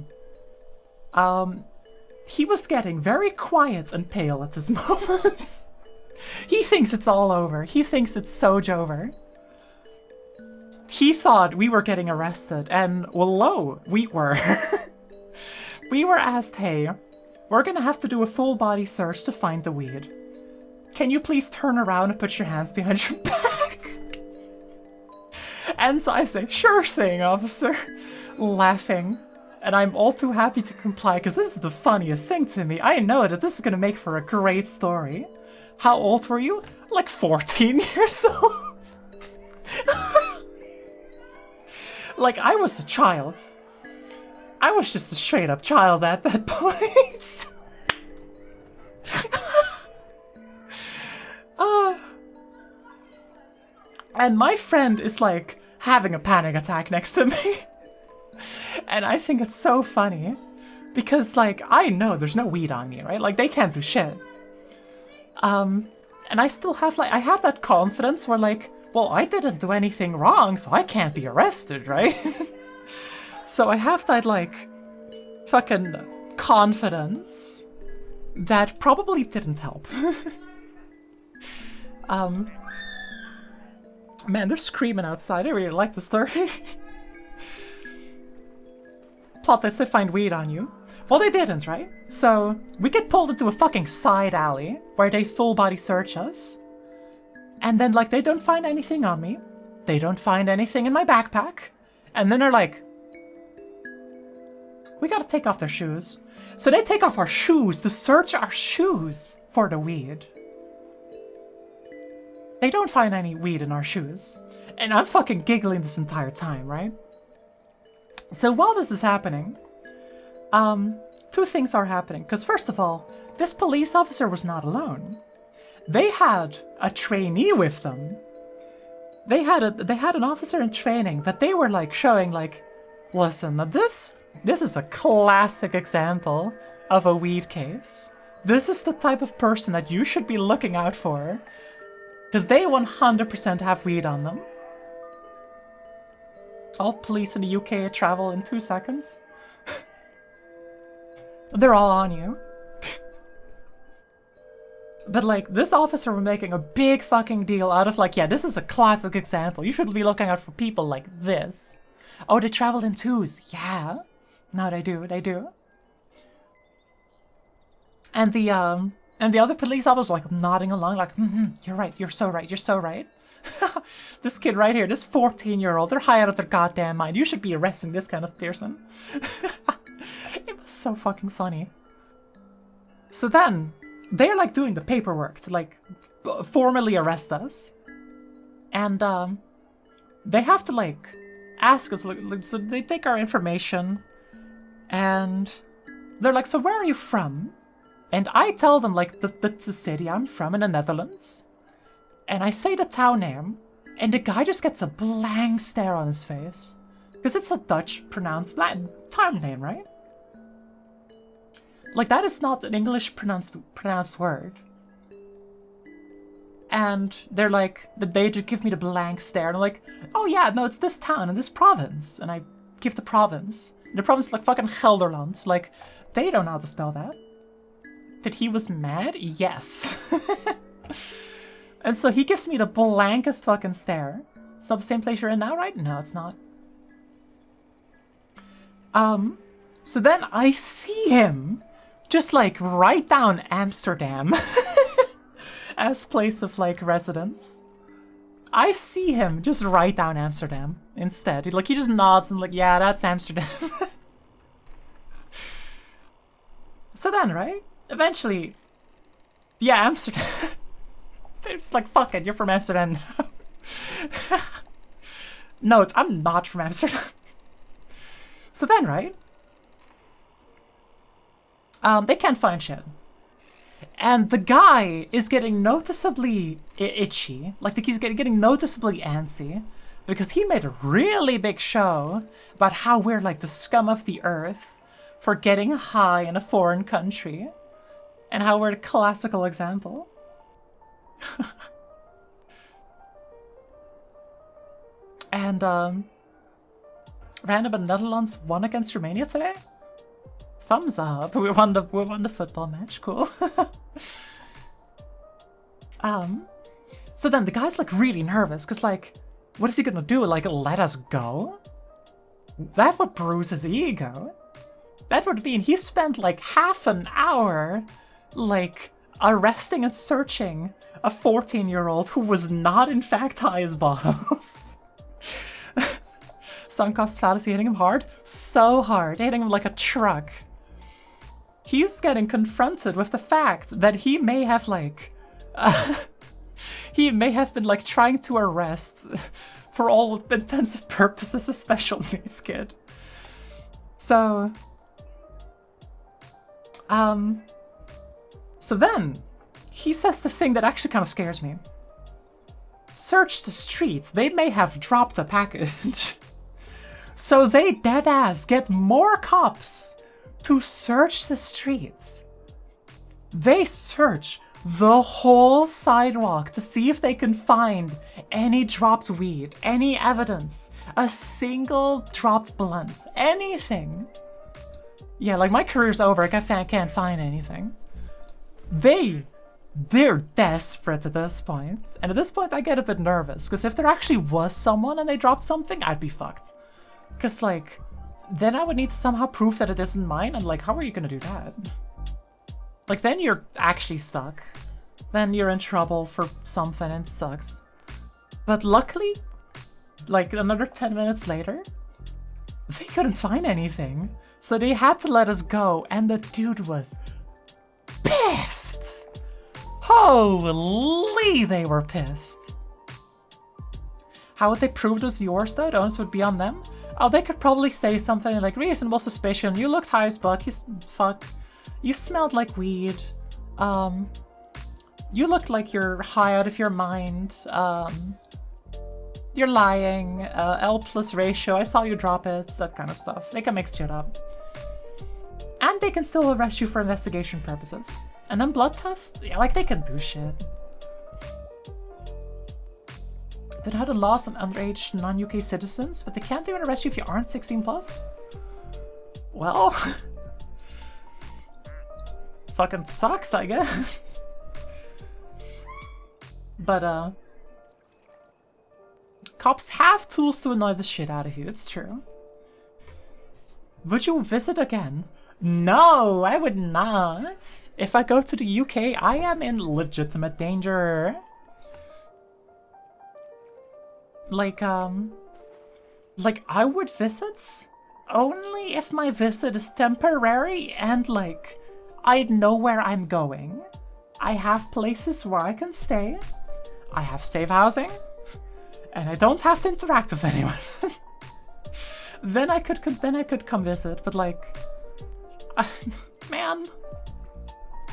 he was getting very quiet and pale at this moment. He thinks it's all over. He thinks it's Soj over. He thought we were getting arrested, and well, lo, we were. We were asked, hey, we're gonna have to do a full body search to find the weed. Can you please turn around and put your hands behind your back? And so I say, sure thing, officer, laughing. And I'm all too happy to comply, because this is the funniest thing to me. I know that this is gonna make for a great story. How old were you? Like 14 years old? Like, I was a child. I was just a straight up child at that point. And my friend is like having a panic attack next to me. And I think it's so funny. Because like, I know there's no weed on me, right? Like, they can't do shit. And I still have like, I have that confidence where like, well, I didn't do anything wrong, so I can't be arrested, right? So I have that like, fucking confidence that probably didn't help. Man, they're screaming outside. I really like the story. Plot twist, they find weed on you. Well, they didn't, right? So, we get pulled into a fucking side alley where they full body search us. And then, like, they don't find anything on me. They don't find anything in my backpack. And then they're like, we gotta take off their shoes. So they take off our shoes to search our shoes for the weed. They don't find any weed in our shoes. And I'm fucking giggling this entire time, right? So while this is happening, two things are happening. Because first of all, this police officer was not alone. They had a trainee with them. They had an officer in training that they were like showing like, listen, this is a classic example of a weed case. This is the type of person that you should be looking out for. Because they 100% have weed on them. All police in the UK travel in 2 seconds. They're all on you. But like, this officer was making a big fucking deal out of like, yeah, this is a classic example. You should be looking out for people like this. Oh, they traveled in twos. Yeah. No, they do. They do. And the other police officer was like nodding along, like, you're right. You're so right. You're so right. This kid right here, this 14-year-old, they're high out of their goddamn mind. You should be arresting this kind of person. It was so fucking funny. So then, they're like doing the paperwork to like formally arrest us. And they have to like ask us, so they take our information and they're like, so where are you from? And I tell them like the city I'm from in the Netherlands. And I say the town name, and the guy just gets a blank stare on his face. Because it's a Dutch pronounced town name, right? Like, that is not an English pronounced word. And they're like, they just give me the blank stare, and I'm like, oh yeah, no, it's this town and this province. And I give the province. And the province is like fucking Gelderland. Like, they don't know how to spell that. That he was mad? Yes. And so he gives me the blankest fucking stare. It's not the same place you're in now, right? No, it's not. So then I see him just like write down Amsterdam as place of like residence. I see him just write down Amsterdam instead. He just nods and like, yeah, that's Amsterdam. So then, right? Eventually, yeah, Amsterdam. It's like, fuck it, you're from Amsterdam now. No, I'm not from Amsterdam. So then, right? They can't find shit. And the guy is getting noticeably itchy. Like, he's getting noticeably antsy. Because he made a really big show about how we're like the scum of the earth for getting high in a foreign country. And how we're the classical example. And random in Netherlands won against Romania today. Thumbs up. We won the football match. Cool. So then the guy's like really nervous because like, what is he gonna do? Like, let us go? That would bruise his ego. That would mean he spent like half an hour like arresting and searching a 14-year-old who was not in fact high as balls. Sunk cost fallacy hitting him hard. So hard. Hitting him like a truck. He's getting confronted with the fact that he may have like... he may have been like trying to arrest, for all intents and purposes, a special needs kid. So... So then, he says the thing that actually kind of scares me. Search the streets. They may have dropped a package. So they deadass get more cops to search the streets. They search the whole sidewalk to see if they can find any dropped weed, any evidence, a single dropped blunt, anything. Yeah, like my career's over. I can't find anything. They're desperate at this point. And at this point I get a bit nervous, because if there actually was someone and they dropped something, I'd be fucked. Because like, then I would need to somehow prove that it isn't mine, and like, how are you gonna do that? Like, then you're actually stuck. Then you're in trouble for something and it sucks. But luckily, like another 10 minutes later, they couldn't find anything. So they had to let us go, and the dude was pissed! Holy, they were pissed. How would they prove it was yours though? The onus would be on them? Oh, they could probably say something like, reasonable suspicion, you looked high as fuck, you smelled like weed, you looked like you're high out of your mind, you're lying, L plus ratio, I saw you drop it, that kind of stuff. They can make shit up. And they can still arrest you for investigation purposes. And then blood tests? Yeah, like, they can do shit. They had a laws on underage non-UK citizens, but they can't even arrest you if you aren't 16 plus? Well... fucking sucks, I guess. But, cops have tools to annoy the shit out of you, it's true. Would you visit again? No, I would not. If I go to the UK, I am in legitimate danger. Like, I would visit only if my visit is temporary and, like, I know where I'm going. I have places where I can stay. I have safe housing. And I don't have to interact with anyone. then I could come visit, but like, man,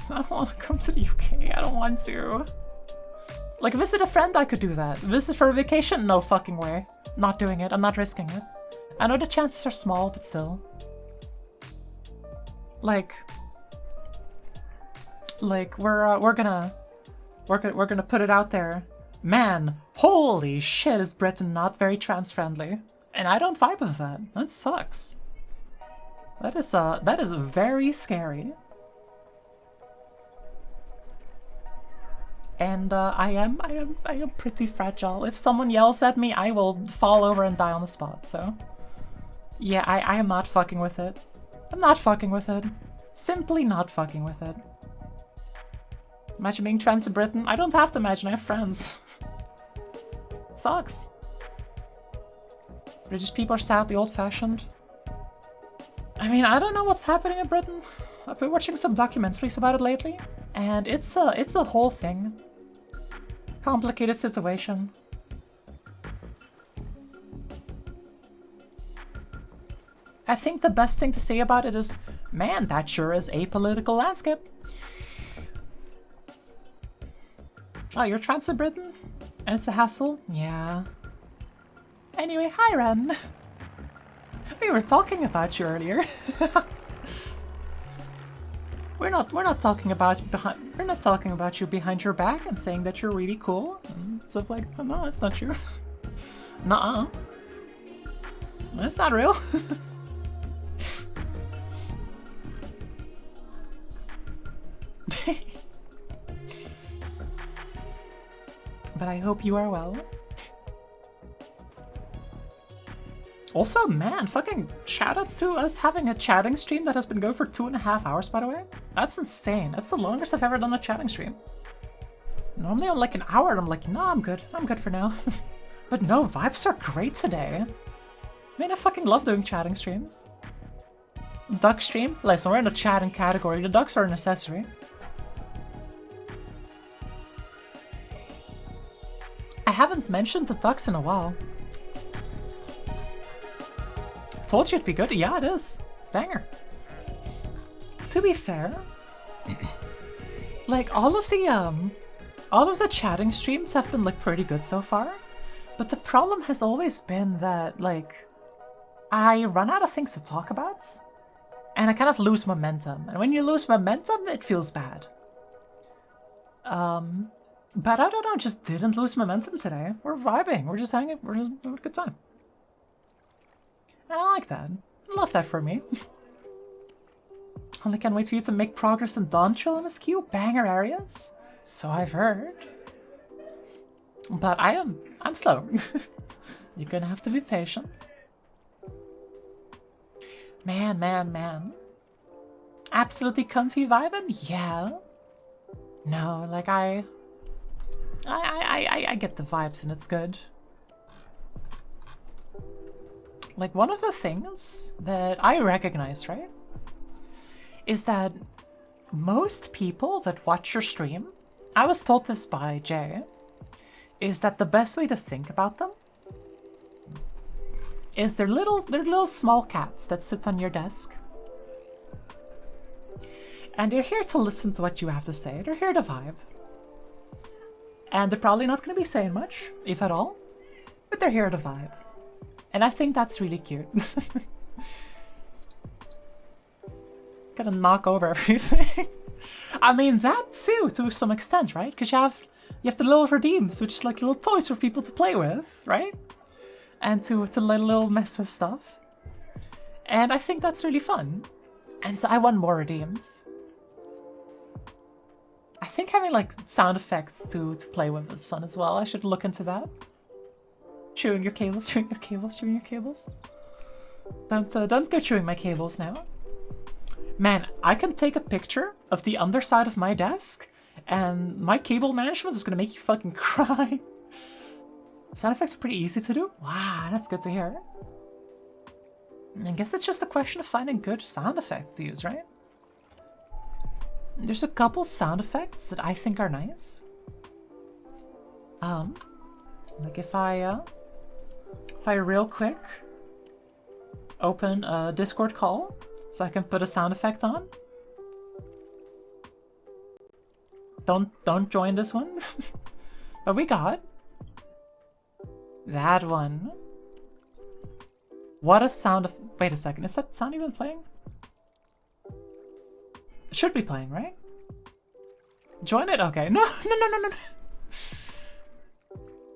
I don't want to come to the UK. I don't want to. Like, visit a friend, I could do that. Visit for a vacation? No fucking way. Not doing it. I'm not risking it. I know the chances are small, but still. Like we're gonna put it out there. Man, holy shit, is Britain not very trans-friendly? And I don't vibe with that. That sucks. That is very scary. And I am pretty fragile. If someone yells at me, I will fall over and die on the spot. So, yeah, I am not fucking with it. I'm not fucking with it. Simply not fucking with it. Imagine being trans in Britain. I don't have to imagine. I have friends. It sucks. British people are sadly old-fashioned. I mean, I don't know what's happening in Britain. I've been watching some documentaries about it lately, and it's a whole thing. Complicated situation. I think the best thing to say about it is, man, that sure is a political landscape. Oh, you're trans in Britain? And it's a hassle? Yeah. Anyway, hi Ren. We were talking about you earlier. We're not talking about you behind your back and saying that you're really cool and stuff like that. No, that's not true. Nuh-uh. That's not real. But I hope you are well. Also, man, fucking shoutouts to us having a chatting stream that has been going for 2.5 hours, by the way. That's insane. That's the longest I've ever done a chatting stream. Normally I'm like an hour and I'm like, no, I'm good. I'm good for now. But no, vibes are great today. Man, I fucking love doing chatting streams. Duck stream? Listen, we're in the chatting category. The ducks are a necessary. I haven't mentioned the ducks in a while. Told you it'd be good. Yeah, it is. It's banger. To be fair, like all of the chatting streams have been like pretty good so far. But the problem has always been that like I run out of things to talk about and I kind of lose momentum. And when you lose momentum, it feels bad. But I don't know, just didn't lose momentum today. We're vibing. We're just hanging. We're just having a good time. I like that. I love that for me. Only can't wait for you to make progress in Dawntrail and SQ banger areas. So I've heard. But I'm slow. You're gonna have to be patient. Man. Absolutely comfy vibing? Yeah. No, like I get the vibes and it's good. Like one of the things that I recognize, right, is that most people that watch your stream, I was told this by Jay, is that the best way to think about them is they're little small cats that sit on your desk. And they're here to listen to what you have to say. They're here to vibe. And they're probably not going to be saying much, if at all, but they're here to vibe. And I think that's really cute. Gonna knock over everything. I mean, that too, to some extent, right? Because you have the little redeems, which is like little toys for people to play with, right? And to let a little mess with stuff. And I think that's really fun. And so I want more redeems. I think having like sound effects to play with is fun as well. I should look into that. Chewing your cables, chewing your cables, chewing your cables. Don't go chewing my cables now. Man, I can take a picture of the underside of my desk and my cable management is gonna make you fucking cry. Sound effects are pretty easy to do. Wow, that's good to hear. I guess it's just a question of finding good sound effects to use, right? There's a couple sound effects that I think are nice. Like if I real quick open a Discord call so I can put a sound effect on. Don't join this one. But we got that one. What a sound of... Wait a second, is that sound even playing? It should be playing, right? Join it? Okay. No.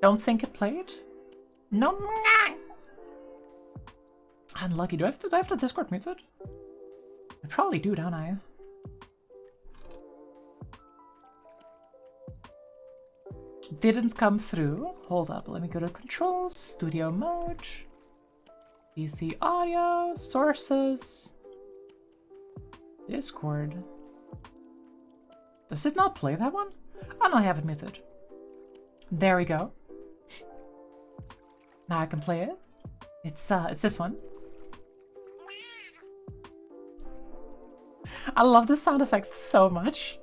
Don't think it played? No. Unlucky. Do I have to Discord muted? I probably do, don't I? Didn't come through. Hold up, let me go to controls, studio mode, PC audio, sources, Discord. Does it not play that one? Oh no, I have it muted. There we go. Now I can play it. It's this one. I love the sound effect so much.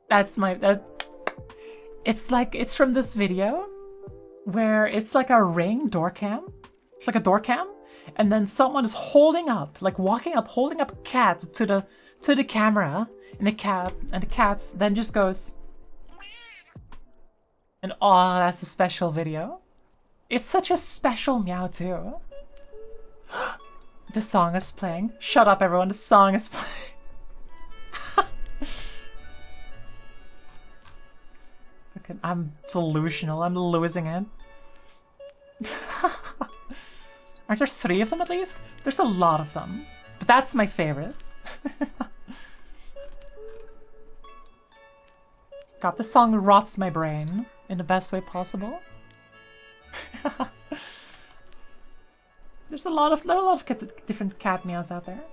That's it's from this video where it's like a Ring door cam. It's like a door cam, and then someone is holding up, like walking up, holding up a cat to the camera, and the cat then just goes, and oh, that's a special video. It's such a special meow too. The song is playing. Shut up, everyone. The song is playing. I'm delusional. I'm losing it. Aren't there 3 of them at least? There's a lot of them. But that's my favorite. God, this song rots my brain in the best way possible. There's a lot of different cat meows out there.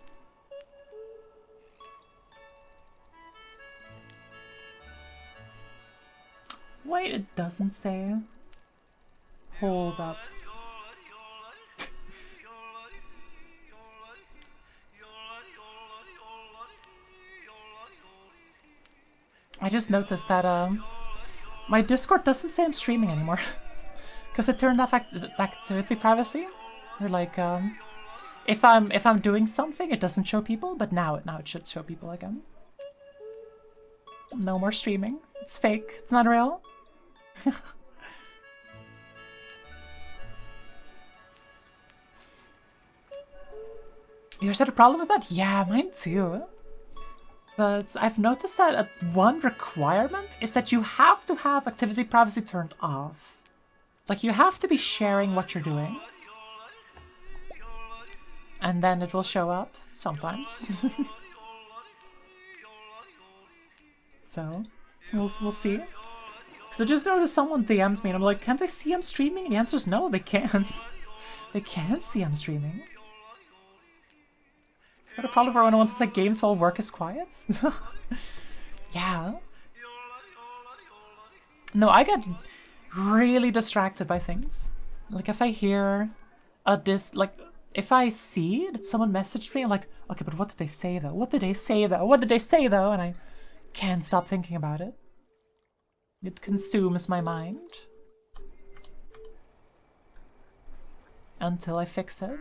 Wait, it doesn't say. Hold up. I just noticed that my Discord doesn't say I'm streaming anymore. Because it turned off activity privacy. Or like if I'm doing something it doesn't show people, but now it should show people again. No more streaming. It's fake. It's not real. Yours had a problem with that? Yeah, mine too. But I've noticed that one requirement is that you have to have activity privacy turned off. Like, you have to be sharing what you're doing. And then it will show up, sometimes. So, we'll see. Because I just noticed someone DM'd me and I'm like, can't they see I'm streaming? And the answer is no, they can't. They can't see I'm streaming. It's got a problem for when I want to play games while work is quiet. Yeah. No, I get really distracted by things. Like if I hear if I see that someone messaged me, I'm like, okay, but what did they say though? What did they say though? What did they say though? And I can't stop thinking about it. It consumes my mind. Until I fix it.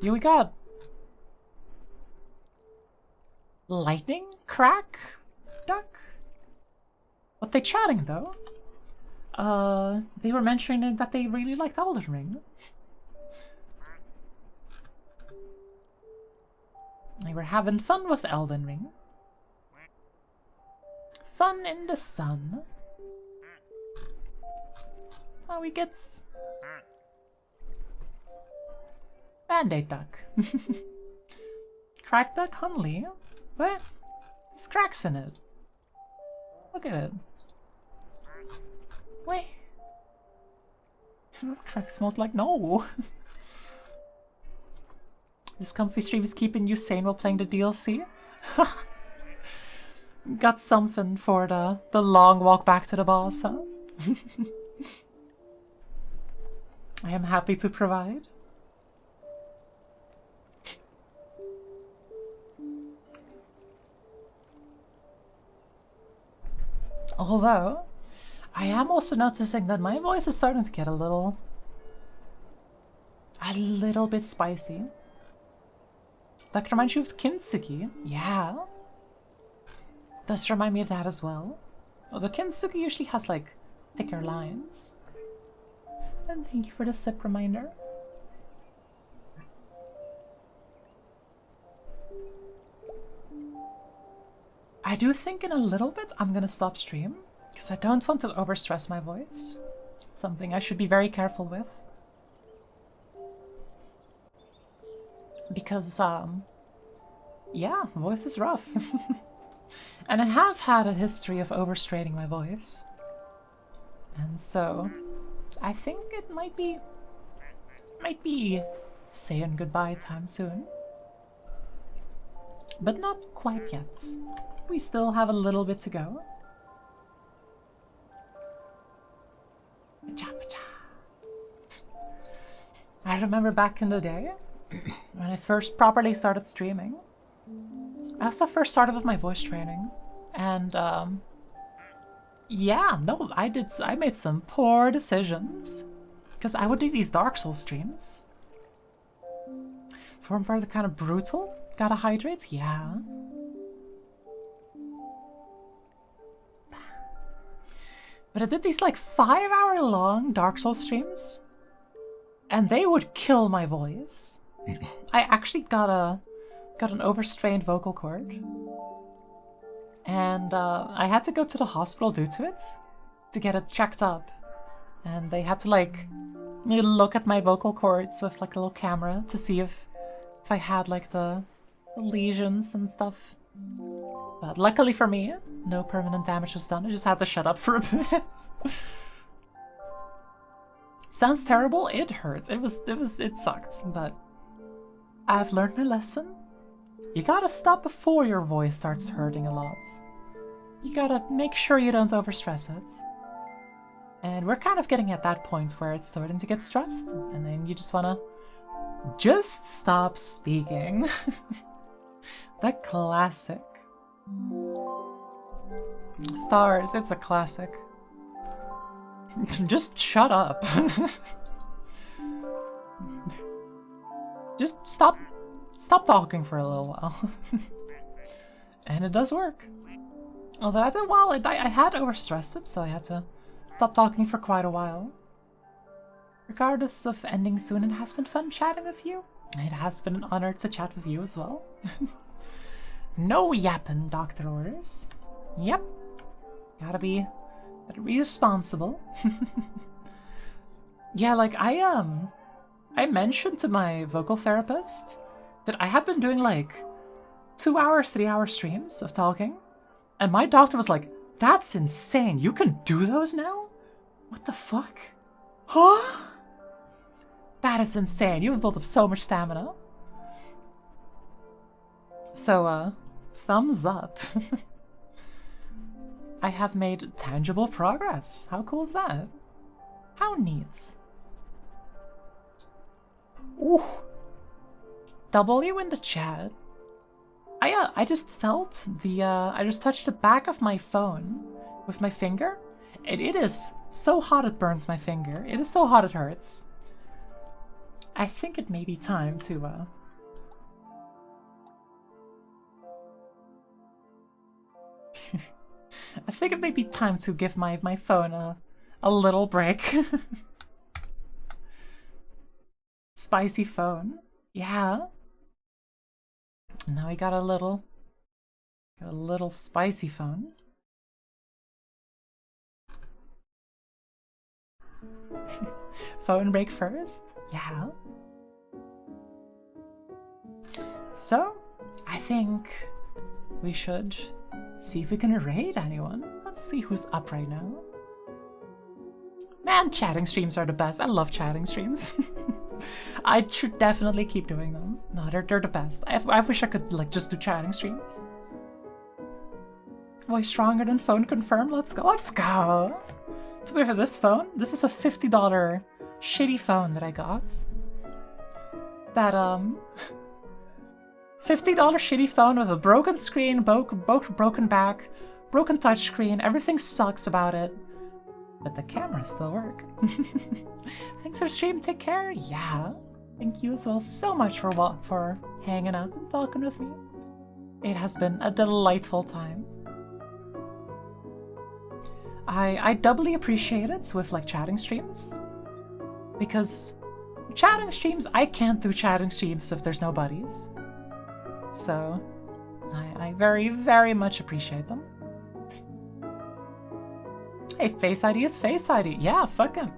Here we got lightning crack duck. What they chatting though? They were mentioning that they really liked Elden Ring. They were having fun with Elden Ring. Fun in the sun. Oh, he gets Band-Aid duck. Cracked Duck Hunley? What? There's cracks in it. Look at it. Wait. What crack smells like? No. This comfy stream is keeping you sane while playing the DLC. Got something for the long walk back to the boss, huh? I am happy to provide. Although, I am also noticing that my voice is starting to get a little bit spicy. That reminds you of Kintsugi? Yeah. Does remind me of that as well. Although Kintsugi usually has like thicker lines. And thank you for the sip reminder. I do think in a little bit I'm gonna stop stream, because I don't want to overstress my voice. It's something I should be very careful with. Because, yeah, voice is rough. And I have had a history of overstraining my voice. And so, I think it might be saying goodbye time soon. But not quite yet. We still have a little bit to go. I remember back in the day, when I first properly started streaming, I also first started with my voice training. And, yeah, no, I made some poor decisions. Because I would do these Dark Souls streams. So I'm very kind of brutal. Gotta hydrate? Yeah. But I did these like 5-hour-long Dark Souls streams, and they would kill my voice. I actually got an overstrained vocal cord, and I had to go to the hospital due to it to get it checked up. And they had to like look at my vocal cords with like a little camera to see if I had like the lesions and stuff. But luckily for me, no permanent damage was done. I just had to shut up for a bit. Sounds terrible. It hurts. It sucked. But I've learned my lesson. You gotta stop before your voice starts hurting a lot. You gotta make sure you don't overstress it. And we're kind of getting at that point where it's starting to get stressed. And then you just wanna just stop speaking. The classic. Stars, it's a classic. Just shut up. Just stop talking for a little while. And it does work. Although after a while I had overstressed it, so I had to stop talking for quite a while. Regardless of ending soon, it has been fun chatting with you. It has been an honor to chat with you as well. No yapping, Dr. Orders. Yep. Gotta be responsible. Yeah, like I mentioned to my vocal therapist that I had been doing like 2-hour, 3-hour streams of talking. And my doctor was like, that's insane. You can do those now? What the fuck? Huh? That is insane. You've built up so much stamina. So, thumbs up. I have made tangible progress. How cool is that? How neat. Ooh. W in the chat. I just felt the, I just touched the back of my phone with my finger. And it is so hot it burns my finger. It is so hot it hurts. I think it may be time to, I think it may be time to give my phone a little break. Spicy phone. Yeah. Now we got a little spicy phone. Phone break first? Yeah. So, think we should see if we can raid anyone. Let's see who's up right now. Man, chatting streams are the best. I love chatting streams. I should definitely keep doing them. No, they're the best. I wish I could like just do chatting streams. Voice stronger than phone confirmed. Let's go. Let's go. To pay for this phone, this is a $50 shitty phone that I got. That $50 shitty phone with a broken screen, broken back, broken touchscreen. Everything sucks about it. But the cameras still work. Thanks for the stream. Take care. Yeah. Thank you as well so much for hanging out and talking with me. It has been a delightful time. I doubly appreciate it with like chatting streams. Because chatting streams, I can't do chatting streams if there's no buddies. So I very, very much appreciate them. Hey, Face ID is Face ID. Yeah, fucking.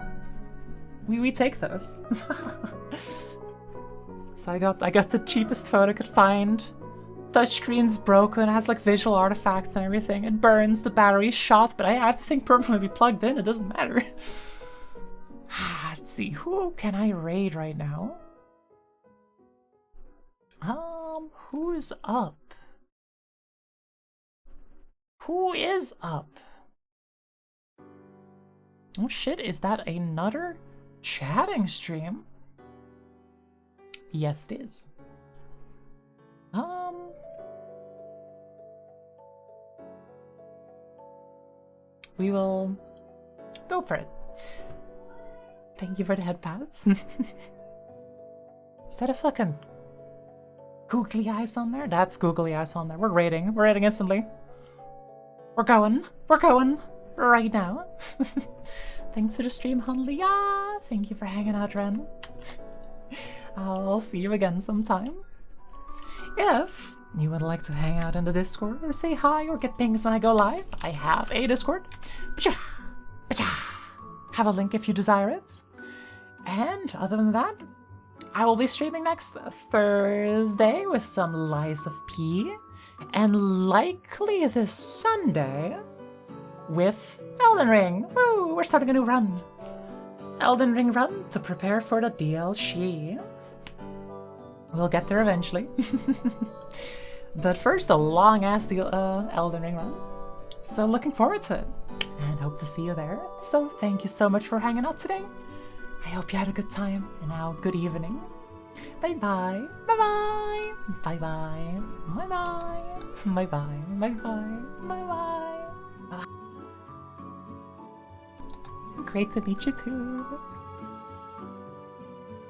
We take those. So I got the cheapest phone I could find. Touchscreen's broken, it has like visual artifacts and everything. It burns, the battery's shot, but I have the thing permanently plugged in, it doesn't matter. Let's see, who can I raid right now? Who's up? Who is up? Oh shit, is that another chatting stream? Yes, it is. We will go for it. Thank you for the head pats. Is that a fucking googly eyes on there? That's googly eyes on there. We're raiding instantly. We're going right now. Thanks for the stream, Hunley. Yeah, thank you for hanging out, Ren. I'll see you again sometime. If you would like to hang out in the Discord or say hi or get pings when I go live, I have a Discord. Have a link if you desire it. And other than that, I will be streaming next Thursday with some Lies of P, and likely this Sunday with Elden Ring. Woo! We're starting a new run. Elden Ring run to prepare for the DLC. We'll get there eventually. But first, a long-ass Elden Ring run. So looking forward to it. And hope to see you there. So thank you so much for hanging out today. I hope you had a good time. And now, good evening. Bye-bye. Bye-bye. Bye-bye. Bye-bye. Bye-bye. Bye-bye. Bye-bye. Bye-bye. Great to meet you too.